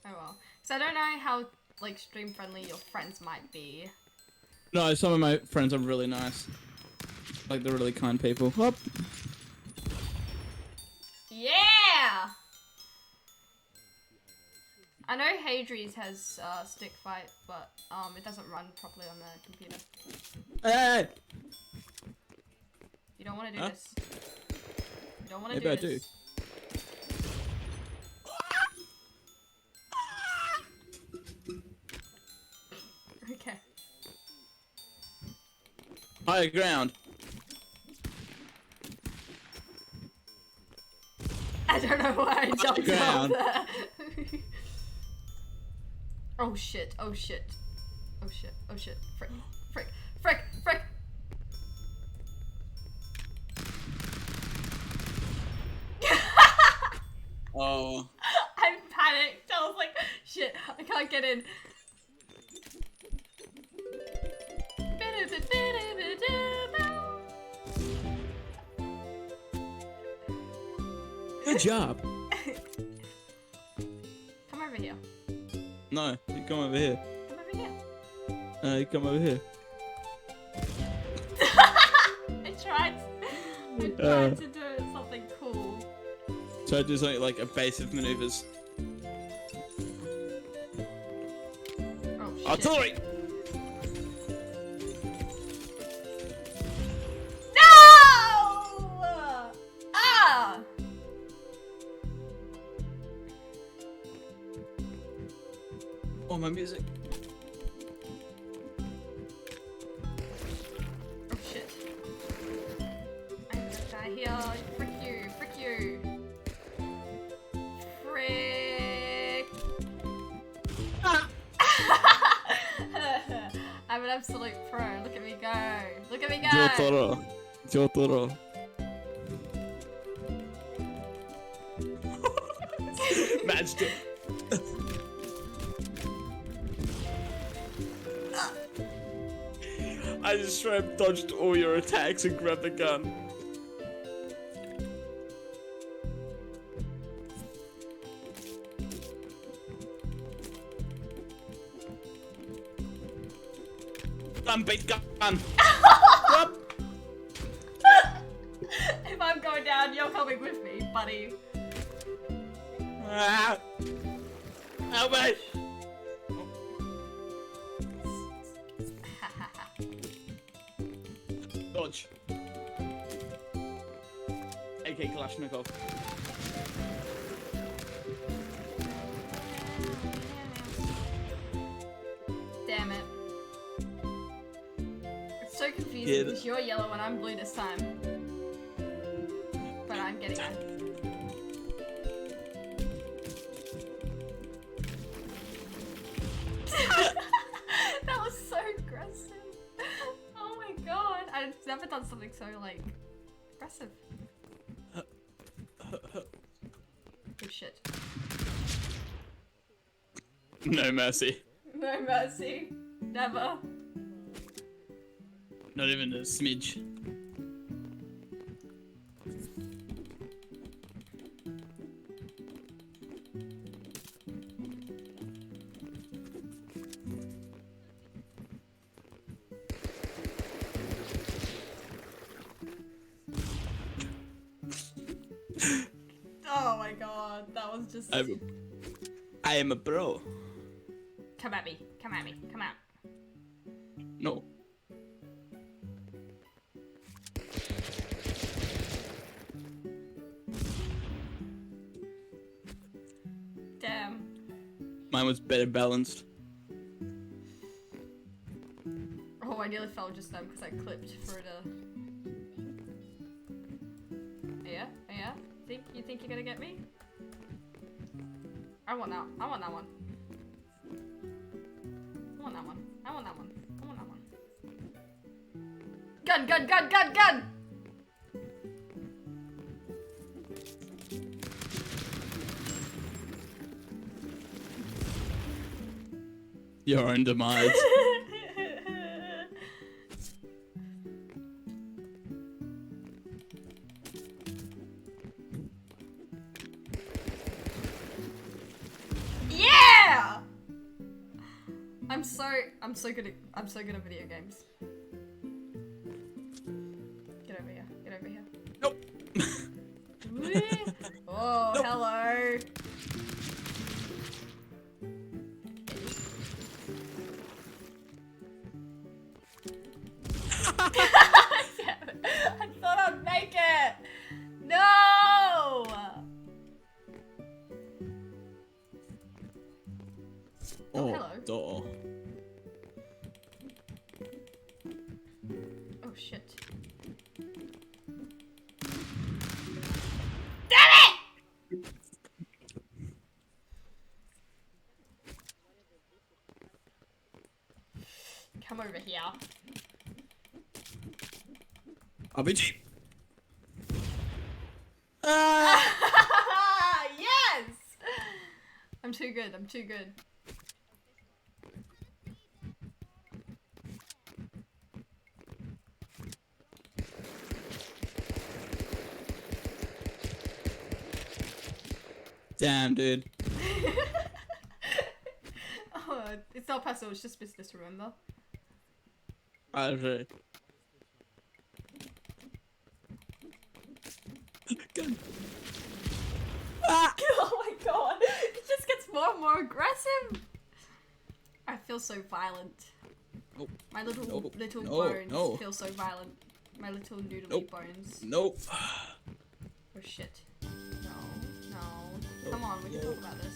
Oh, well. So I don't know how, like, stream friendly your friends might be. No, some of my friends are really nice. Like, they're really kind people. Whoop. Yeah! I know Hadries has stick fight, but it doesn't run properly on the computer. Hey! You don't want to do this. You don't want to Maybe do this. Okay. Higher ground. I don't know why I jumped ground. off there. Oh shit, oh shit. Oh shit, oh shit. Frick, frick, frick, frick! Oh. I panicked. I was like, shit, I can't get in. Good job. Come over here. No, you come over here. Come over here. You come over here. I tried to do something cool. Try to do something like evasive maneuvers. Oh shit. Artillery! No! Ah! Oh, my music. Oh shit. I'm gonna die here. Frick you. Frick you. Frick. Ah! I'm an absolute pro. Look at me go. Look at me go. Jotaro. Jotaro. Matched it. I just straight up dodged all your attacks and grabbed the gun. Gun, beat gun. Yep. If I'm going down, you're coming with me, buddy. Ah. Help me. Dodge. AK Kalashnikov. Damn it. It's so confusing Yeah, because you're yellow and I'm blue this time. But I'm getting it. That was so aggressive. Oh my god. I've never done something so, like, aggressive. Good shit. No mercy. No mercy. Never. Not even a smidge. Oh my god, that was just... I am a bro. Come at me, come at me, come out. No. Damn. Mine was better balanced. Oh, I nearly fell just then because I clipped for the... Yeah? Yeah? You think you're gonna get me? I want that. I want that one. I want that one. I want that one. I want that one. Gun, gun, gun, gun, gun! Your own demise. Yeah! I'm so good at video games. Get over here. Get over here. Nope. Oh, Nope. Hello. I thought I'd make it. No. Oh, hello. Door. Oh shit. Come over here. RPG. Yes! I'm too good, I'm too good. Damn, dude. Oh, it's not personal, it's just business, remember? RPG. Gun. Ah! Oh my god, it just gets more and more aggressive. I feel so violent. Nope. My little Nope. little No, bones no. feel so violent. My little noodly Nope. bones. Nope. Oh shit. No, no. Come on, we can talk about this.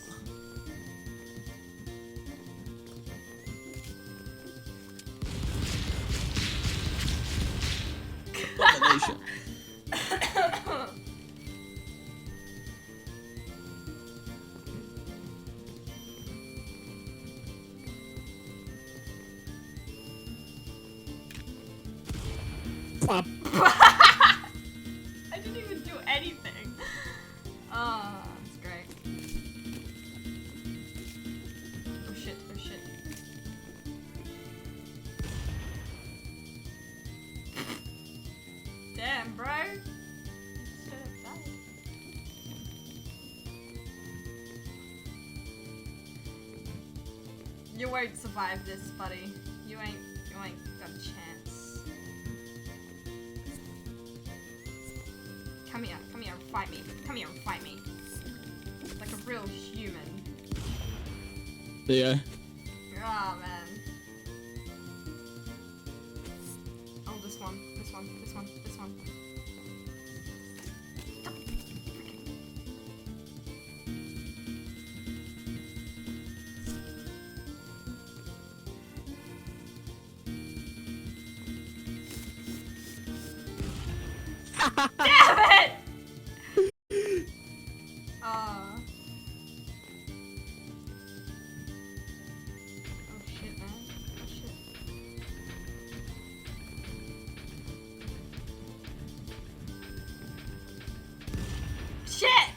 Domination. Pop. I didn't even do anything. Oh, that's great. Oh shit, oh shit. Damn, bro. Shit, that. You won't survive this, buddy. You ain't got a chance. Come here and fight me. Come here and fight me. Like a real human. Yeah. Oh man. Oh, this one. Damn it! Oh shit, man. Oh shit. Shit!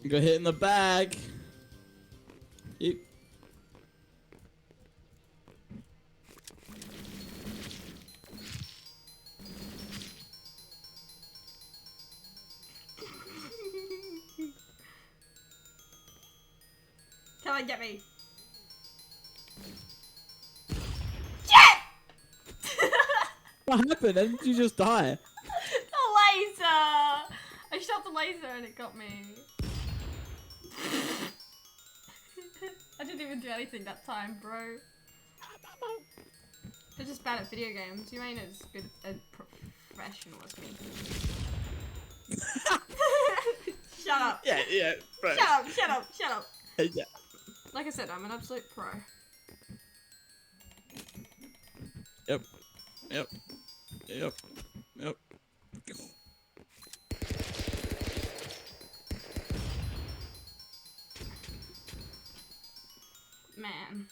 You got hit in the bag. You. Come on, get me. Shit! What happened? Didn't you just die? The laser! I shot the laser and it got me. I didn't even do anything that time, bro. They're just bad at video games. You ain't as good a professional as me. Shut up. Yeah, right. Shut up. Yeah. Like I said, I'm an absolute pro. Yep. Man.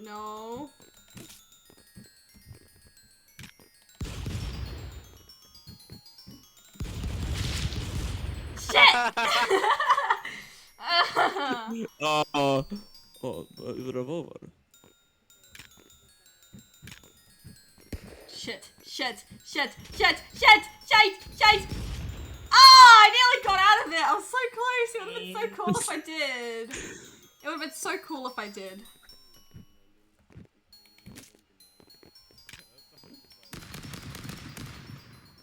No. Shit! Oh, revolver. Shit. Ah, I nearly got out of it. I was so close. It would have been so cool if I did. It would have been so cool if I did.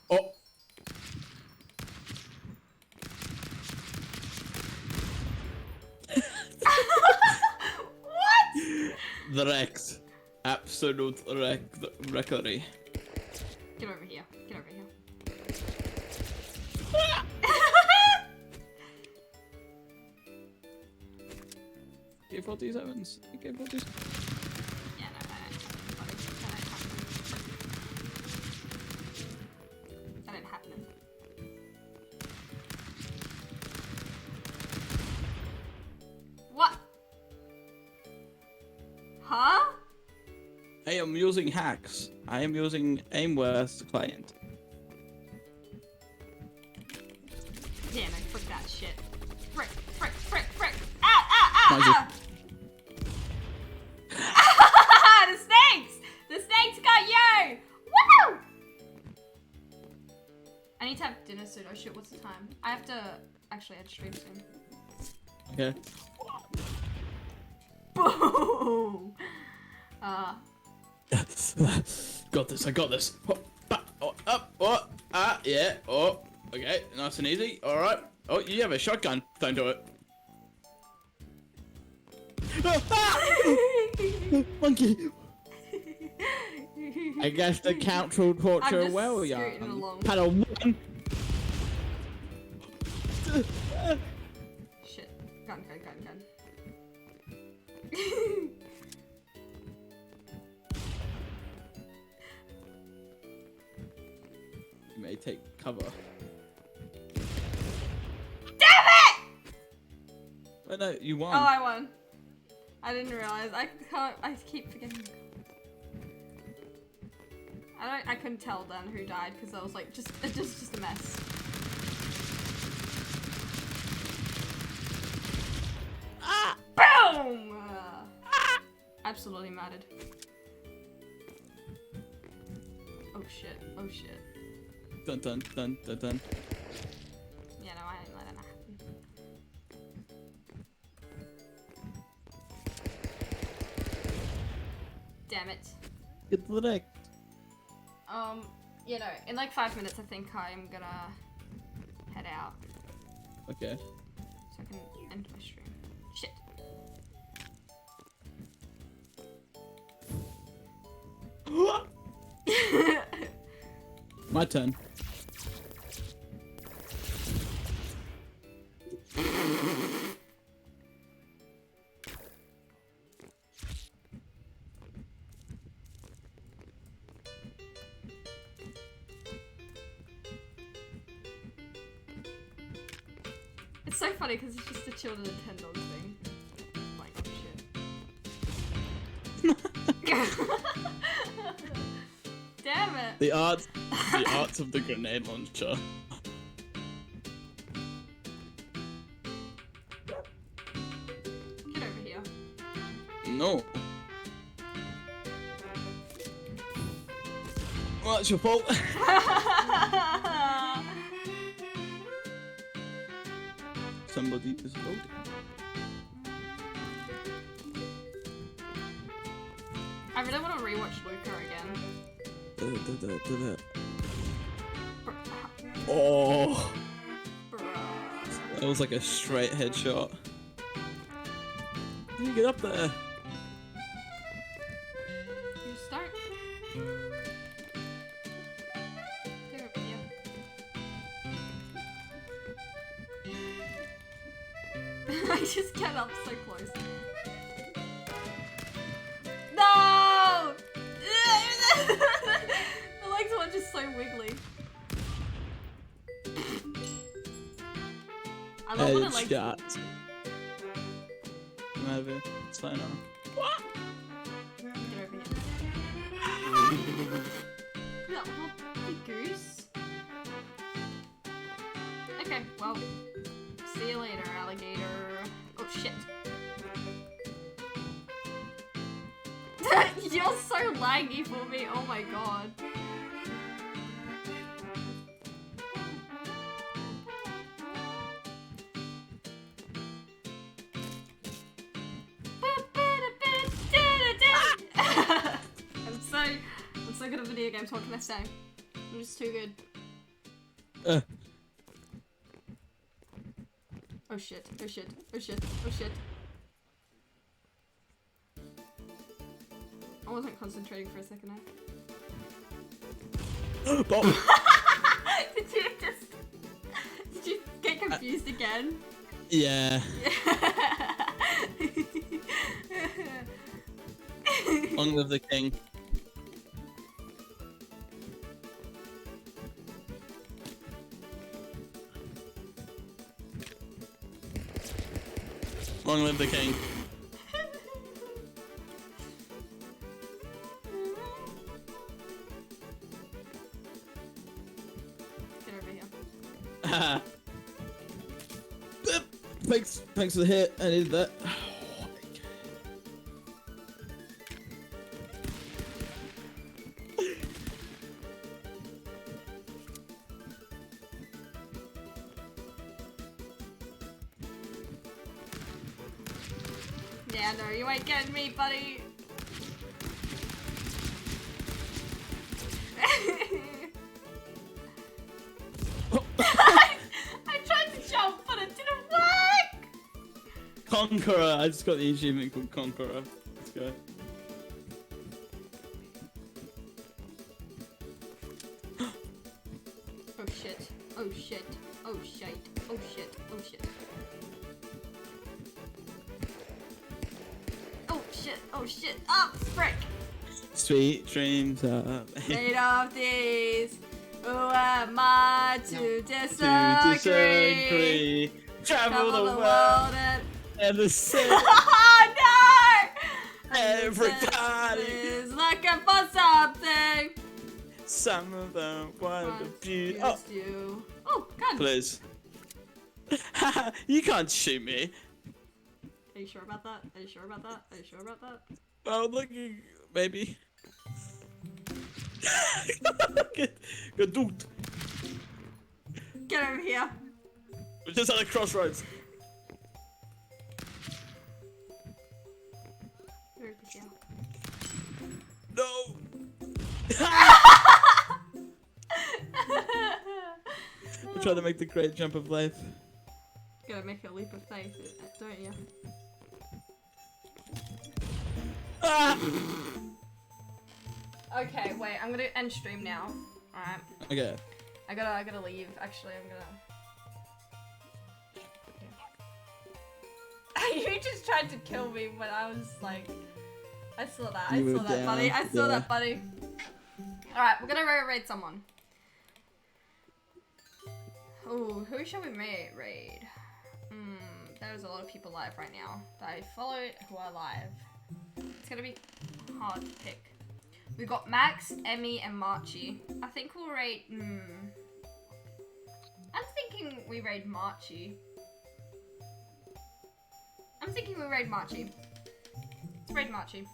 Oh. What? The Rex. Absolute wreckery. Get over here. AK-47s. AK-47s. Yeah, no, that ain't happening. What? Huh? I am using hacks. I am using Aimworth's client. Yeah, no, frick that shit. Frick. Ow! The snakes got you! Woo! I need to have dinner soon. Oh shit, what's the time? I have to actually end stream soon. Okay. Boom! Got this. I got this. Up. Yeah. Oh. Okay. Nice and easy. All right. Oh, you have a shotgun. Don't do it. Monkey. I guess the counter torture well, yeah. scooting along. Paddle one. Shit. Gun. You may take cover. Damn it! Oh no, you won. Oh, I won. I didn't realize. I keep forgetting. I couldn't tell then who died because I was like, just a mess. Ah! Boom! Absolutely mattered. Oh shit. Dun. Yeah, no, I ain't letting that happen. Damn it. Get to the deck. You know, in like 5 minutes I think I'm gonna head out. Okay. So I can end my stream. Shit. My turn. It's so funny because it's just a chill Nintendo thing. Like, oh shit. Damn it. The arts of the grenade launcher. Get over here. No. Well, that's your fault. Somebody is loading. I really want to rewatch Luca again. Oh, Bruh. that was like a straight headshot. How do you get up there? You just start. Get over here. I just get up so close. No! The legs were just so wiggly. I love when the legs. Headshot. Maybe. So no. Get over here. No, you goose. Okay, well, see you later, alligator. Oh shit. You're so laggy for me, oh my god. I'm so good at video games, what can I say? I'm just too good. Oh shit. I wasn't concentrating for a second there. Bob. Did you get confused again? Yeah. Long live the king. Long live the king. Get over here. Thanks for the hit. I needed that. Yeah, no, you ain't getting me, buddy. I tried to jump, but it didn't work. Conqueror. I just got the achievement called Conqueror. Let's go. Oh shit. Oh shit. Oh shit. Oh shit. Oh shit. Oh shit. Oh, frick. Sweet dreams are Made of these. Who am I to to disagree? disagree. Travel the world and... and the same. Oh no! Everybody. is looking for something. Some of them want to be. Oh, Used you. Oh, gun. please. You can't shoot me. Are you sure about that? Are you sure about that? Are you sure about that? Oh, look, maybe. Good dude. Get over here. We're just at a crossroads. Where is he? No. We're trying to make the great jump of life. Gotta make a leap of faith, don't you? Ah! Okay, wait, I'm gonna end stream now. Alright. Okay. I gotta leave. Actually, I'm gonna... You just tried to kill me when I was like... I saw that. I You saw were that, buddy. down, I saw yeah. that, buddy. Alright, we're gonna raid someone. Ooh, who shall we raid? There's a lot of people live right now that I follow who are live. It's gonna be hard to pick. We've got Max, Emmy, and Marchie. I think we'll raid... I'm thinking we raid Marchie. Let's raid Marchie.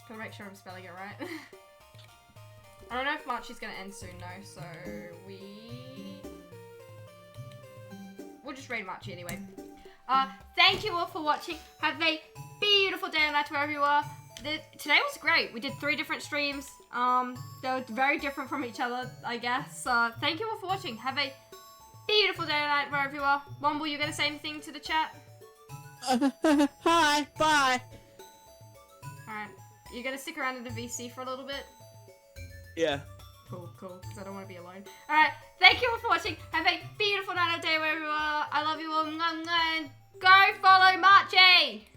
Gotta make sure I'm spelling it right. I don't know if Marchie's gonna end soon though, so we'll just raid Marchie anyway. Thank you all for watching. Have a beautiful day and night wherever you are. Today was great. We did 3 different streams. They were very different from each other, I guess. Thank you all for watching. Have a beautiful day and night wherever you are. Womble, you gonna say anything to the chat? Hi, bye. Alright. You gonna stick around in the VC for a little bit? Yeah. Cool, because I don't want to be alone. Alright, thank you all for watching. Have a beautiful night or day wherever you are. I love you all. And go follow Marchie!